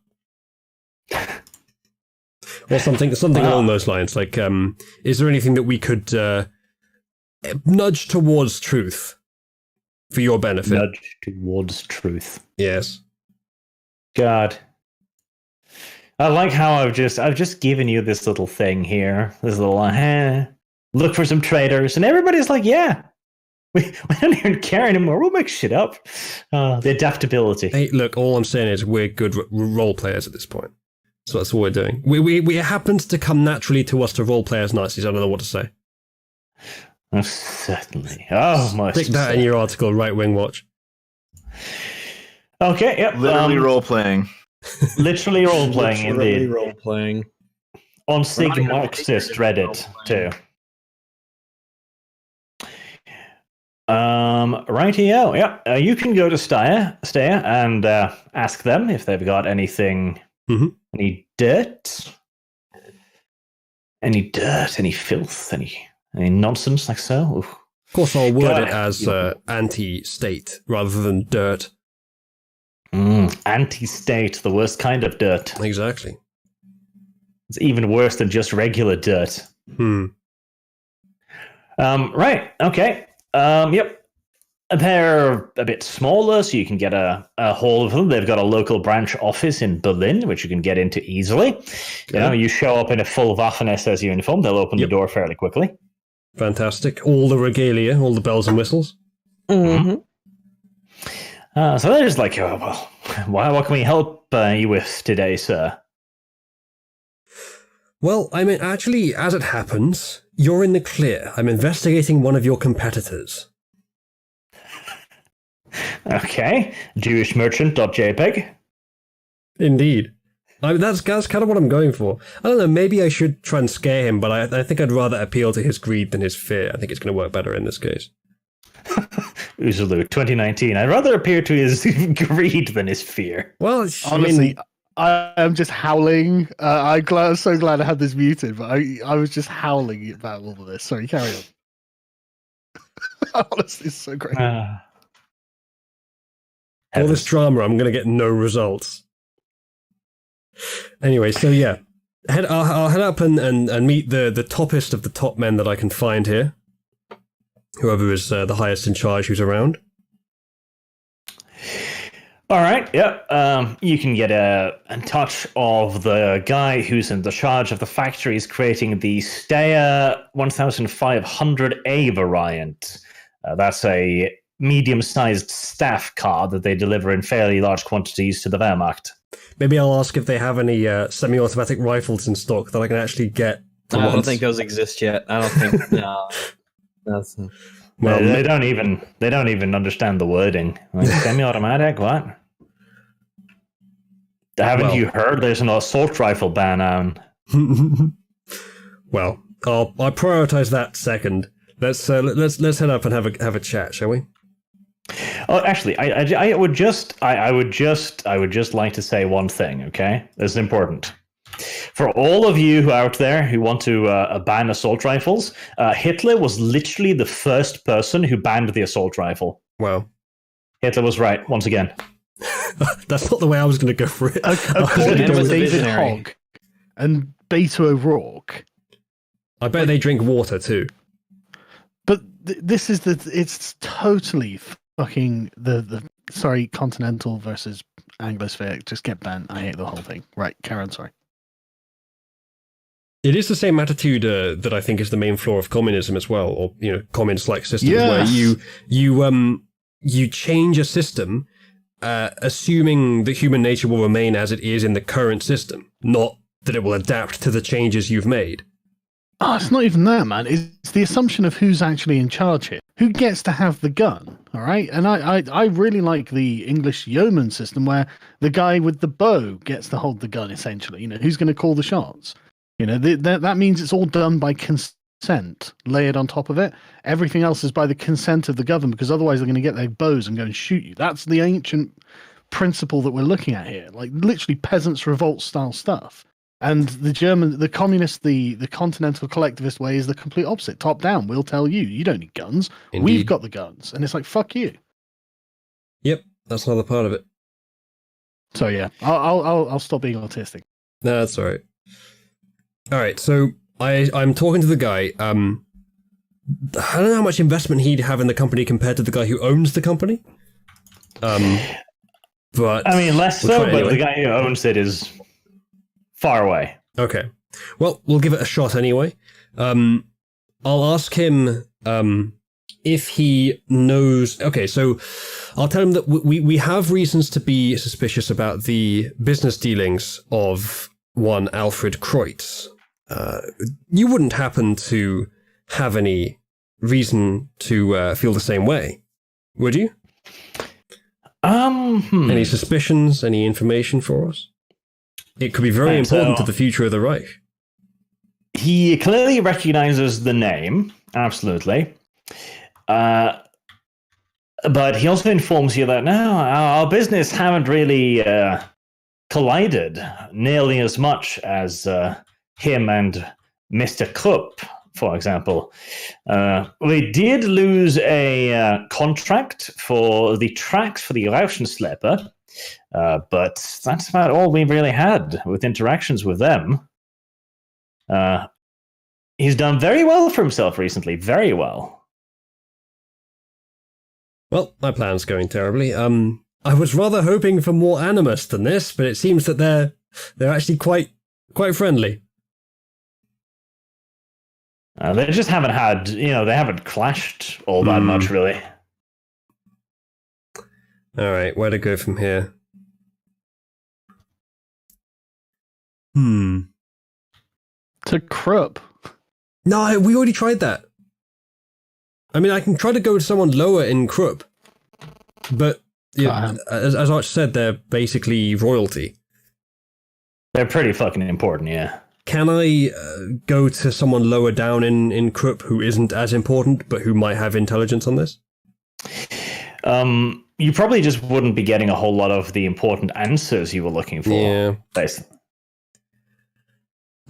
Or something along those lines. Like, is there anything that we could nudge towards truth for your benefit? Nudge towards truth. Yes. God. I like how I've just given you this little thing here. This little look for some traders, and everybody's like, yeah. We don't even care anymore. We'll make shit up. The adaptability. Hey, look, all I'm saying is we're good role players at this point. So that's what we're doing. We happens to come naturally to us to role play as Nazis. I don't know what to say. Certainly. Oh, my. Stick that in your article, Right Wing Watch. Okay, yep. Literally role-playing. Literally role-playing, indeed. Role-playing. On Sig Marxist Reddit, too. Rightio. Yeah, you can go to Steyr and ask them if they've got anything, any dirt, any filth, any nonsense like so. Oof. Of course, I'll word it as anti-state rather than dirt. Anti-state, the worst kind of dirt. Exactly. It's even worse than just regular dirt. Right. Okay. Yep. They're a bit smaller, so you can get a hold of them. They've got a local branch office in Berlin, which you can get into easily. Okay. You show up in a full Waffen-SS uniform, they'll open the door fairly quickly. Fantastic. All the regalia, all the bells and whistles. So they're just like, oh, well, what can we help you with today, sir? Well, I mean, actually, as it happens, you're in the clear. I'm investigating one of your competitors. Okay. JewishMerchant.jpg. Indeed. That's kind of what I'm going for. I don't know, maybe I should try and scare him, but I think I'd rather appeal to his greed than his fear. I think it's going to work better in this case. Uzulu, 2019. I'd rather appeal to his greed than his fear. Well, honestly, I am just howling. I'm so glad I had this muted, but I was just howling about all of this. Sorry, carry on. Honestly, it's so great. All this drama, I'm going to get no results. Anyway, so yeah, I'll head up and meet the toppest of the top men that I can find here. Whoever is the highest in charge who's around. All right, yep. You can get in touch of the guy who's in the charge of the factories creating the Steyr 1500A variant. That's a medium-sized staff car that they deliver in fairly large quantities to the Wehrmacht. Maybe I'll ask if they have any semi-automatic rifles in stock that I can actually get. I don't think those exist yet. I don't think. No. Well, they don't even understand the wording. Like, semi-automatic, what? Haven't you heard? There's an assault rifle ban on. Well, I'll prioritize that second. Let's head up and have a chat, shall we? Oh, actually, I would just like to say one thing. Okay, this is important for all of you out there who want to ban assault rifles. Hitler was literally the first person who banned the assault rifle. Wow, Hitler was right once again. That's not the way I was going to go for it. According was to a David visionary. Hogg and Beto O'Rourke. I bet they drink water too. But this is it's totally fucking the sorry, continental versus Anglosphere. Just get banned. I hate the whole thing. Right, Karen, sorry. It is the same attitude that I think is the main flaw of communism as well, or communist-like systems where you change a system, assuming that human nature will remain as it is in the current system, not that it will adapt to the changes you've made. Oh, it's not even that, man. It's the assumption of who's actually in charge here. Who gets to have the gun, all right? And I really like the English yeoman system where the guy with the bow gets to hold the gun, essentially. Who's going to call the shots? That means it's all done by consent, layered on top of it. Everything else is by the consent of the government, because otherwise they're going to get their bows and go and shoot you. That's the ancient principle that we're looking at here. Like, literally peasants' revolt style stuff. And the communist, the continental collectivist way is the complete opposite. Top down, we'll tell you, you don't need guns. Indeed. We've got the guns. And it's like, fuck you. Yep, that's another part of it. So yeah, I'll stop being autistic. No, that's all right. All right, so I'm talking to the guy. I don't know how much investment he'd have in the company compared to the guy who owns the company. But I mean, less we'll so, try but anyway. the guy who owns it is far away. Okay. Well, we'll give it a shot anyway. I'll ask him if he knows. Okay, so I'll tell him that we have reasons to be suspicious about the business dealings of one Alfred Kreutz. You wouldn't happen to have any reason to feel the same way, would you? Any suspicions? Any information for us? It could be very important to the future of the Reich. He clearly recognizes the name, absolutely. But he also informs you that, no, our business haven't really collided nearly as much as him and Mr. Krupp, for example. We did lose a contract for the tracks for the Rauschenschlepper, but that's about all we really had with interactions with them. He's done very well for himself recently, very well. Well, my plan's going terribly. I was rather hoping for more animus than this, but it seems that they're actually quite friendly. They just haven't had, they haven't clashed all that much, really. All right, where to go from here? To Krupp. No, we already tried that. I mean, I can try to go to someone lower in Krupp, but as Arch said, they're basically royalty. They're pretty fucking important, yeah. Can I go to someone lower down in Krupp who isn't as important, but who might have intelligence on this? You probably just wouldn't be getting a whole lot of the important answers you were looking for. Yeah. Basically.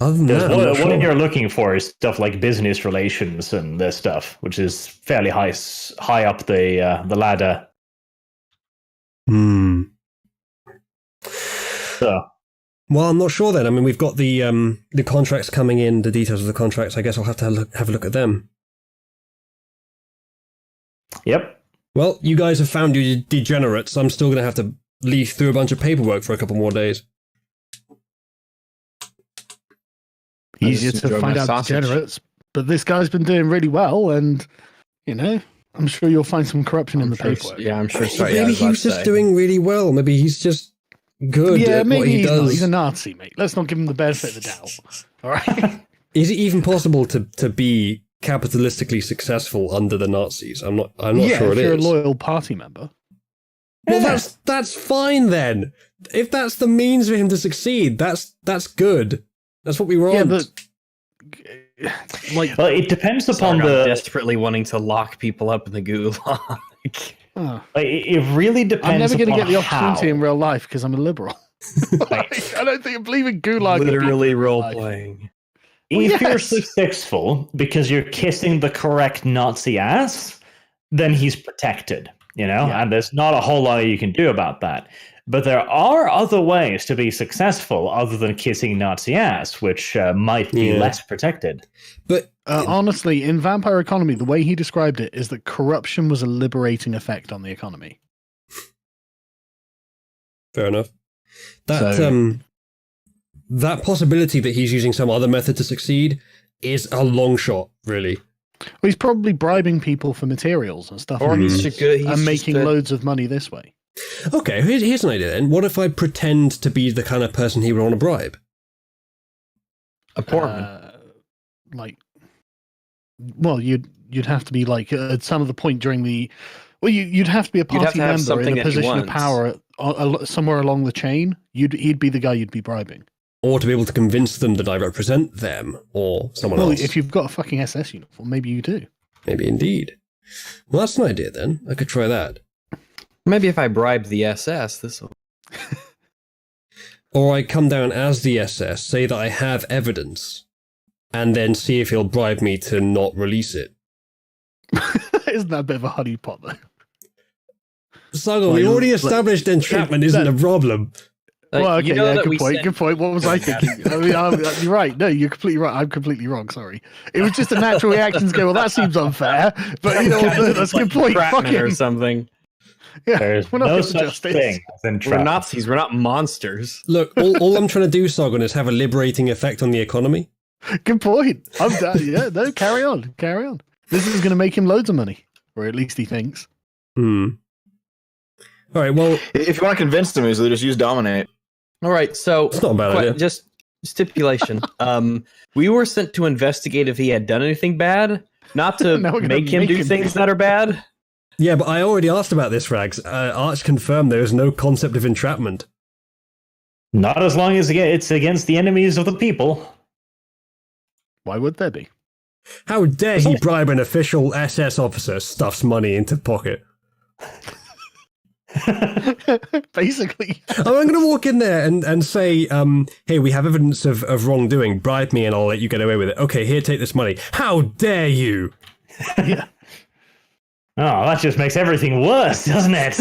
Other than that, what you're looking for is stuff like business relations and this stuff, which is fairly high up the ladder. So. Well, I'm not sure then. I mean, we've got the contracts coming in, the details of the contracts. I guess I'll have to have a look at them. Yep. Well, you guys have found your degenerates. I'm still going to have to leaf through a bunch of paperwork for a couple more days. Easier to find out degenerates, but this guy's been doing really well, and I'm sure you'll find some corruption in the paperwork. Yeah, I'm sure. So, Maybe he was just doing really well. Maybe he's just good at what he does. He's a Nazi, mate. Let's not give him the benefit of the doubt. All right. Is it even possible to be capitalistically successful under the Nazis. I'm not yeah, sure if it you're is. a loyal party member. Well, that's fine then. If that's the means for him to succeed, that's good. That's what we want. Yeah, but like, Well, it depends upon Sargon desperately wanting to lock people up in the gulag. It really depends. I'm never going to upon get the opportunity how. in real life because I'm a liberal. Like, I don't think I believe in gulag. Literally role playing. If you're Yes. successful because you're kissing the correct Nazi ass, then he's protected, Yeah. and there's not a whole lot you can do about that. But there are other ways to be successful other than kissing Nazi ass, which might be less protected. But Honestly, in Vampire Economy, the way he described it is that corruption was a liberating effect on the economy. fair enough. That So- that possibility that he's using some other method to succeed is a long shot, really. Well, he's probably bribing people for materials and stuff, Or and, he's just good. and making loads of money this way. Okay, here's an idea then. What if I pretend to be the kind of person he would want to bribe? a poor man. Like, well, you'd have to be like at some of the point during the. Well, you'd have to be a You'd have party to have member something in a that he position of wants. power somewhere along the chain. He'd be the guy you'd be bribing. Or to be able to convince them that I represent them or someone Well, else. if you've got a fucking SS uniform, maybe you do. Maybe indeed. Well, that's an idea then. I could try that. Maybe if I bribe the SS, this will. Or I come down as the SS, say that I have evidence, and then see if he'll bribe me to not release it. Isn't that a bit of a honeypot though? Sargon, we Like, already established entrapment isn't a problem. Well, okay, yeah, that good we point. sent- Good point. What was I thinking? I mean, you're right. No, you're completely right. I'm completely wrong. Sorry. It was just a natural reaction to go, well, that seems unfair. But you know what? That's a good point. Entrapment or Fucking, something. yeah, There's we're not no getting such justice. thing as We're entrapment. Nazis. We're not monsters. Look, all I'm trying to do, Sargon, is have a liberating effect on the economy. Good point. I'm down. Yeah, no, carry on. Carry on. This is going to make him loads of money. Or at least he thinks. Hmm. All right, well, If you want to convince them, easily just use dominate. All right, so it's not a bad idea. just stipulation. We were sent to investigate if he had done anything bad, not to Now we're gonna make him make do him things do that are bad. Yeah, but I already asked about this, Rags. Arch confirmed there is no concept of entrapment. Not as long as it's against the enemies of the people. Why would there be? How dare he bribe an official SS officer, stuffs money into pocket. Basically. I'm going to walk in there and say, hey, we have evidence of wrongdoing. Bribe me and I'll let you get away with it. Okay, here, take this money. How dare you? Yeah. Oh, that just makes everything worse, doesn't it?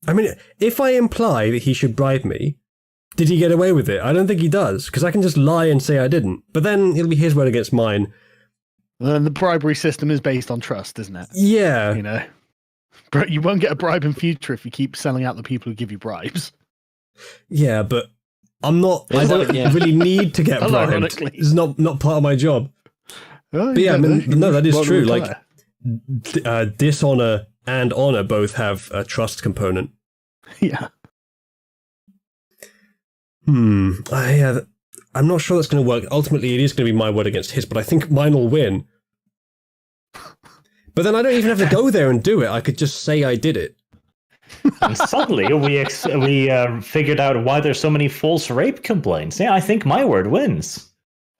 I mean, if I imply that he should bribe me, did he get away with it? I don't think he does, because I can just lie and say I didn't. But then it'll be his word against mine. And the bribery system is based on trust, isn't it? Yeah. You know? But you won't get a bribe in future if you keep selling out the people who give you bribes. Yeah, but I don't really need to get bribed. Ironically. It's not part of my job. Oh, But yeah, I mean, no, that is Well, true. retire. Like, dishonor and honor both have a trust component. Yeah. I'm not sure that's going to work. Ultimately, it is going to be my word against his, but I think mine will win. But then I don't even have to go there and do it. I could just say I did it. And suddenly we figured out why there's so many false rape complaints. Yeah, I think my word wins.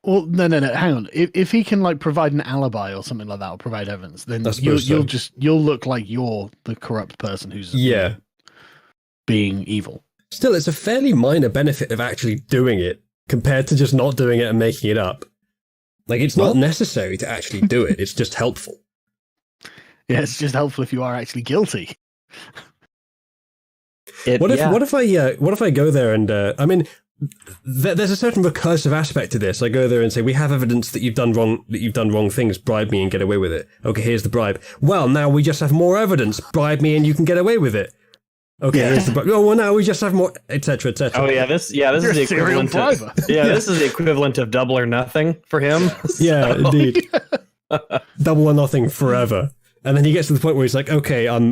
Well, no. Hang on. If he can like provide an alibi or something like that, or provide evidence, then I suppose so. you'll look like you're the corrupt person who's Yeah. being evil. Still, it's a fairly minor benefit of actually doing it compared to just not doing it and making it up. Like, it's not necessary to actually do it. It's just helpful. Yeah, it's just helpful if you are actually guilty. What if I go there and I mean, there's a certain recursive aspect to this. I go there and say, we have evidence that you've done wrong things. Bribe me and get away with it. Okay, here's the bribe. Well, now we just have more evidence. Bribe me and you can get away with it. Okay, here's the bribe. Oh, well, now we just have more, etc., etc. Oh yeah, this is You're the a serial equivalent of briber. this is the equivalent of double or nothing for him. Yeah, indeed. Double or nothing forever. And then he gets to the point where he's like, okay, I'm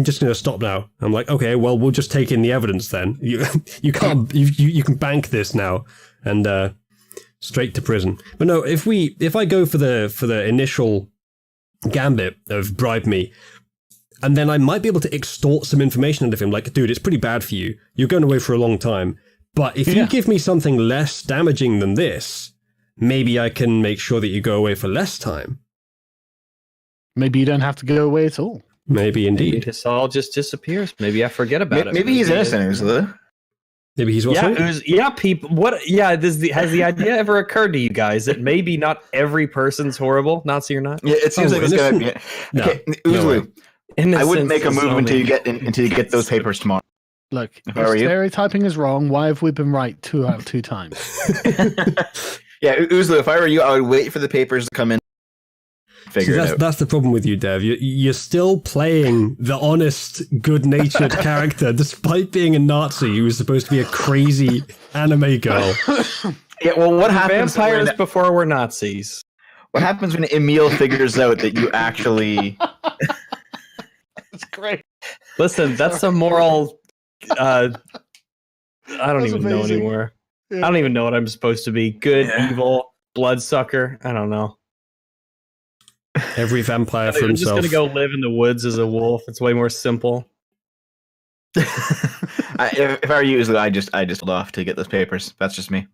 just going to stop now. I'm like, okay, well, we'll just take in the evidence then. You can bank this now. And Straight to prison. But no, if I go for the initial gambit of bribe me, and then I might be able to extort some information out of him, like, dude, it's pretty bad for you. You're going away for a long time. But if you give me something less damaging than this, maybe I can make sure that you go away for less time. Maybe you don't have to go away at all. Maybe indeed. Maybe this all just disappears. Maybe I forget about it. Maybe he's innocent, Ursula. Maybe he's what? People. What? Yeah. Has the idea ever occurred to you guys that maybe not every person's horrible, Nazi or not? Yeah, it seems like it's gonna be. Okay, Ursula, I wouldn't make a move until you get those papers tomorrow. Look, if How are you? stereotyping is wrong, why have we been right 2 out of 2 times? Yeah, Ursula, if I were you, I would wait for the papers to come in. Figure it out. That's the problem with you, Dev. You're still playing the honest, good-natured character, despite being a Nazi who was supposed to be a crazy anime girl. Yeah, well, what happens Vampires when, before we're Nazis. what happens when Emil figures out that you actually... That's great. Listen, that's a moral. I don't That's even know amazing. anymore. Yeah. I don't even know what I'm supposed to be. Good, Yeah. evil, bloodsucker. I don't know. Every vampire for I'm just himself. gonna go live in the woods as a wolf. It's way more simple. if I were you, Ursula, I just hold off to get those papers. That's just me.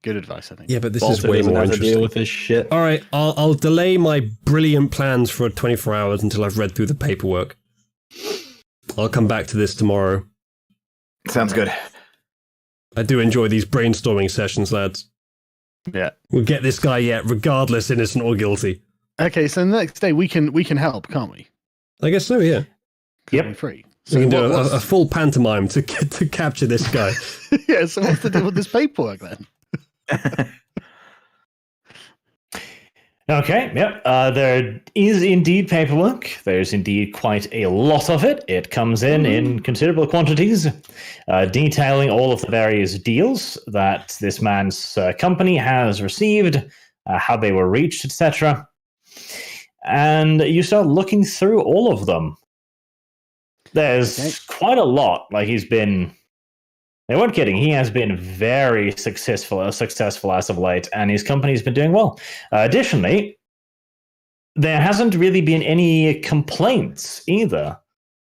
Good advice, I think. Yeah, but this Balta is way doesn't more have to deal interesting. with this shit. All right, I'll delay my brilliant plans for 24 hours until I've read through the paperwork. I'll come back to this tomorrow. Sounds good. I do enjoy these brainstorming sessions, lads. Yeah. We'll get this guy yet, regardless innocent or guilty. Okay, so the next day we can help, can't we? I guess so, yeah. 'Cause Yep. we're free. We can do what's- a full pantomime to capture this guy. yeah. So what's the deal with this paperwork then? Okay, yep. There is indeed paperwork. There's indeed quite a lot of it. It comes in considerable quantities, detailing all of the various deals that this man's company has received, how they were reached, etc. And you start looking through all of them. There's quite a lot. Like they weren't kidding. He has been very successful as of late, and his company's been doing well. Additionally, there hasn't really been any complaints either.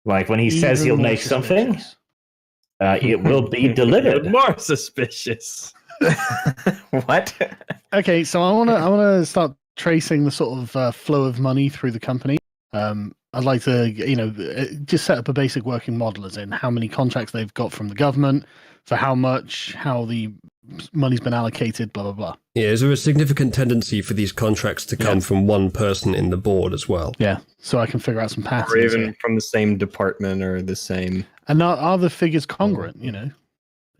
Like when he says Even he'll more make something, suspicious. it will be delivered. More suspicious. What? Okay, so I wanna start tracing the sort of flow of money through the company. I'd like to, just set up a basic working model, as in how many contracts they've got from the government, for how much, how the money's been allocated, blah, blah, blah. Yeah, is there a significant tendency for these contracts to come from one person in the board as well? Yeah, so I can figure out some patterns. Or even here. from the same department or the same. And are the figures congruent,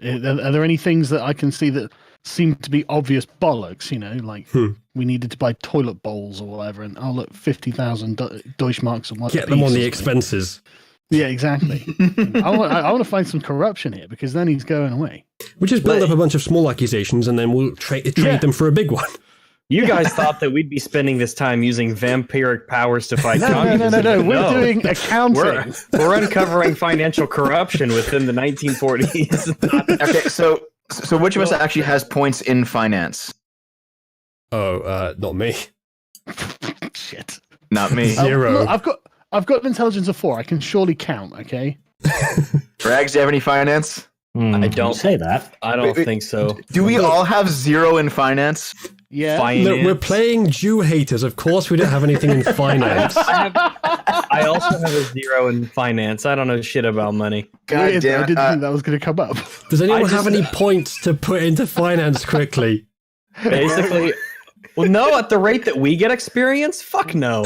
Are there any things that I can see that seem to be obvious bollocks, like we needed to buy toilet bowls or whatever, and look, 50,000 Deutschmarks and what? Get them on the expenses. Yeah, exactly. I want to find some corruption here, because then he's going away. We just build up a bunch of small accusations and then we'll trade them for a big one. You guys thought that we'd be spending this time using vampiric powers to fight communism. No. We're doing accounting. We're uncovering financial corruption within the 1940s. Okay, so which of us actually has points in finance? Oh, not me. Shit. Not me. Zero. Look, I've got an intelligence of 4. I can surely count. Okay. Rags, do you have any finance? I don't say that. I don't think so. Do we all have 0 in finance? Yeah. Finance. Look, we're playing Jew haters. Of course we don't have anything in finance. I also have a 0 in finance. I don't know shit about money. God Weird, damn I it. didn't think that was going to come up. Does anyone I have just- any points to put into finance quickly? Basically, well, no, at the rate that we get experience, fuck no.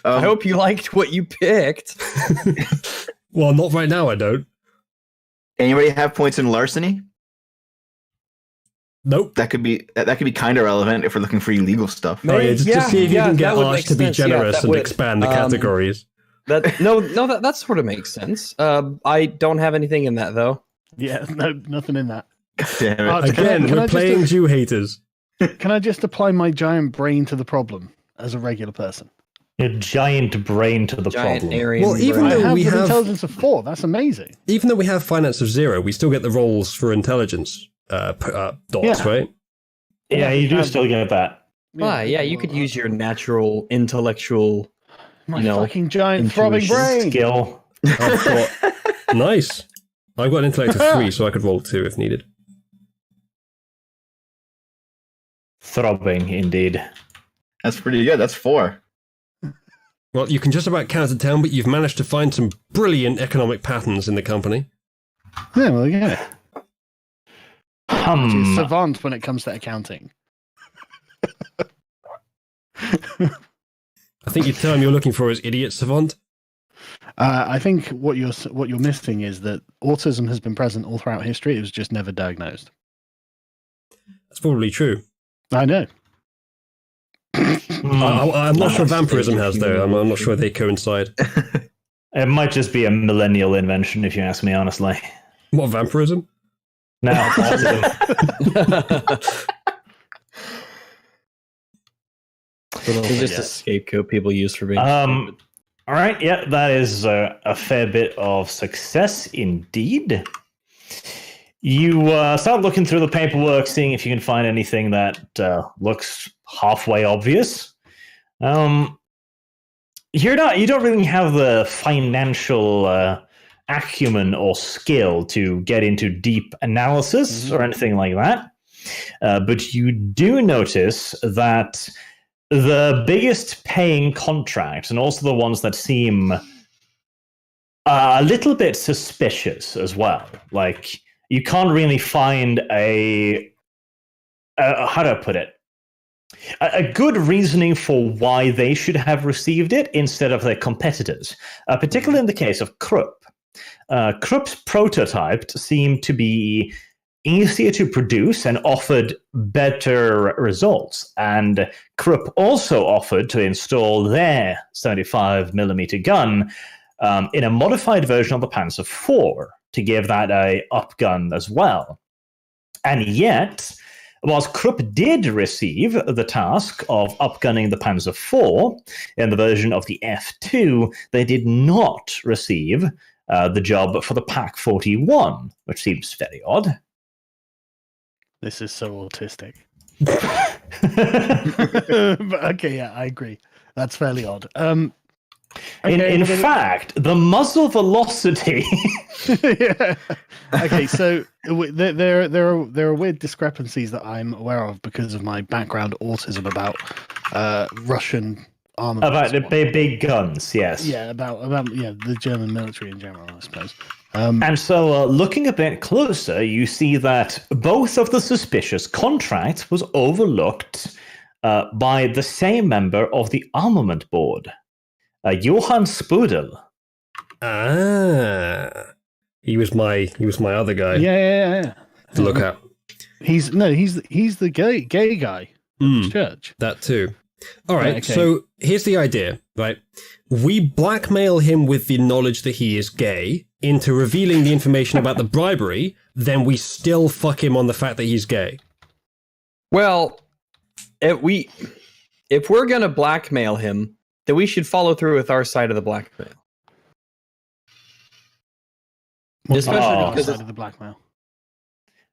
I hope you liked what you picked. Well, not right now, I don't. Anybody have points in larceny? Nope. That could be kind of relevant if we're looking for illegal stuff. Oh, yeah, just to see if you can get that would Arch make to be sense. Yeah, generous that and would. expand the categories. That sort of makes sense. I don't have anything in that though. Yeah. No, nothing in that. Damn it. Arch, Again, can I we're just- playing Jew haters. Can I just apply my giant brain to the problem as a regular person? A giant brain to the Giant problem. Aryan Well, even brain. though I have we an have- intelligence of 4. That's amazing. Even though we have finance of 0, we still get the rolls for intelligence dots, Yeah. right? Yeah, you do still get that. Yeah, you could use your natural intellectual. my you know, fucking giant throbbing intuition. brain. Skill. I've got nice. I've got an intellect of 3, so I could roll 2 if needed. Throbbing, indeed. That's pretty good. That's 4. Well, you can just about count it down, but you've managed to find some brilliant economic patterns in the company. Yeah, well, yeah. She's Hmm. savant when it comes to accounting. I think the term you're looking for is idiot savant. I think what you're missing is that autism has been present all throughout history. It was just never diagnosed. That's probably true. I know. I'm not sure vampirism has, though. I'm not sure they coincide. It might just be a millennial invention, if you ask me honestly. What, vampirism? No, autism. It's just a scapegoat people use for being. All right, yeah, that is a fair bit of success indeed. You start looking through the paperwork, seeing if you can find anything that looks halfway obvious. You don't really have the financial acumen or skill to get into deep analysis or anything like that, but you do notice that the biggest paying contracts, and also the ones that seem a little bit suspicious as well, like you can't really find a how do I put it? A good reasoning for why they should have received it instead of their competitors, particularly in the case of Krupp. Krupp's prototype seemed to be easier to produce and offered better results. And Krupp also offered to install their 75mm gun in a modified version of the Panzer IV to give that a upgun as well. And yet, whilst Krupp did receive the task of upgunning the Panzer IV in the version of the F2, they did not receive the job for the Pak 41, which seems very odd. This is so autistic. But okay, yeah, I agree. That's fairly odd. In fact, the muzzle velocity. Yeah. Okay, so there are weird discrepancies that I'm aware of because of my background autism about Russian armament. About the big guns, yes. Yeah, about the German military in general, I suppose. And so, looking a bit closer, you see that both of the suspicious contracts was overlooked by the same member of the armament board, Johann Sprudel. Ah, he was my other guy. Yeah. To look at. He's the gay guy in the church. That too. All right, Okay. so here's the idea, right? We blackmail him with the knowledge that he is gay into revealing the information about the bribery, then we still fuck him on the fact that he's gay. Well, if we're gonna blackmail him, then we should follow through with our side of the blackmail. Especially Oh. because Side of the blackmail.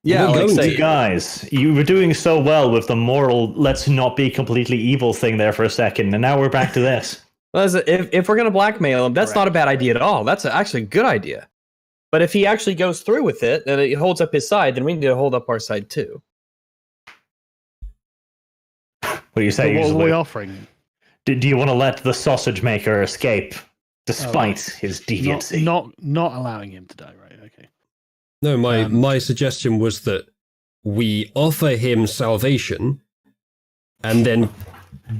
yeah, We're like going say, You guys, you were doing so well with the moral let's not be completely evil thing there for a second, and now we're back to this. well, if we're gonna blackmail him, that's not a bad idea at all. That's actually a good idea. But if he actually goes through with it and it holds up his side, then we need to hold up our side too. What do you say? So what are usually? we offering? Do you want to let the sausage maker escape despite his deviancy? Not allowing him to die, right? Okay. No, my suggestion was that we offer him salvation and then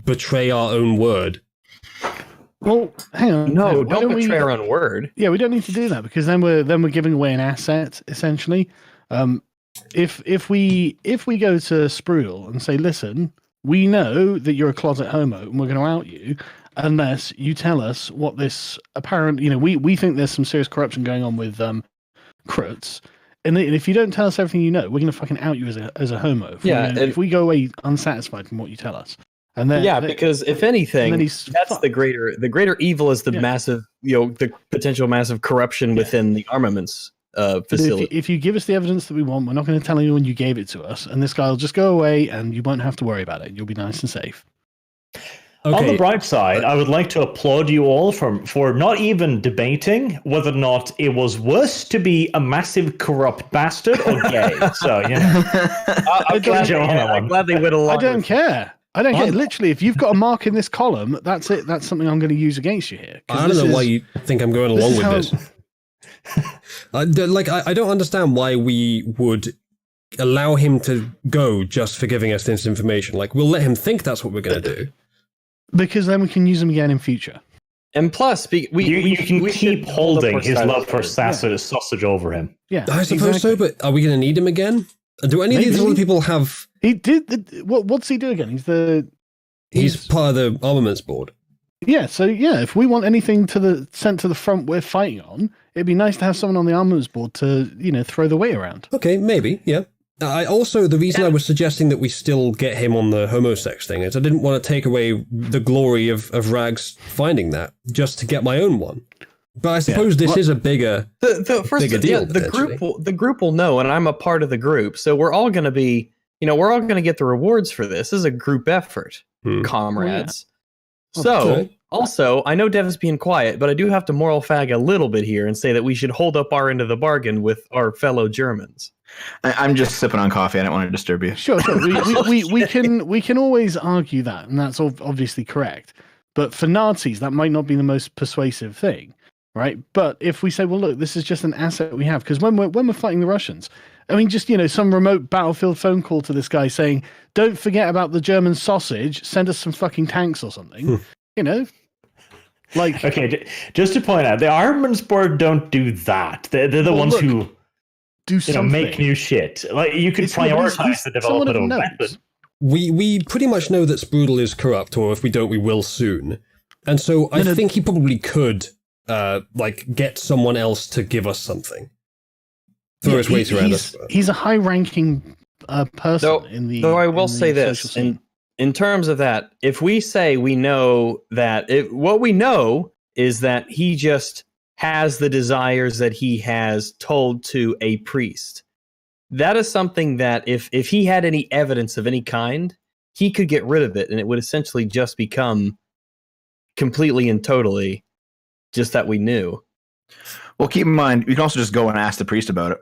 betray our own word. Well, hang on. No, why don't we- betray our own word. Yeah, we don't need to do that because then we're giving away an asset essentially. If we go to Sprudel and say, listen, we know that you're a closet homo and we're going to out you unless you tell us what this apparent, we think there's some serious corruption going on with Krutz. And if you don't tell us everything you know, we're going to fucking out you as a homo. If we go away unsatisfied from what you tell us. And then because if anything, and then he's that's fucked. the greater evil is the Yeah. massive, the potential massive corruption within the armaments But facility. if you give us the evidence that we want, we're not going to tell anyone you gave it to us, and this guy will just go away, and you won't have to worry about it. You'll be nice and safe. On the Okay, bright side, I would like to applaud you all for not even debating whether or not it was worse to be a massive corrupt bastard or gay. So, you know. I'm glad, Joe on that one. I'm glad they went along. I don't with care. I don't care. Literally, if you've got a mark in this column, that's it. That's something I'm going to use against you here. 'Cause I don't this know why is- you think I'm going this along is with how- this. I don't understand why we would allow him to go just for giving us this information. Like, we'll let him think that's what we're going to do. Because then we can use them again in future. And plus, You can we keep should hold up holding our his side of love the for story. sausage over him. Yeah, I suppose so, but are we going to need him again? Do any of these Maybe. other people have... He did. What's he do again? He's part of the armaments board. Yeah. So yeah, if we want anything sent to the front we're fighting on, it'd be nice to have someone on the armaments board to throw the weight around. Okay, maybe, yeah. The reason I was suggesting that we still get him on the homosex thing is I didn't want to take away the glory of Rags finding that, just to get my own one. But I suppose this is a bigger... Bigger deal, the group will know, and I'm a part of the group, so we're all going to be, we're all going to get the rewards for this. This is a group effort, comrades. So, also, I know Dev is being quiet, but I do have to moral fag a little bit here and say that we should hold up our end of the bargain with our fellow Germans. I'm just sipping on coffee. I don't want to disturb you. Sure. We can always argue that, and that's obviously correct. But for Nazis, that might not be the most persuasive thing, right? But if we say, well, look, this is just an asset we have, because when we're fighting the Russians, I mean, just some remote battlefield phone call to this guy saying, "Don't forget about the German sausage. Send us some fucking tanks or something." Like, Okay, just to point out, the armaments board don't do that. They're the Well, ones look, who do something. make new shit. Like, you could It's not- he's- prioritize the someone development of a knows. weapon. We pretty much know that Sprudel is corrupt, or if we don't, we will soon. And so I think he probably could, get someone else to give us something. Throw his weight around us. He's a high-ranking person in the. Though I will in the say social this, scene. in terms of that, if we say we know that, what we know is that he just has the desires that he has told to a priest. That is something that if he had any evidence of any kind, he could get rid of it, and it would essentially just become completely and totally just that we knew. Well, keep in mind, you can also just go and ask the priest about it.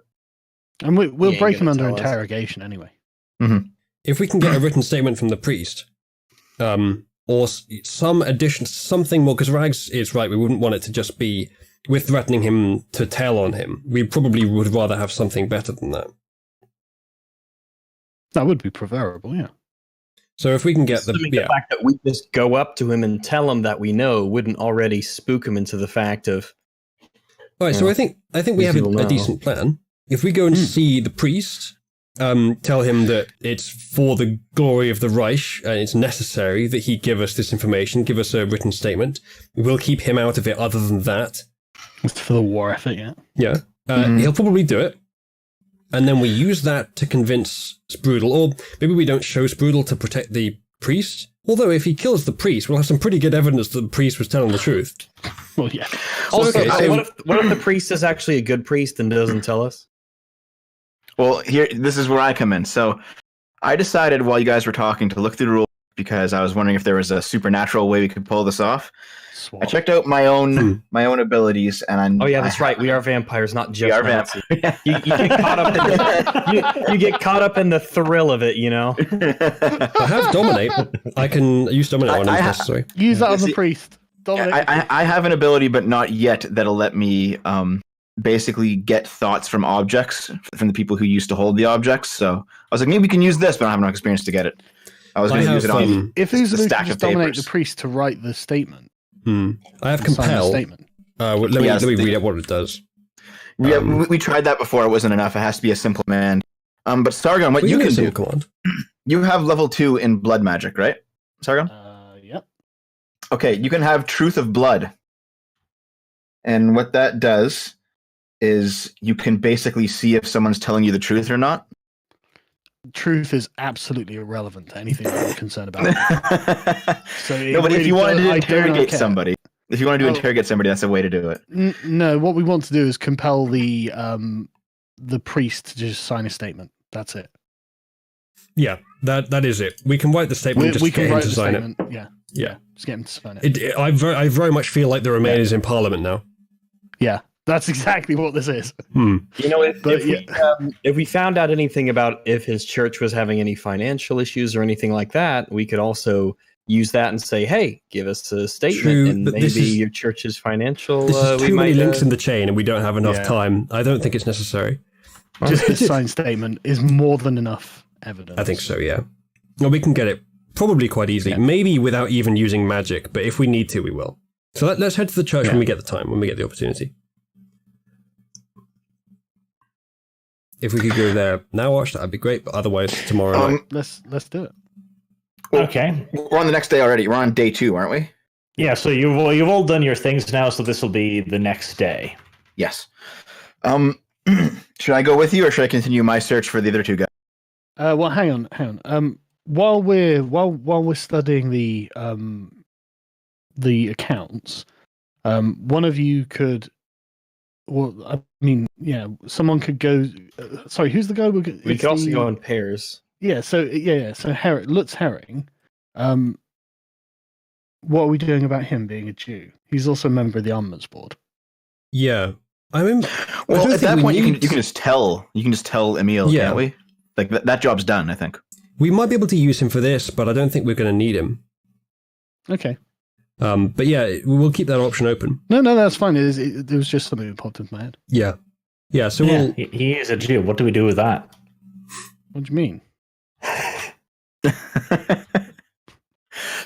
And we'll He ain't break him gonna under tell us. interrogation anyway. If we can get a written statement from the priest, or something more, because Rags is right, we wouldn't want it to just be with threatening him to tell on him. We probably would rather have something better than that. That would be preferable, yeah. So if we can get Assuming the fact that we just go up to him and tell him that we know wouldn't already spook him into the fact of. All right, so I think we have people a know. decent plan. If we go and see the priest, tell him that it's for the glory of the Reich and it's necessary that he give us this information, give us a written statement. We'll keep him out of it other than that. It's for the war effort, yeah. Yeah. He'll probably do it. And then we use that to convince Sprudel, or maybe we don't show Sprudel to protect the priest. Although if he kills the priest, we'll have some pretty good evidence that the priest was telling the truth. Well, yeah. Also, okay, so- what if the priest is actually a good priest and doesn't tell us? Well, this is where I come in. So I decided while you guys were talking to look through the rules because I was wondering if there was a supernatural way we could pull this off. I checked out my own abilities, and Oh yeah, that's right. We are vampires, not just We are Nazis. vampires. You get caught up. You get caught up in the thrill of it, I have Dominate. I can use Dominate on him if necessary. Use that on the See, priest. Dominate. I have an ability, but not yet, that'll let me basically get thoughts from objects from the people who used to hold the objects. So I was like, maybe we can use this, but I don't have enough experience to get it. I was going to use it on If a Uzulu stack could just of dominate papers. the priest to write the statement. I have Sign the Compel. statement. Let me read out what it does. Yeah, we tried that before. It wasn't enough. It has to be a simple command. But Sargon, what We you can can get a do, simple command. you have level 2 in blood magic, right, Sargon? Yep. Okay, you can have Truth of Blood. And what that does is you can basically see if someone's telling you the truth or not. truth is absolutely irrelevant to anything I'm concerned about. So no, but if you wanted to interrogate somebody, interrogate somebody, that's a way to do it. No, what we want to do is compel the priest to just sign a statement. That's it. Yeah, that is it. We can write the statement. We get can him write to the sign statement. it. Yeah, just get him to sign it. I very much feel like the Remain is in Parliament now. Yeah, that's exactly what this is. You know, if we found out anything about if his church was having any financial issues or anything like that, we could also use that and say, "Hey, give us a statement, True, and but maybe your church's financial." This is too many links in the chain, and we don't have enough time. I don't think it's necessary. Just a signed statement is more than enough evidence. I think so. Yeah. Well, we can get it probably quite easily, maybe without even using magic. But if we need to, we will. So let's head to the church when we get the time, when we get the opportunity. If we could go there now, Ash, that'd be great. But otherwise, tomorrow night. Let's do it. Okay. We're on the next day already. We're on day 2, aren't we? Yeah. So you've all done your things now. So this will be the next day. Yes. Should I go with you, or should I continue my search for the other 2 guys? Well, hang on. While we're studying the accounts, one of you could. Well, I mean, yeah, someone could go. Sorry, who's the guy? We could also go in pairs. Yeah. So So Lutz Herring. What are we doing about him being a Jew? He's also a member of the Armaments Board. Yeah. I mean, well, at that point, you can just tell Emil, can't we? Like that job's done, I think. We might be able to use him for this, but I don't think we're going to need him. Okay. But yeah, we'll keep that option open. No, that's fine. It was just something that popped into my head. Yeah. Yeah, so he is a Jew. What do we do with that? What do you mean?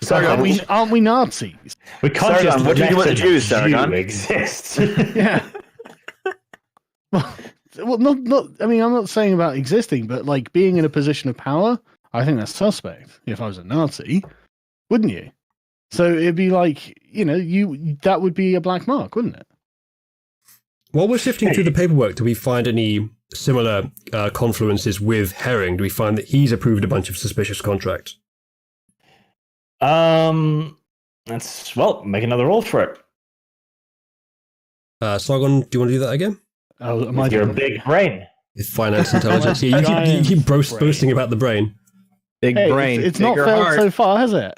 Sargon, aren't we Nazis? We can't Sargon, just what do you do with the Jews, Sargon? Exists. Yeah. Well, not. I mean, I'm not saying about existing, but like being in a position of power, I think that's suspect. If I was a Nazi, wouldn't you? So it'd be like, that would be a black mark, wouldn't it? While we're sifting through the paperwork, do we find any similar confluences with Herring? Do we find that he's approved a bunch of suspicious contracts? Make another roll for it. Sargon, do you want to do that again? Your big brain. With finance intelligence. Yeah, you keep boasting about the brain. Big brain. It's not failed heart. so far, has it?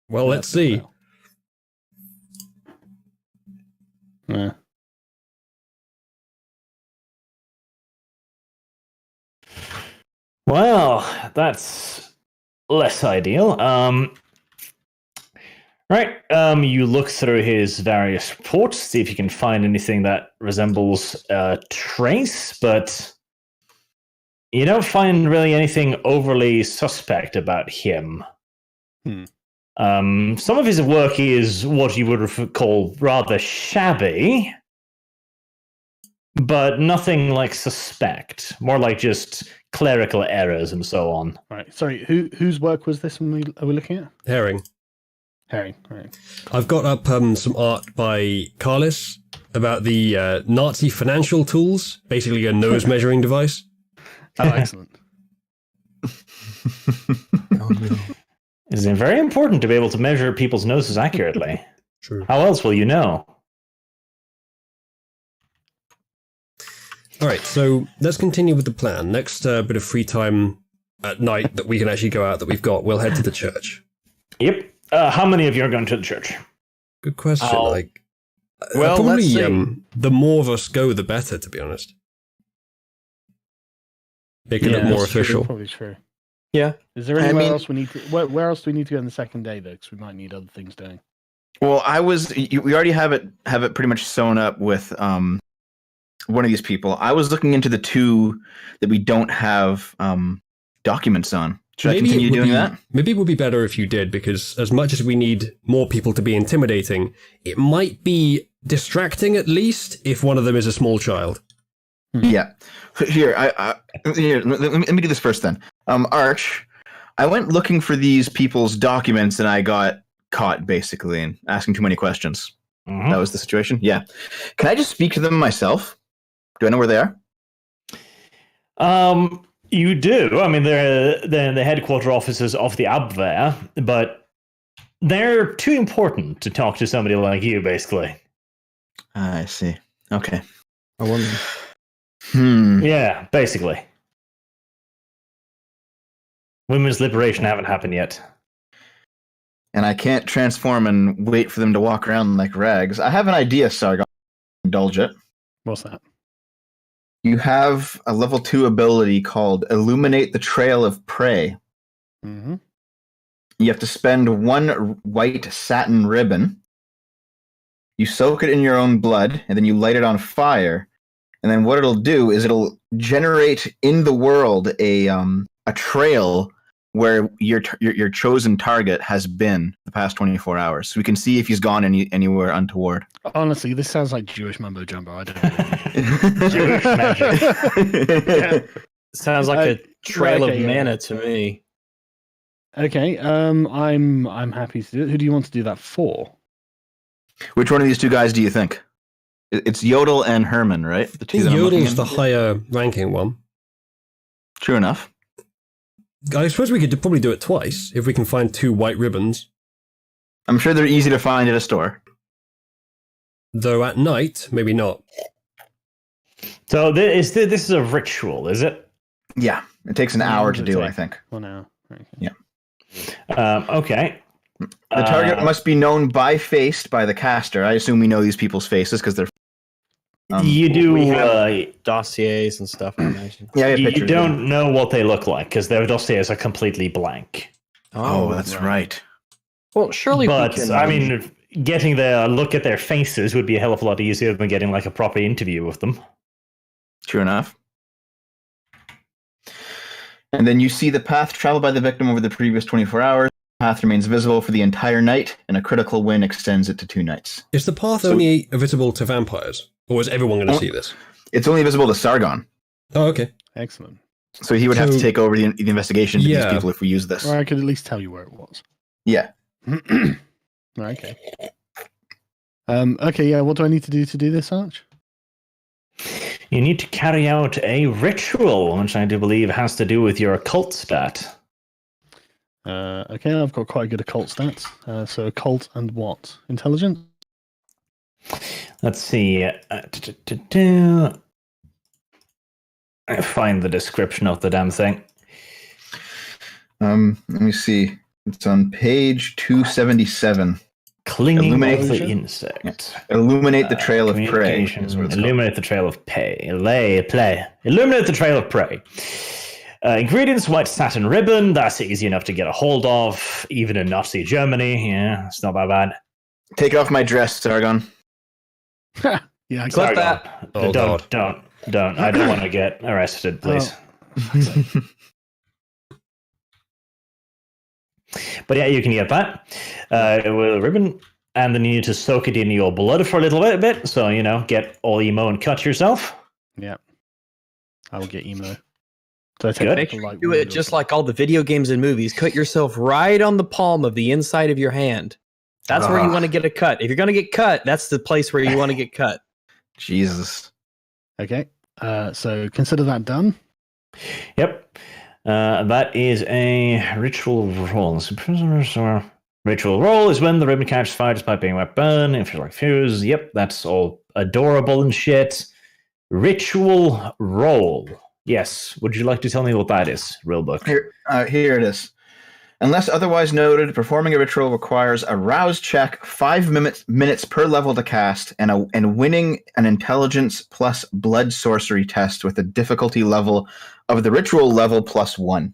Well, let's see. Yeah. Well, that's less ideal. Right. You look through his various reports, see if you can find anything that resembles a trace, but you don't find really anything overly suspect about him. Some of his work is what you would call rather shabby, but nothing like suspect. More like just clerical errors and so on. Right. Sorry, whose work was this? Are we looking at? Herring. Right. I've got up some art by Carlis about the Nazi financial tools, basically a nose measuring device. Oh, excellent. It's very important to be able to measure people's noses accurately. True. How else will you know? All right, so let's continue with the plan. Next bit of free time at night that we can actually go out that we've got, we'll head to the church. Yep. How many of you are going to the church? Good question. Well, probably let's see. The more of us go, the better, to be honest. Make it look more official. Probably true. Yeah. Is there anywhere else we need to? Where else do we need to go on the second day, though? Because we might need other things doing. Well, we already have it pretty much sewn up with one of these people. I was looking into the 2 that we don't have documents on. Should I continue doing that? Maybe it would be better if you did, because as much as we need more people to be intimidating, it might be distracting at least if one of them is a small child. Yeah. Here, let me do this first then. Arch, I went looking for these people's documents and I got caught basically and asking too many questions. Mm-hmm. That was the situation. Yeah. Can I just speak to them myself? Do I know where they are? You do. I mean, they're the headquarter offices of the Abwehr, but they're too important to talk to somebody like you, basically. I see. Okay. I wonder. Yeah, basically. Women's liberation haven't happened yet. And I can't transform and wait for them to walk around like rags. I have an idea, Sargon. Indulge it. What's that? You have a level 2 ability called Illuminate the Trail of Prey. Mm-hmm. You have to spend 1 white satin ribbon. You soak it in your own blood, and then you light it on fire. And then what it'll do is it'll generate in the world a trail where your chosen target has been the past 24 hours. So we can see if he's gone anywhere untoward. Honestly, this sounds like Jewish mumbo jumbo. I don't know. Jewish magic. Yeah. Sounds like a trail okay, of yeah. mana to me. Okay, I'm happy to do it. Who do you want to do that for? Which one of these two guys do you think? It's Yodel and Herman, right? The I two think that I'm looking Yodel's the into? higher ranking one. True enough. I suppose we could probably do it twice if we can find 2 white ribbons. I'm sure they're easy to find at a store. Though at night, maybe not. So this is a ritual, is it? Yeah, it takes an hour to does it do, take? I think. 1 hour. Okay. Yeah. Okay. The target must be known by face by the caster. I assume we know these people's faces because they're. You do. we have dossiers and stuff, I imagine. Yeah, I have You pictures, don't know what they look like because their dossiers are completely blank. Oh, that's right. Well, surely But we can, I mean, getting their look at their faces would be a hell of a lot easier than getting like a proper interview with them. True enough. And then you see the path traveled by the victim over the previous 24 hours. The path remains visible for the entire night, and a critical win extends it to 2 nights. Is the path only visible to vampires? Or is everyone going to see this? It's only visible to Sargon, Oh, okay. Excellent. so he would have to So- take over the investigation to Yeah. these people if we use this. Or I could at least tell you where it was. Yeah. Okay. Okay, yeah, what do I need to do this, Arch? You need to carry out a ritual, which I do believe has to do with your occult stat. Okay, I've got quite a good occult stats. So occult and what? Intelligence? Let's see. I find the description of the damn thing. Let me see. It's on page 277. Clinging Illuminate of the the- insect. Illuminate the trail of prey. Communication. Is what it's called. Illuminate the trail of prey. Illuminate the trail of prey. Ingredients: white satin ribbon. That's easy enough to get a hold of, even in Nazi Germany. Yeah, it's not that bad. Take off my dress, Sargon. Yeah, I Clip got that. Oh, God. Don't. I don't want to get arrested, please. But yeah, you can get that with a ribbon, and then you need to soak it in your blood for a little bit, so get all emo and cut yourself. Yeah. I will get emo. So I take Good. make sure you do it just like all the video games and movies. Cut yourself right on the palm of the inside of your hand. That's where you want to get a cut. If you're going to get cut, that's the place where you want to get cut. Jesus. Okay. So consider that done. Yep. That is a ritual roll. So prisoners or ritual roll is when the ribbon catches fire despite being wet burn. If you're like fuse, yep, that's all adorable and shit. Ritual roll. Yes. Would you like to tell me what that is, real book? Here it is. Unless otherwise noted, performing a ritual requires a rouse check, 5 minutes per level to cast, and winning an intelligence plus blood sorcery test with a difficulty level of the ritual level +1.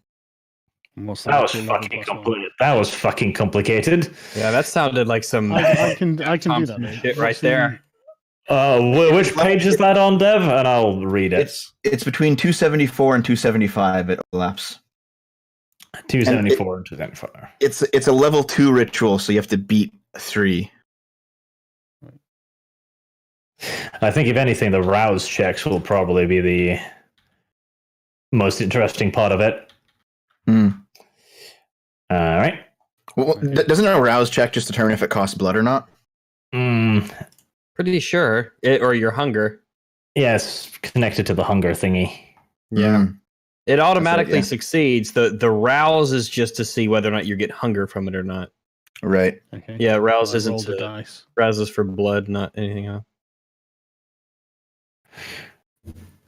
What's That was ritual level fucking plus one? complicated. That was fucking complicated. Yeah, that sounded like some I can do that. Thompson mate. shit right What's the- there. Which page is that on, Dev? And I'll read it. It's between 274 and 275. It overlaps. 274 and 274. It's a level 2 ritual, so you have to beat 3. I think, if anything, the rouse checks will probably be the most interesting part of it. Hmm. All right. Well, doesn't a rouse check just determine if it costs blood or not? Pretty sure. Or your hunger. Yes, connected to the hunger thingy. Yeah. Hmm. It automatically yeah. succeeds. The rouse is just to see whether or not you get hunger from it or not. Right. Okay. Yeah, rouse Well, I isn't rolled the to, dice. rouse is for blood, not anything else.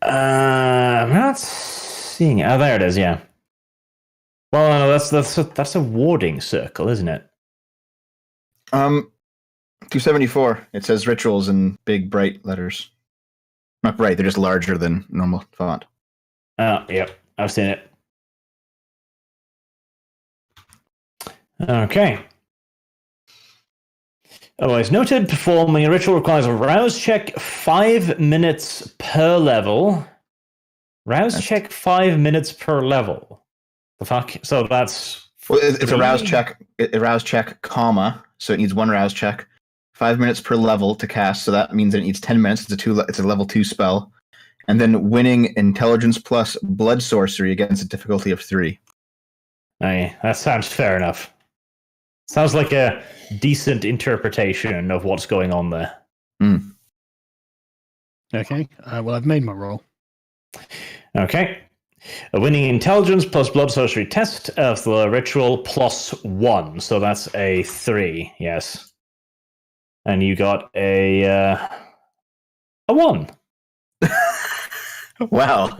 I'm not seeing. Oh, there it is. Yeah. Well, no, that's a warding circle, isn't it? 274. It says rituals in big bright letters. Not bright, they're just larger than normal font. Oh, yep. I've seen it. Okay. Otherwise noted, performing a ritual requires a rouse check 5 minutes per level. Rouse check 5 minutes per level. The fuck? So that's... Well, it's a rouse check, comma, so it needs one rouse check. 5 minutes per level to cast, so that means that it needs 10 minutes. It's a level 2 spell. And then winning intelligence plus blood sorcery against a difficulty of 3. Aye, that sounds fair enough. Sounds like a decent interpretation of what's going on there. Okay. Well, I've made my roll. Okay. A winning intelligence plus blood sorcery test of the ritual plus 1. So that's a 3, yes. And you got a 1. Wow.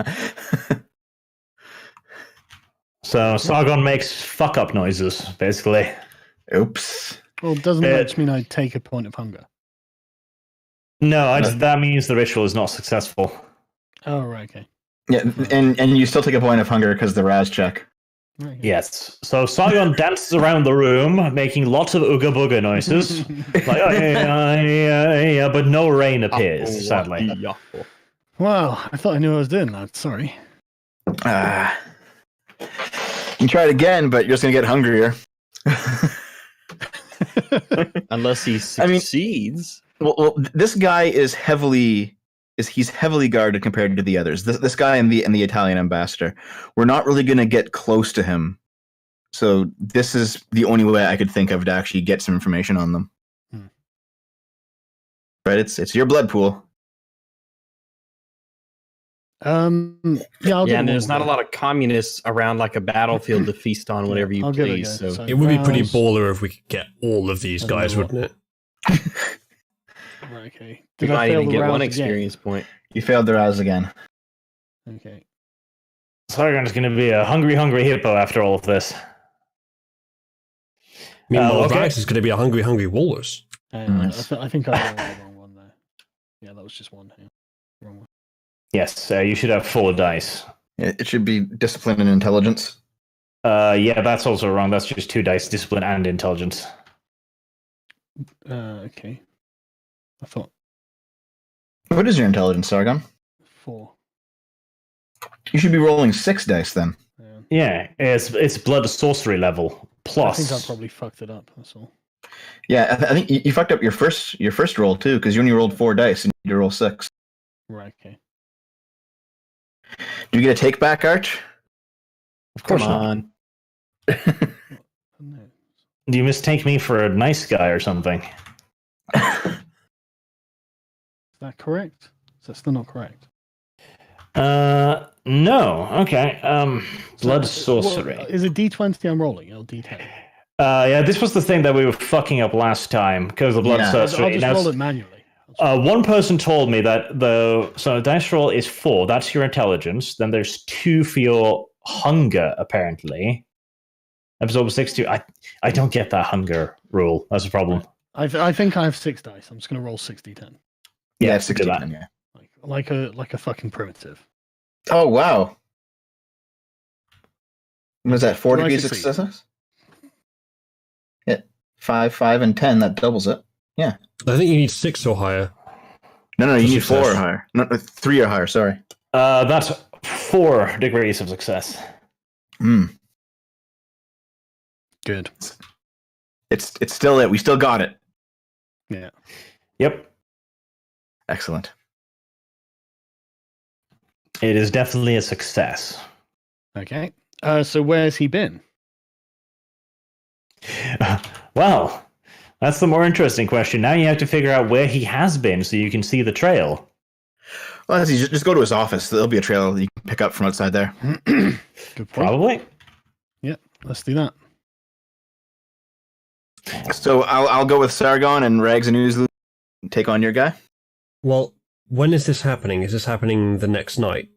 So Sargon makes fuck up noises, basically. Oops. Well, doesn't that mean I take a point of hunger? No, that means the ritual is not successful. Oh, right, okay. Yeah, and you still take a point of hunger because of the rouse check. Okay. Yes. So Sargon dances around the room, making lots of ooga booga noises. Like, but no rain appears, sadly. Well, I thought I knew what I was doing now. Sorry. You can try it again, but you're just going to get hungrier. Unless he succeeds. Well, this guy is heavily guarded compared to the others. This guy and the Italian ambassador. We're not really going to get close to him. So this is the only way I could think of to actually get some information on them. But it's your blood pool. Yeah, and there's not a lot of communists around like a battlefield to feast on whenever you please. So it would be pretty baller if we could get all of these guys, wouldn't it? Right, okay. You might even get one experience point. You failed the rouse again. Okay. Sargon's going to be a hungry hippo after all of this. Meanwhile, Dice is going to be a hungry walrus. Nice. I think I rolled the wrong one there. Yeah, that was just one. Yeah. Wrong one. Yes, you should have 4 dice. It should be discipline and intelligence. Yeah, that's also wrong. That's just 2 dice, discipline and intelligence. Okay. I thought What is your intelligence, Sargon? 4. You should be rolling 6 dice then. Yeah, it's blood sorcery level plus. I think I probably fucked it up. That's all. Yeah, I think you fucked up your first roll too, because you only rolled 4 dice and you need to roll 6. Right. Okay. Do you get a take back, Arch? Of course Come not. on. No. Do you mistake me for a nice guy or something? Is that correct? Is that still not correct? No. Okay. Blood sorcery. Is it D20 I'm rolling or D10? Yeah, this was the thing that we were fucking up last time because of blood sorcery. I'll just roll it manually. One person told me that the dice roll is 4. That's your intelligence. Then there's 2 for your hunger, apparently. Episode 62. I don't get that hunger rule. That's a problem. I think I have 6 dice. I'm just going to roll 6d10. Yeah, do 60. that. Yeah. Like a fucking primitive. Oh wow. Was that 4 Do I degrees of succeed? success? Yeah, 5, 5, and 10. That doubles it. Yeah. I think you need 6 or higher. No, you For need 4 or success. higher. No, 3 or higher. Sorry. That's 4 degrees of success. Good. It's still it. We still got it. Yeah. Yep. Excellent. It is definitely a success. Okay. So where's he been? Well, that's the more interesting question. Now you have to figure out where he has been so you can see the trail. Well, that's easy. Just go to his office. There'll be a trail you can pick up from outside there. Good point. Probably. Yeah, let's do that. So I'll go with Sargon and Rags and Oozlu take on your guy. Well, when is this happening? Is this happening the next night?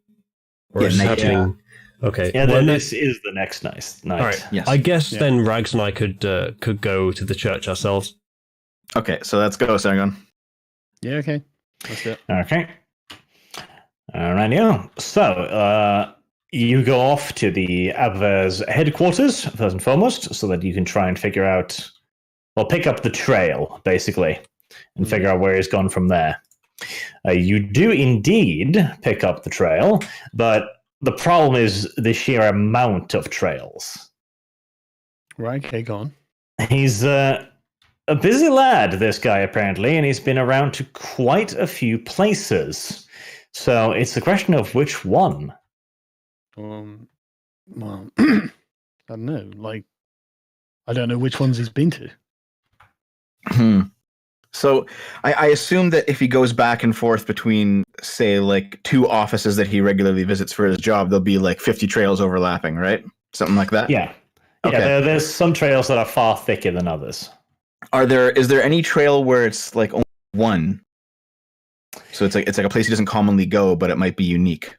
Or Yeah, is it night, happening... Okay. Yeah, well, this is the next night. all right. Yes. I guess then Rags and I could go to the church ourselves. Okay, so let's go, Sargon. Yeah, okay. Let's do it. Okay. Alrighty. So, you go off to the Abwehr's headquarters, first and foremost, so that you can try and figure out, well, pick up the trail, basically, and figure out where he's gone from there. You do indeed pick up the trail, but the problem is the sheer amount of trails. Right, okay, go on. He's a busy lad, this guy, apparently, and he's been around to quite a few places. So it's a question of which one. Well, I don't know. Like, I don't know which ones he's been to. So I assume that if he goes back and forth between, say, like 2 offices that he regularly visits for his job, there'll be like 50 trails overlapping, right? Something like that? Yeah. Okay. Yeah, there's some trails that are far thicker than others. Is there any trail where it's like only one? So it's like a place he doesn't commonly go, but it might be unique.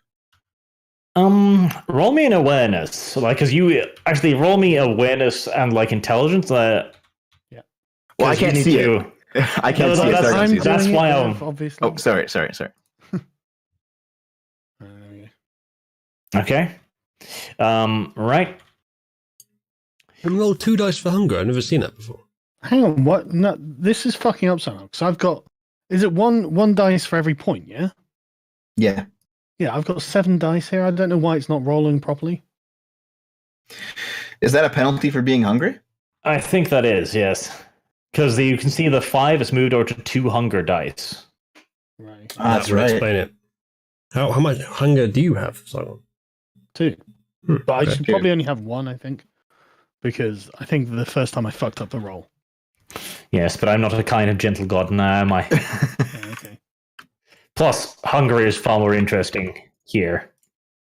Roll me an awareness. Like, because you actually roll me awareness and like intelligence. Well, I can't see it. I can't see it. Sargon sees it. That's why I'm. Obviously. Oh, sorry. Okay. Right. And roll 2 dice for hunger. I've never seen that before. Hang on, what? No, this is fucking up somehow. Because I've got, is it one dice for every point? Yeah. Yeah. Yeah, I've got 7 dice here. I don't know why it's not rolling properly. Is that a penalty for being hungry? I think that is, yes. Because you can see the 5 is moved over to 2 hunger dice. Right. That's That would right. explain it. How much hunger do you have, Simon? 2. But I okay. should probably only have 1, I think. Because I think the first time I fucked up the roll. Yes, but I'm not a kind of gentle god now, am I? Yeah, okay. Plus, hunger is far more interesting here,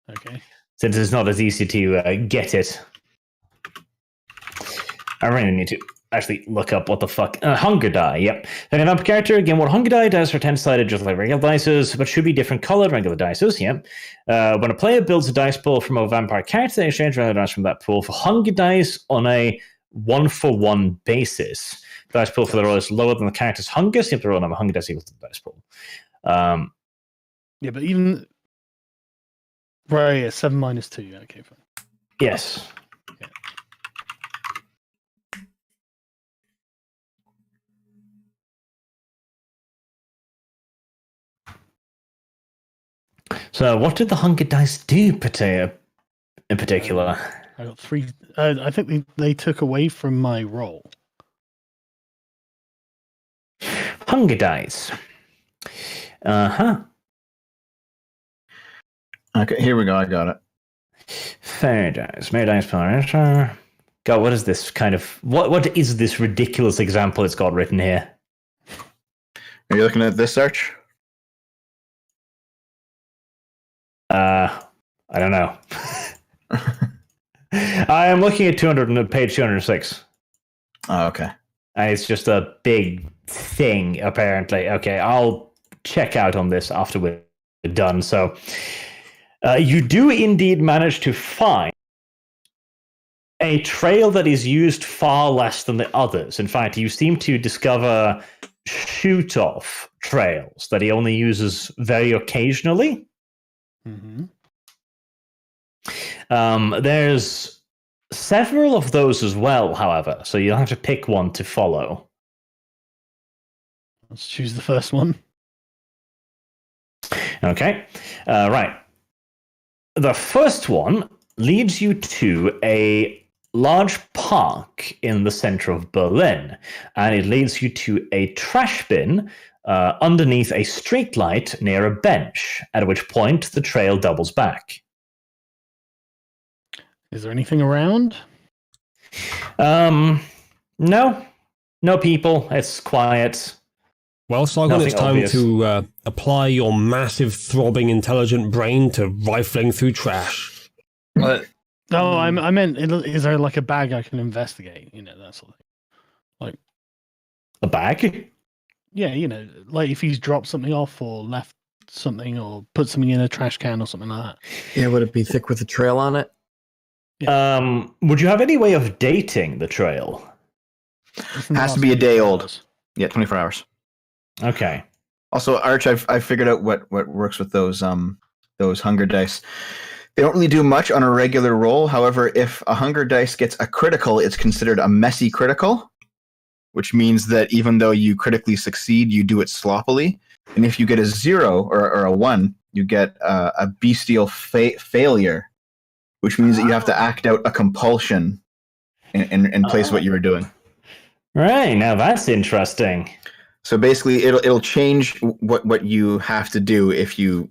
Okay. since it's not as easy to get it. I really need to actually look up what the fuck. Hunger die, yep. Then an character, again, what hunger die does are 10-sided just like regular dices, but should be different colored regular dices, yep. When a player builds a dice pool from a vampire character, they exchange regular dice from that pool for hunger dice on a 1-for-1 basis. The dice pool for the roll is lower than the character's hunger, so you have to roll a number of hunger dice equal to the dice pool. Yeah, but even. Right, yeah, 7 minus 2. Yeah, okay, fine. Yes. So, what did the hunger dice do in particular? I got 3. I think they took away from my roll. Hunger dice. Uh-huh. Okay, here we go. I got it. Fair dice. Mere dice power. God, what is this kind of... What is this ridiculous example it's got written here? Are you looking at this search? I don't know. I am looking at page 206. Oh, okay. And it's just a big thing, apparently. Okay, I'll check out on this after we're done. So, you do indeed manage to find a trail that is used far less than the others. In fact, you seem to discover shoot-off trails that he only uses very occasionally. Mm-hmm. There's several of those as well, however, so you'll have to pick one to follow. Let's choose the first one. Okay, right. The first one leads you to a large park in the center of Berlin, and it leads you to a trash bin underneath a streetlight near a bench, at which point the trail doubles back. Is there anything around? No people. It's quiet. Well, Sargon, Nothing it's time obvious. to apply your massive, throbbing, intelligent brain to rifling through trash. But No, I meant, is there like a bag I can investigate? You know, that sort of thing. A bag? Yeah, you know, like if he's dropped something off or left something or put something in a trash can or something like that. yeah, would it be thick with a trail on it? Would you have any way of dating the trail? Has to be a day old. Yeah, 24 hours. Okay. Also, Arch, I've figured out what works with those hunger dice. They don't really do much on a regular roll. However, if a hunger dice gets a critical, it's considered a messy critical, which means that even though you critically succeed, you do it sloppily. And if you get a 0 or a 1, you get a bestial failure, which means that you have to act out a compulsion in place of what you were doing. Right, now that's interesting. So basically, it'll change what you have to do if you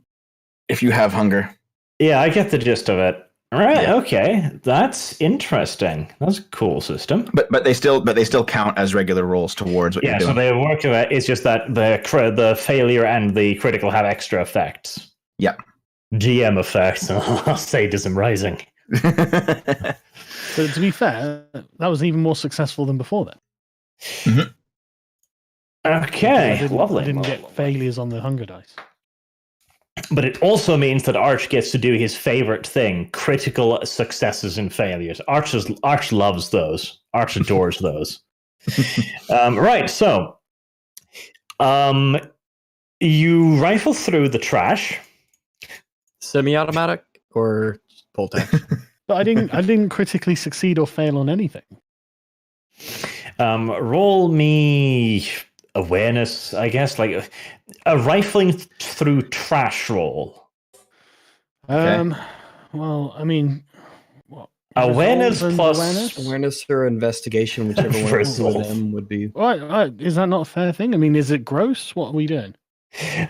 have hunger. Yeah, I get the gist of it. Right, Yeah. okay. That's interesting. That's a cool system. But they still count as regular rolls towards what Yeah, you're so doing. they work with it. It's just that the failure and the critical have extra effects. Yeah. GM effects. Sadism rising. So to be fair, that was even more successful than before then. Okay, lovely. I didn't get failures on the hunger dice. But it also means that Arch gets to do his favorite thing: critical successes and failures. Arch loves those. Arch adores those. Right, so you rifle through the trash. Semi-automatic or bolt action? But I didn't critically succeed or fail on anything. Roll me awareness, I guess, like a rifling through trash roll. Well, I mean, what? Awareness Resolve and plus awareness? Awareness or investigation, whichever one of Resolve. them would be. Right, is that not a fair thing? I mean, is it gross? What are we doing?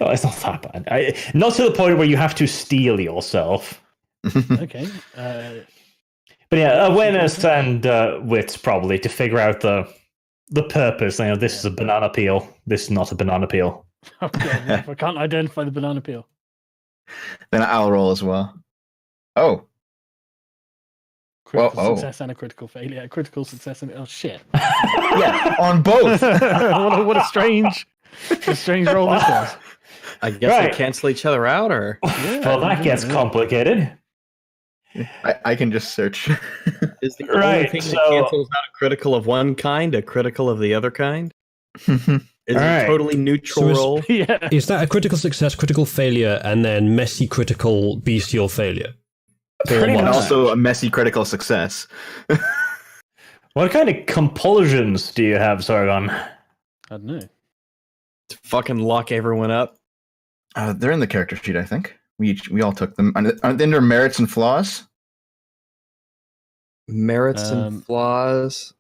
Oh, it's not that bad. Not to the point where you have to steal yourself. Okay. But yeah, awareness and wits probably to figure out the purpose. You know, this is a banana peel. This is not a banana peel. Okay, if I can't identify the banana peel. Then I'll roll as well. Oh, Critical Whoa, oh. success and a critical failure. Critical success and shit. yeah, on both. what a strange roll this was. I guess Right. they cancel each other out, or Well, that gets complicated. I can just search. is the only Right, thing so- that cancels out a critical of one kind a critical of the other kind? Is it Alright. a totally neutral So is- roll? Yeah. Is that a critical success, critical failure, and then messy critical bestial failure? Pretty and much. also a messy critical success. What kind of compulsions do you have, Sargon? I don't know. To fucking lock everyone up. They're in the character sheet, I think. We all took them. Aren't they under merits and flaws? Merits and Um, flaws.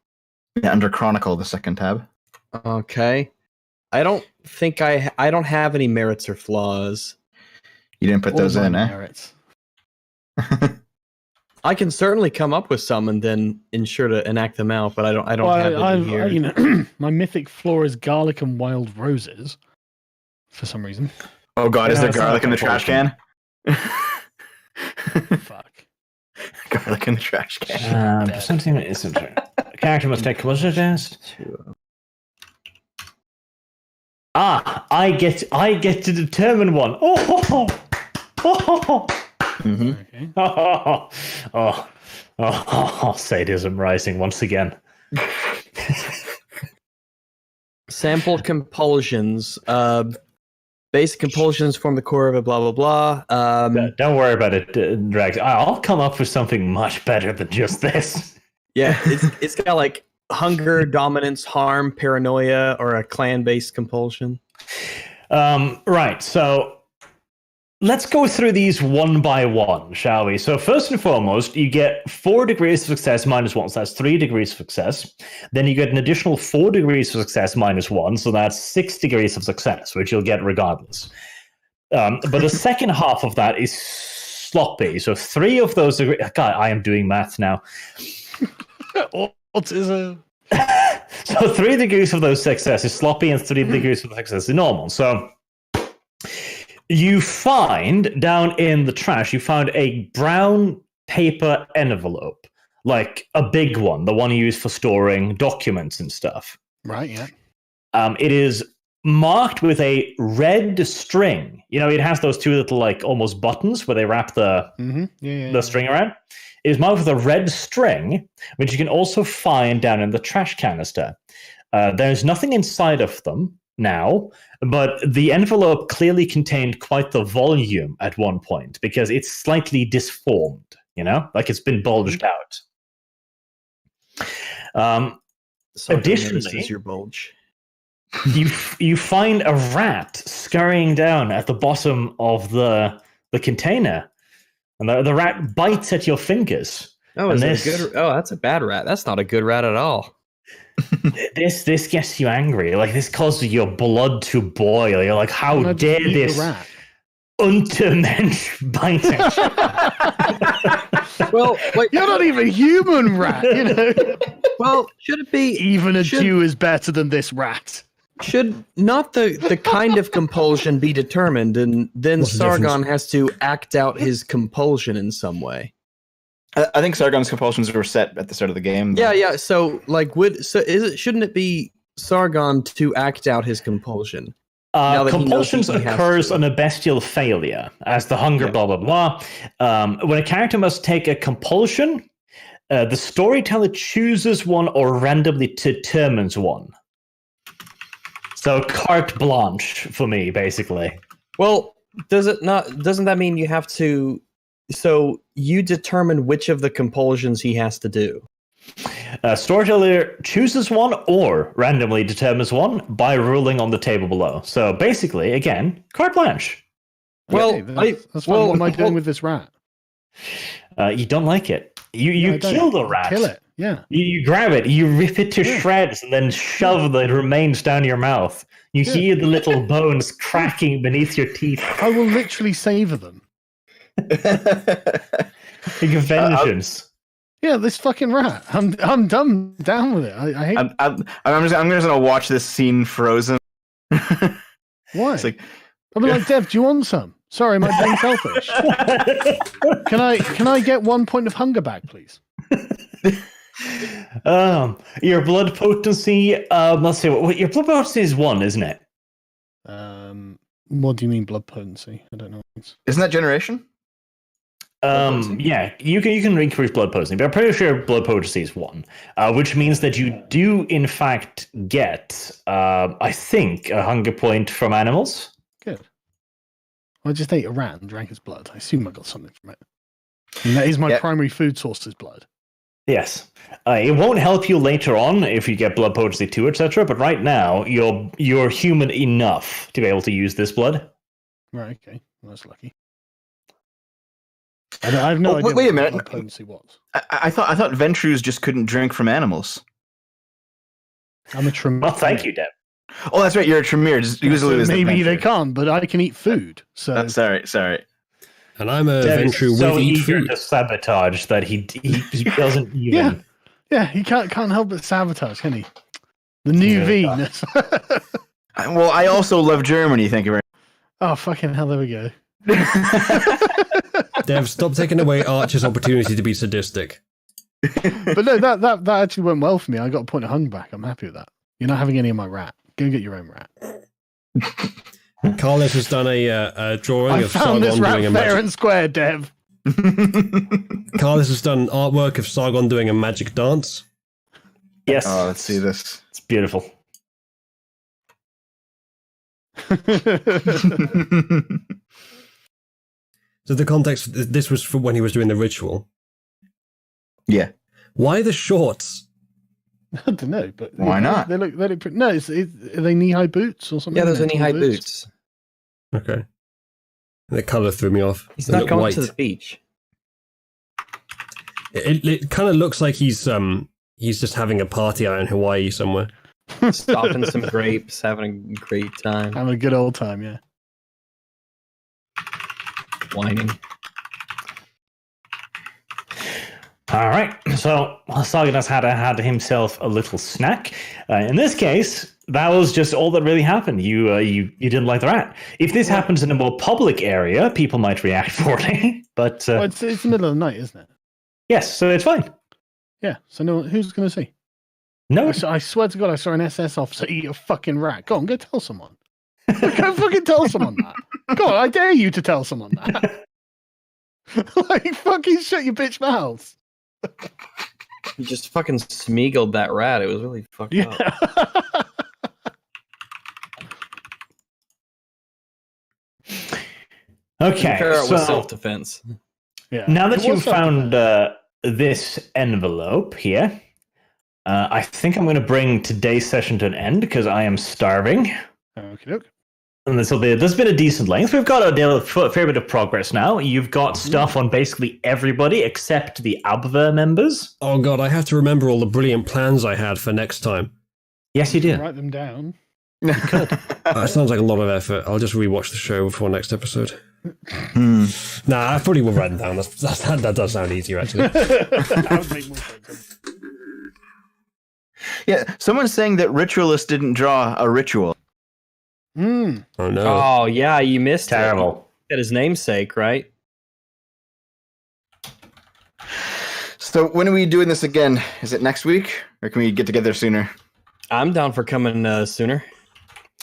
Yeah, under Chronicle, the second tab. Okay. I don't think I don't have any merits or flaws. You didn't put All those in, my eh? merits. I can certainly come up with some and then ensure to enact them out, but I don't Well, have it in here. you know, my mythic floor is garlic and wild roses. For some reason. Oh god, is Yeah, there it's not garlic a in the trash can? Fuck. Garlic in the trash can. Something that isn't true. A character must take what's it test? I get to determine one. Oh, Mm-hmm. Okay. Sadism rising once again. Sample compulsions. Basic compulsions form the core of a blah blah blah. Don't worry about it, Drax. I'll come up with something much better than just this. Yeah, it's got like hunger, dominance, harm, paranoia, or a clan-based compulsion. Right, so let's go through these one by one, shall we? So first and foremost, you get 4 degrees of success minus 1, so that's 3 degrees of success. Then you get an additional 4 degrees of success minus 1, so that's 6 degrees of success, which you'll get regardless. But the second half of that is sloppy. So 3 of those degrees... God, I am doing math now. Autism. So 3 degrees of those success is sloppy, and 3 degrees of success is normal. So you find down in the trash, you found a brown paper envelope, like a big one, the one you use for storing documents and stuff. Right, yeah. It is marked with a red string. You know, it has those 2 little, like, almost buttons where they wrap the string around. It is marked with a red string, which you can also find down in the trash canister. There's nothing inside of them now, but the envelope clearly contained quite the volume at one point because it's slightly disformed, you know, like it's been bulged out. Additionally, this is your bulge. you find a rat scurrying down at the bottom of the container, and the rat bites at your fingers. Oh, is it a good? Oh, that's a bad rat. That's not a good rat at all. This gets you angry. Like, this causes your blood to boil. You're like, how dare this Untermensch bite at you? Well, like, you're not even human, rat. You know. Well, should it be even a Jew is better than this rat? Should not the kind of compulsion be determined, and then Sargon has to act out his compulsion in some way? I think Sargon's compulsions were set at the start of the game. Yeah. So, like, shouldn't it be Sargon to act out his compulsion? Compulsions occurs on a bestial failure, as the hunger, blah, blah, blah. When a character must take a compulsion, the storyteller chooses one or randomly determines one. So carte blanche for me, basically. Well, doesn't that mean you have to... So you determine which of the compulsions he has to do? Storyteller chooses one or randomly determines one by ruling on the table below. So basically, again, carte blanche. Well, that's fine. What am I doing with this rat? You don't like it. You kill the rat. Kill it, yeah. You grab it, you rip it to shreds, and then shove the remains down your mouth. You hear the little bones cracking beneath your teeth. I will literally savor them. Like a vengeance. Yeah, this fucking rat. I'm down with it. I hate. I'm just gonna watch this scene frozen. Why? It's like, I'll be like, Dev, do you want some? Sorry, am I being selfish? Can I get 1 point of hunger back, please? Your blood potency. Let's see. Your blood potency is 1, isn't it? What do you mean blood potency? I don't know. Isn't that generation? Yeah, you can increase blood potency, but I'm pretty sure blood potency is 1, which means that you do in fact get, I think, a hunger point from animals. Good. I just ate a rat and drank its blood. I assume I got something from it. And that is my primary food source is blood. Yes. It won't help you later on if you get blood potency 2, etc. But right now, you're human enough to be able to use this blood. Right. Okay. Well, that's lucky. I have no idea wait a what minute. blood potency was. I thought Ventrus just couldn't drink from animals. I'm a Tremere. Well, thank you, Deb. Oh, that's right. You're a Tremere. Just so maybe they can't, but I can eat food. So sorry. And I'm a Ventru so with eat eager food. to sabotage that he doesn't even. Yeah, he can't help but sabotage, can he? The new Venus. Well, I also love Germany. Thank you very Oh, fucking hell! There we go. Dev, stop taking away Archer's opportunity to be sadistic. But no, that actually went well for me. I got a point of hunger back. I'm happy with that. You're not having any of my rat. Go get your own rat. Carlos has done a drawing I of found this Sargon rat doing a fair magic. and square, Dev. Carlos has done artwork of Sargon doing a magic dance. Yes. Oh, let's see this. It's beautiful. So the context, this was for when he was doing the ritual. Yeah. Why the shorts? I don't know, but Why not? They look pretty. No, are they knee-high boots or something? Yeah, those are knee-high boots. Okay. The colour threw me off. He's They not look going white. to the beach. It kind of looks like he's just having a party out in Hawaii somewhere. Stopping some grapes, having a great time, Having a good old time, yeah. whining. All right. So Sargon has had himself a little snack. In this case, that was just all that really happened. You didn't like the rat. If this happens in a more public area, people might react poorly. But Well, it's the middle of the night, isn't it? yes, so it's fine. Yeah. So no, who's going to see? No, I swear to God, I saw an SS officer eat a fucking rat. Go on, go tell someone. Go fucking tell someone that. Go on, I dare you to tell someone that. Like, fucking shut your bitch mouths. You just fucking smeagoled that rat. It was really fucked up. okay. It So was self-defense. Yeah. now that It you've was found self-defense. this envelope here, I think I'm going to bring today's session to an end because I am starving. Okey-doke. And this has been a decent length. We've got a fair bit of progress now. You've got stuff on basically everybody except the Abwehr members. Oh god, I have to remember all the brilliant plans I had for next time. Yes, you do. Write them down. That sounds like a lot of effort. I'll just rewatch the show before next episode. Hmm. Nah, I probably will write them down. That does sound easier, actually. That would make more sense. Yeah, someone's saying that Ritualist didn't draw a ritual. Mm. Oh no. Oh yeah, you missed Terrible. it. At his namesake, right? So when are we doing this again? Is it next week, or can we get together sooner? I'm down for coming sooner.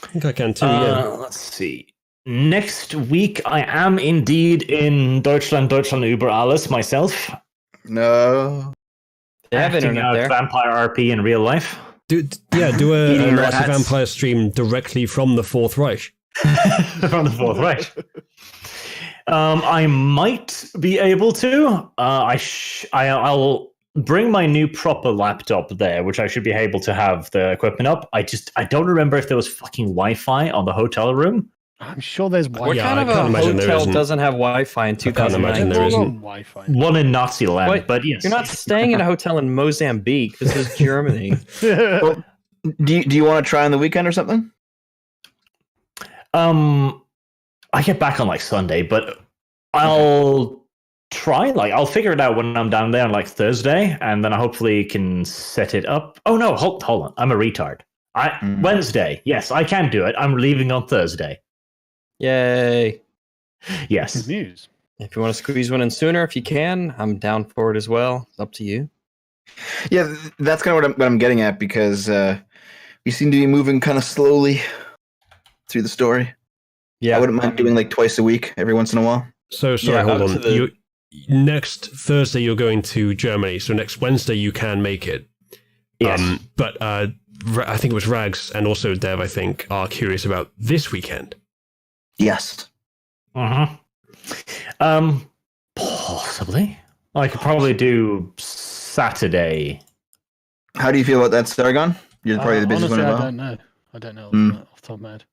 I think I can too, yeah. Let's see. Next week, I am indeed in Deutschland über alles myself. No. They have acting internet out there. Vampire RP in real life. Do a Eating Nazi rats. vampire stream directly from the Fourth Reich. From the Fourth Reich. I might be able to. I'll bring my new proper laptop there, which I should be able to have the equipment up. I don't remember if there was fucking Wi-Fi on the hotel room. I'm sure there's What Wi-Fi. Yeah, kind I of can't a imagine there hotel isn't. doesn't have Wi-Fi in can't imagine 2009? there They're all isn't. on Wi-Fi. One in Nazi land, Wait, but yes. You're not staying in a hotel in Mozambique. This is Germany. Well, do you want to try on the weekend or something? I get back on like Sunday, but I'll try. Like, I'll figure it out when I'm down there on like Thursday, and then I hopefully can set it up. Oh no, hold on. I'm a retard. Wednesday. Yes, I can do it. I'm leaving on Thursday. Yay. Yes. Good news. If you want to squeeze one in sooner, if you can, I'm down for it as well. It's up to you. Yeah, that's kind of what I'm getting at, because we seem to be moving kind of slowly through the story. Yeah, I wouldn't mind doing like twice a week, every once in a while. So, sorry, Yeah, hold up on. to the- Next Thursday, you're going to Germany. So next Wednesday, you can make it. Yes. But I think it was Rags and also Dev, I think, are curious about this weekend. Yes. Possibly. I could probably do Saturday. How do you feel about that, Sargon? You're probably the busiest honestly, one as I well. don't know. I don't know off the top of my head.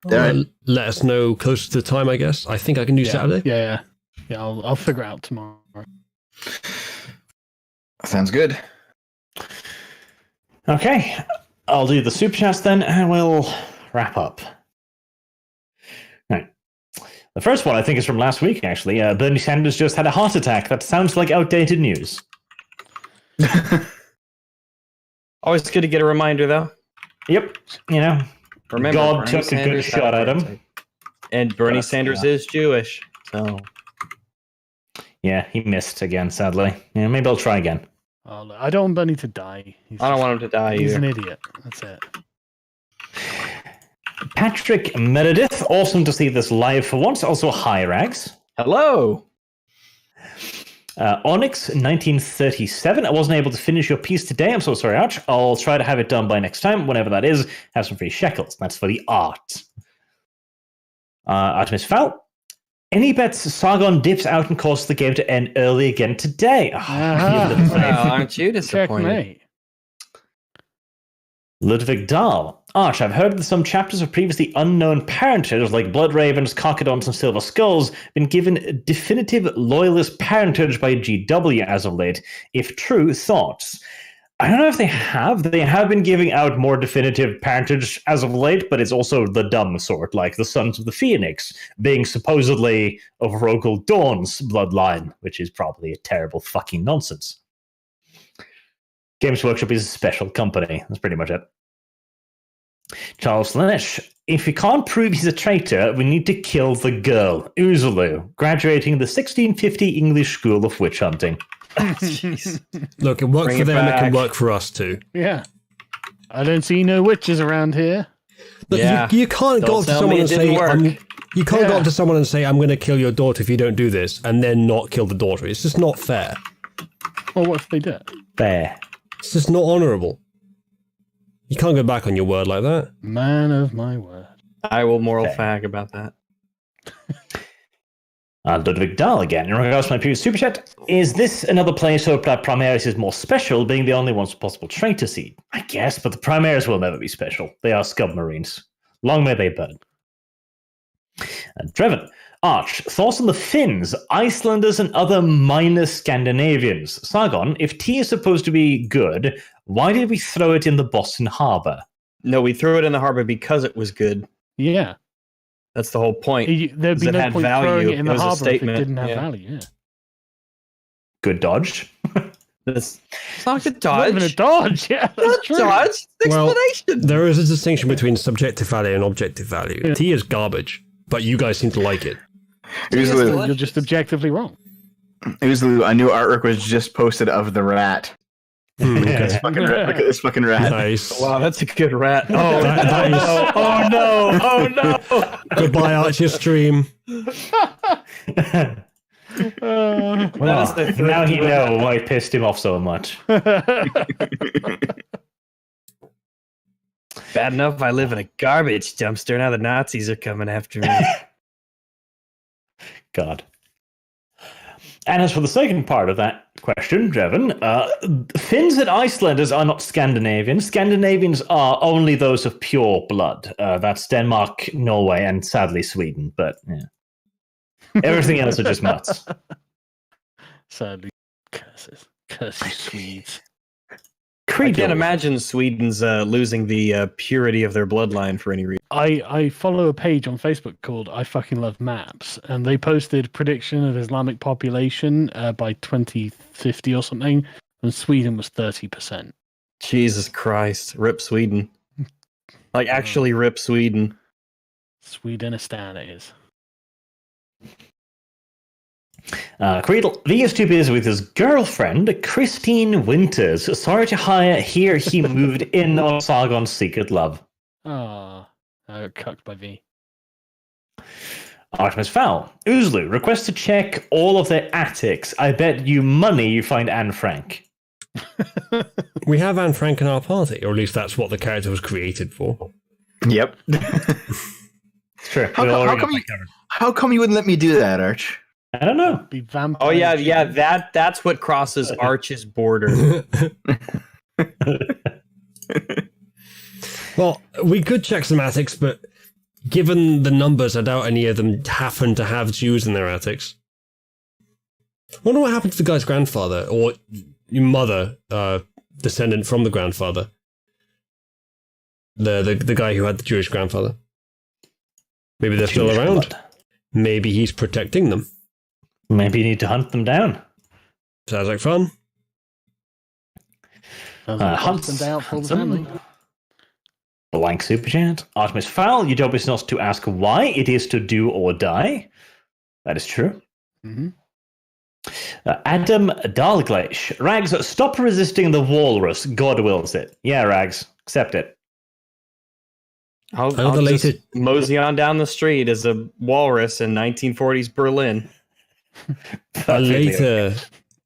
Alright. Let us know closer to the time, I guess. I think I can do Saturday. Yeah. I'll figure it out tomorrow. Sounds good. Okay. I'll do the super chats then, and we'll wrap up. Right. The first one, I think, is from last week, actually. Bernie Sanders just had a heart attack. That sounds like outdated news. Always good to get a reminder, though. Yep. You know, Remember, God Bernie took a good Sanders had shot a at him. birthday. And Bernie Yes, Sanders yeah. is Jewish, so Yeah, he missed again, sadly. Yeah, maybe I'll try again. I don't want Bernie to die. I don't want him to die He's either. an idiot. That's it. Patrick Meredith, awesome to see this live for once. Also, hi, Rags. Hello. Onyx 1937. I wasn't able to finish your piece today. I'm so sorry, Arch. I'll try to have it done by next time, whenever that is. Have some free shekels. That's for the art. Artemis Fowl. Any bets Sargon dips out and causes the game to end early again today? Ah. You little thing. Well, aren't you disappointed? Checkmate. Ludwig Dahl. Arch, I've heard that some chapters of previously unknown parentage, like Blood Ravens, Cockadons, and Silver Skulls, been given definitive loyalist parentage by GW as of late. If true, thoughts? I don't know if they have. They have been giving out more definitive parentage as of late, but it's also the dumb sort, like the Sons of the Phoenix, being supposedly of Rogel Dawn's bloodline, which is probably a terrible fucking nonsense. Games Workshop is a special company. That's pretty much it. Charles Lanesh. If we can't prove he's a traitor, we need to kill the girl, Uzulu, graduating the 1650 English School of Witch Hunting. Look, it worked Bring for it them, it can back. work for us too. Yeah. I don't see no witches around here. Look, Yeah. you can't go Don't up to tell someone me and it say, didn't work. you can't go Yeah. up to someone and say, I'm going to kill your daughter if you don't do this, and then not kill the daughter. It's just not fair. Well, what if they did? Fair. It's just not honourable. You can't go back on your word like that. Man of my word. I will moral Okay. fag about that. Ludwig Dahl again. In regards to my previous super chat, is this another place where Primaris is more special, being the only ones with possible traitor seed? I guess, but the Primaris will never be special. They are scum marines. Long may they burn. And Trevor. Arch, thoughts on the Finns, Icelanders, and other minor Scandinavians? Sargon, if tea is supposed to be good, why did we throw it in the Boston Harbor? No, we threw it in the harbor because it was good. Yeah. That's the whole point. There'd be It no had point value. throwing it in It the was a harbour if it statement, didn't have yeah. value. Yeah. Good dodge. It's not a Not dodge. even a dodge. Yeah, that's Not true. dodge. It's an Well, explanation. There is a distinction between subjective value and objective value. Yeah. Tea is garbage, but you guys seem to like it. Uzulu, You're just objectively wrong. Uzulu, a new artwork was just posted of the rat. This fucking rat. Look at this fucking rat. Nice. Wow, that's a good rat. Oh, That is- oh no! Oh no! Goodbye, Archer stream. Well, now you know why it pissed him off so much. Bad enough I live in a garbage dumpster. Now the Nazis are coming after me. God. And as for the second part of that question, Drevin, Finns and Icelanders are not Scandinavians. Scandinavians are only those of pure blood. That's Denmark, Norway, and sadly Sweden. But yeah. Everything else are just nuts. Sadly, curses. Curse you, Swedes. I can't imagine Sweden's losing the purity of their bloodline for any reason. I follow a page on Facebook called I Fucking Love Maps, and they posted prediction of Islamic population by 2050 or something, and Sweden was 30%. Jesus Christ. Rip Sweden. Like, actually rip Sweden. Swedenistan it is. Creedle, V is too busy with his girlfriend, Christine Winters. Sorry to hear he moved in on Sargon's secret love. Ah, I got cucked by V. Artemis Fowl. Uzlu, request to check all of their attics. I bet you money you find Anne Frank. We have Anne Frank in our party, or at least that's what the character was created for. Yep. It's true. How come you wouldn't let me do that, Arch? I don't know. Be vampire. Oh yeah, that's what crosses Arch's border. Well, we could check some attics, but given the numbers, I doubt any of them happen to have Jews in their attics. I wonder what happened to the guy's grandfather, or your mother, descendant from the grandfather. The guy who had the Jewish grandfather. Maybe they're still Jewish around. blood. Maybe he's protecting them. Maybe you need to hunt them down. Sounds like fun. Hunt them down for all the them. family. Blank super chat. Artemis Fowl, your job is not to ask why, it is to do or die. That is true. Mm-hmm. Adam Dalgleish. Rags, stop resisting the walrus. God wills it. Yeah, Rags. Accept it. I'll the just later- mosey on down the street as a walrus in 1940s Berlin.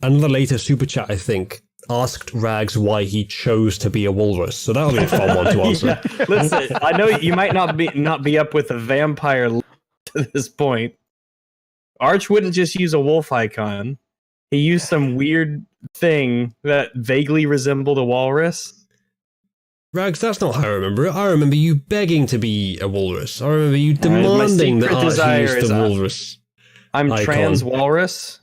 Another later super chat, I think, asked Rags why he chose to be a walrus. So that'll be a fun one to answer. Listen, I know you might not be up with a vampire to this point. Arch wouldn't just use a wolf icon. He used some weird thing that vaguely resembled a walrus. Rags, that's not how I remember it. I remember you begging to be a walrus. I remember you demanding that secret Arch desire use is the a- walrus. I'm Icon. trans walrus.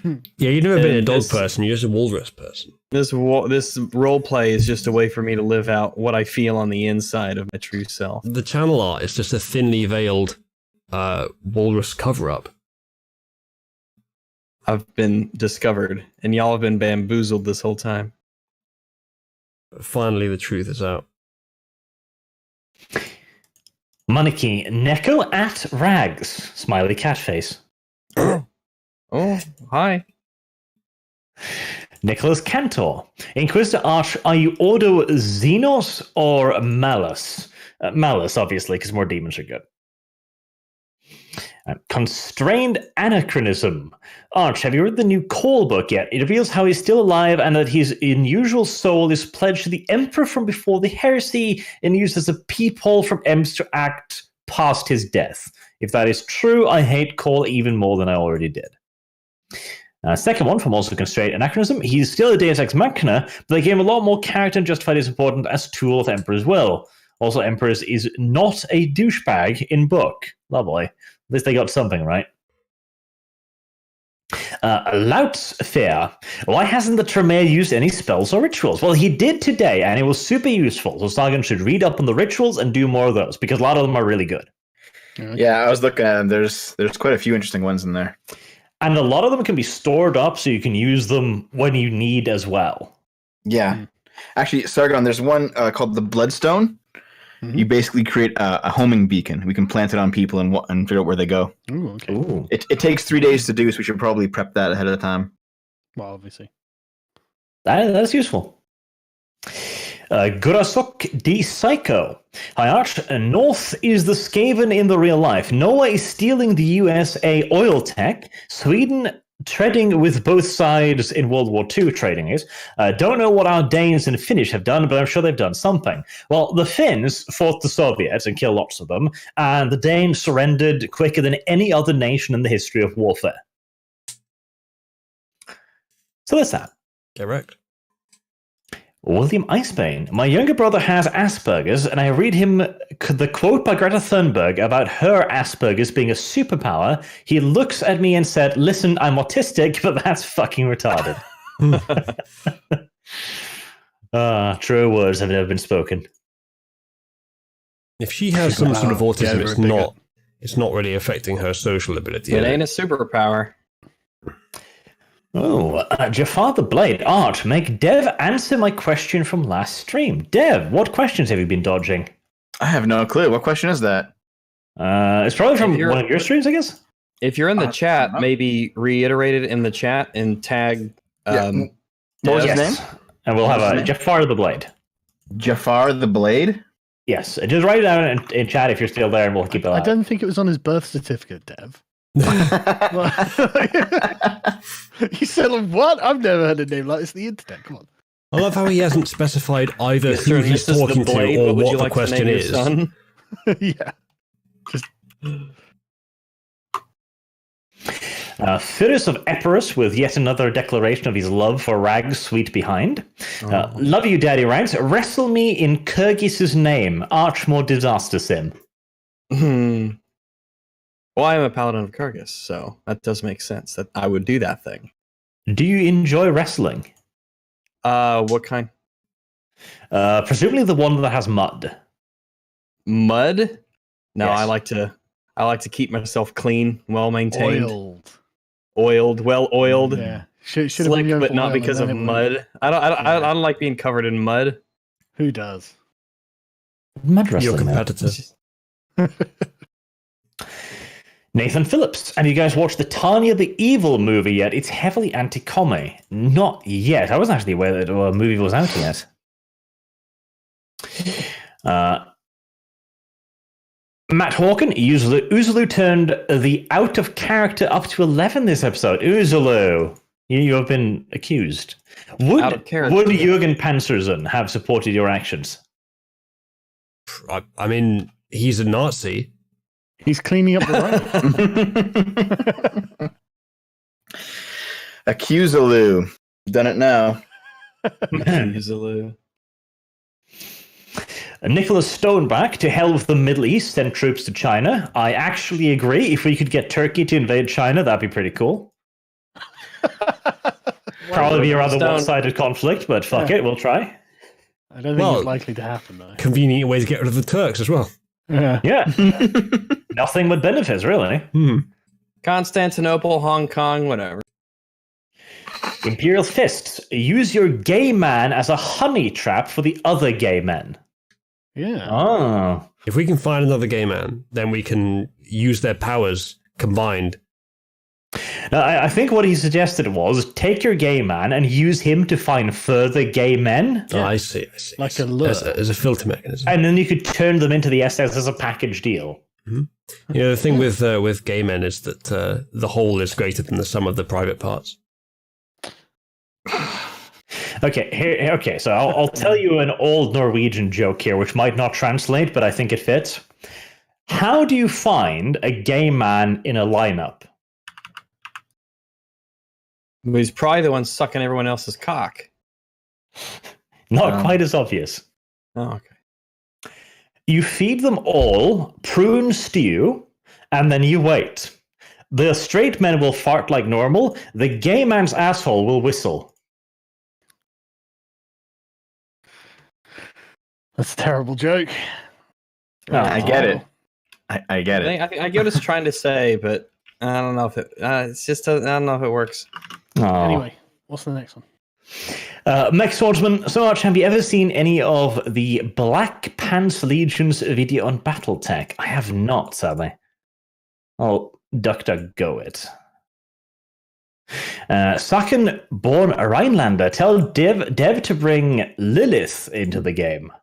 Yeah, you've never been a dog this- person. You're just a walrus person. This role play is just a way for me to live out what I feel on the inside of my true self. The channel art is just a thinly veiled walrus cover-up. I've been discovered, and y'all have been bamboozled this whole time. Finally, the truth is out. Monarchy, Neko at Rags. Smiley cat face. Oh, hi. Nicholas Cantor. Inquisitor Arch, are you Ordo Xenos or Malus? Malus, obviously, because more demons are good. Constrained Anachronism. Arch, have you read the new Call book yet? It reveals how he's still alive and that his unusual soul is pledged to the Emperor from before the heresy and used as a peephole from Ems to act past his death. If that is true, I hate Call even more than I already did. Second one from also Constrained Anachronism. He's still a Deus Ex Machina, but they gave him a lot more character and justified his importance as tool of Emperor's will. Also, Emperor's is not a douchebag in book. Lovely. At least they got something right. Lout's Fear. Why hasn't the Tremere used any spells or rituals? Well, he did today, and it was super useful. So Sargon should read up on the rituals and do more of those, because a lot of them are really good. Yeah, I was looking at them. There's quite a few interesting ones in there. And a lot of them can be stored up so you can use them when you need as well. Yeah. Actually, Sargon, there's one called the Bloodstone. Mm-hmm. You basically create a homing beacon. We can plant it on people and figure out where they go. Ooh, okay. Ooh. It takes 3 days to do, so we should probably prep that ahead of time. Well, obviously. That's useful. Gurasok D. Psycho. Hi, Arch. North is the Skaven in the real life. Norway is stealing the USA oil tech. Sweden treading with both sides in World War II, trading is. Don't know what our Danes and Finnish have done, but I'm sure they've done something. Well, the Finns fought the Soviets and killed lots of them, and the Danes surrendered quicker than any other nation in the history of warfare. So that's that. Correct. William Icebane. My younger brother has Asperger's, and I read him the quote by Greta Thunberg about her Asperger's being a superpower. He looks at me and said, "Listen, I'm autistic, but that's fucking retarded." True words have never been spoken. If she has some sort of autism, it's not really affecting her social ability. It ain't a superpower. Oh, Jafar the Blade. Art, make Dev answer my question from last stream. Dev, what questions have you been dodging? I have no clue. What question is that? It's probably from one of your streams, I guess? If you're in the chat, maybe reiterate it in the chat and tag... What was his name? And we'll have Jafar the Blade. Jafar the Blade? Yes, just write it down in chat if you're still there, and we'll keep it alive. I don't think it was on his birth certificate, Dev. He said, "What? I've never heard a name like this on the internet." Come on. I love how he hasn't specified either who he's talking to or what the question is. Yeah. Just... Phyrrhus of Epirus with yet another declaration of his love for Rag's sweet behind. Love you, Daddy Rags. Wrestle me in Kyrgyz's name. Archmore Disaster Sim. Well, I am a paladin of Kyrgyz, so that does make sense that I would do that thing. Do you enjoy wrestling? What kind? Presumably the one that has mud. Mud? No, Yes. I like to keep myself clean, well maintained, Oiled. well oiled. Yeah. Should Slick, but not because of mud. I don't like being covered in mud. Who does? Mud wrestling. Your competitor. Nathan Phillips. Have you guys watched the Tanya the Evil movie yet? It's heavily anti-commie. Not yet. I wasn't actually aware that a movie was out yet. Matt Hawken, Uzulu turned the out of character up to 11 this episode. Uzulu, you have been accused. Would Jürgen Panzerson have supported your actions? I mean, he's a Nazi. He's cleaning up the road. Accuselu. Done it now. Accuselu. Nicholas Stoneback, to hell with the Middle East, send troops to China. I actually agree. If we could get Turkey to invade China, that'd be pretty cool. Probably be a rather one-sided conflict, but fuck it, we'll try. I don't think it's likely to happen, though. Convenient way to get rid of the Turks as well. Yeah. Nothing but benefits, really. Constantinople, Hong Kong, whatever. Imperial Fists. Use your gay man as a honey trap for the other gay men. Yeah. Oh. If we can find another gay man, then we can use their powers combined. Now, I think what he suggested was take your gay man and use him to find further gay men. Oh, I see. Like a lure. As a filter mechanism. And then you could turn them into the SS as a package deal. You know, the thing with gay men is that the whole is greater than the sum of the private parts. Okay, so I'll tell you an old Norwegian joke here, which might not translate, but I think it fits. How do you find a gay man in a lineup? He's probably the one sucking everyone else's cock. Not quite as obvious. Oh, okay. You feed them all prune stew, and then you wait. The straight men will fart like normal. The gay man's asshole will whistle. That's a terrible joke. I get it. I get it. I get what it's trying to say, but I don't know if it. It's just I don't know if it works. Oh. Anyway, what's the next one? Mech Swordsman, so much. Have you ever seen any of the Black Pants Legion's video on BattleTech? I have not, sadly. I'll DuckDuckGo it. Saken Born Rhinelander, tell Dev to bring Lilith into the game.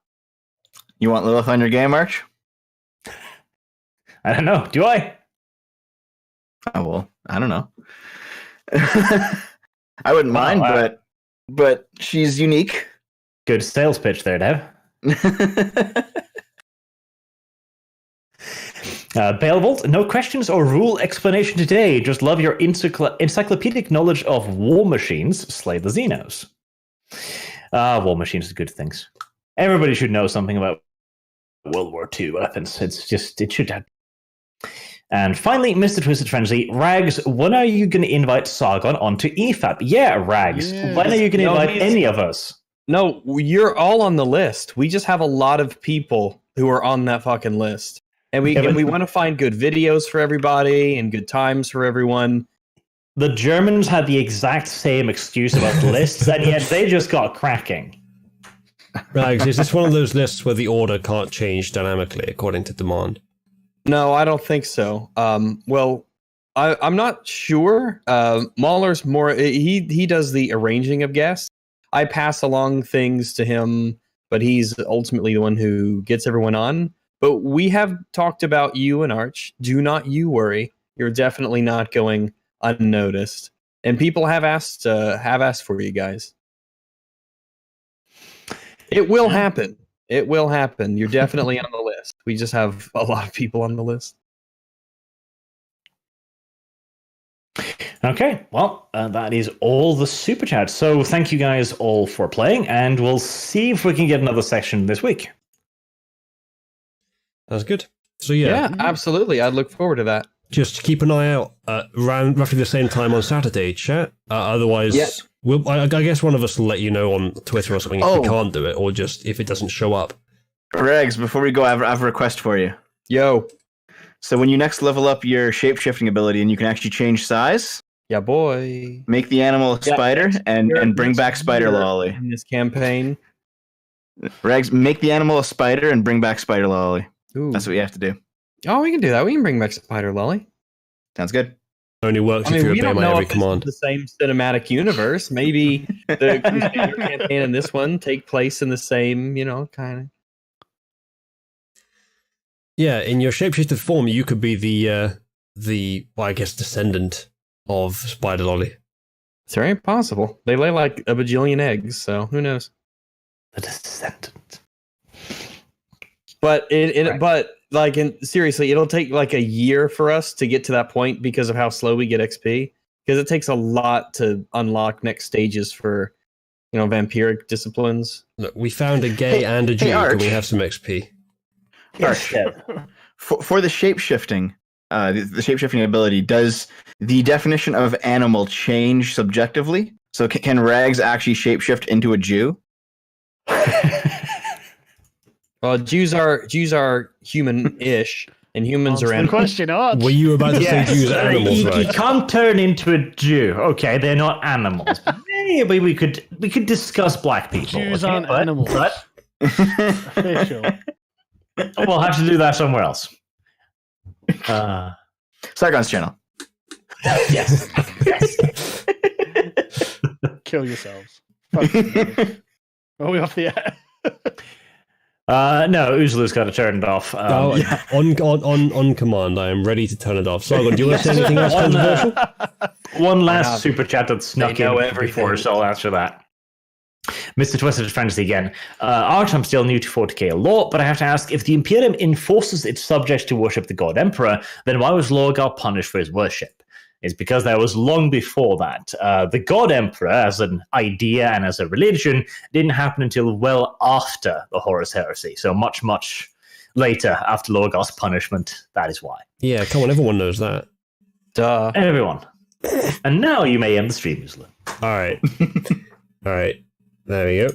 You want Lilith on your game, Arch? I don't know. Do I? Oh, well, I don't know. I wouldn't mind, but she's unique. Good sales pitch there, Dev. Beelvolt, no questions or rule explanation today. Just love your encyclopedic knowledge of war machines. Slay the Xenos. War machines are good things. Everybody should know something about World War II weapons. It should have. And finally, Mr. Twisted Frenzy, Rags, when are you going to invite Sargon onto EFAP? Yeah, Rags. Yes. When are you going to invite any of us? No, you're all on the list. We just have a lot of people who are on that fucking list. And we want to find good videos for everybody and good times for everyone. The Germans had the exact same excuse about the lists, and yet they just got cracking. Rags, is this one of those lists where the order can't change dynamically according to demand? No, I don't think so. Well, I'm not sure. Mahler's more. He does the arranging of guests. I pass along things to him, but he's ultimately the one who gets everyone on. But we have talked about you and Arch. Do not you worry. You're definitely not going unnoticed. And people have asked for you guys. It will happen. It will happen. You're definitely on the list. We just have a lot of people on the list. Okay, well, that is all the super chat. So thank you guys all for playing, and we'll see if we can get another section this week. That's good. So yeah, absolutely. I look forward to that. Just keep an eye out around roughly the same time on Saturday, chat. Otherwise, I guess one of us will let you know on Twitter or something if we can't do it, or just if it doesn't show up. Regs, before we go, I have a request for you. Yo. So when you next level up your shape-shifting ability and you can actually change size, yeah, boy, make the animal a spider and bring back Spider Lolly. In this campaign. Regs, make the animal a spider and bring back Spider Lolly. Ooh. That's what you have to do. Oh, we can do that. We can bring back Spider Lolly. Sounds good. Only works if you obey my every command. The same cinematic universe. Maybe the Crusader campaign and this one take place in the same, kind of. Yeah, in your shapeshifted form, you could be the descendant of Spider Lolly. It's very possible. They lay like a bajillion eggs, so who knows? The descendant. But seriously, it'll take like a year for us to get to that point because of how slow we get XP. Because it takes a lot to unlock next stages for, vampiric disciplines. Look, we found a gay and a Jew. Can we have some XP? Arch, for the shape-shifting, the shape-shifting ability, does the definition of animal change subjectively? So can Rags actually shapeshift into a Jew? Well, Jews are human-ish, and humans are animals. Question, Arch. Were you about to say Jews are animals, You right? can't turn into a Jew. Okay, they're not animals. Maybe we could discuss black people. Jews okay? aren't animals. But Official. we'll have to do that somewhere else. Sargon's channel. Yes. Yes. Kill yourselves. Fuck yourselves. Are we off the air? No, Uzlu's got to turn it off. On command, I am ready to turn it off. Sargon, do you want to say anything else One, controversial? One last super chat that snuck They know in everything. before, so I'll answer that. Mr. Twisted Fantasy again. Art, I'm still new to 40k law, but I have to ask, if the Imperium enforces its subjects to worship the god Emperor, then why was Lorgar punished for his worship? It's because that was long before that. The god Emperor, as an idea and as a religion, didn't happen until well after the Horus Heresy. So much, much later, after Lorgar's punishment. That is why. Yeah, come on, everyone knows that. Duh. Everyone. And now you may end the stream, Uzlu. All right. All right. There we go.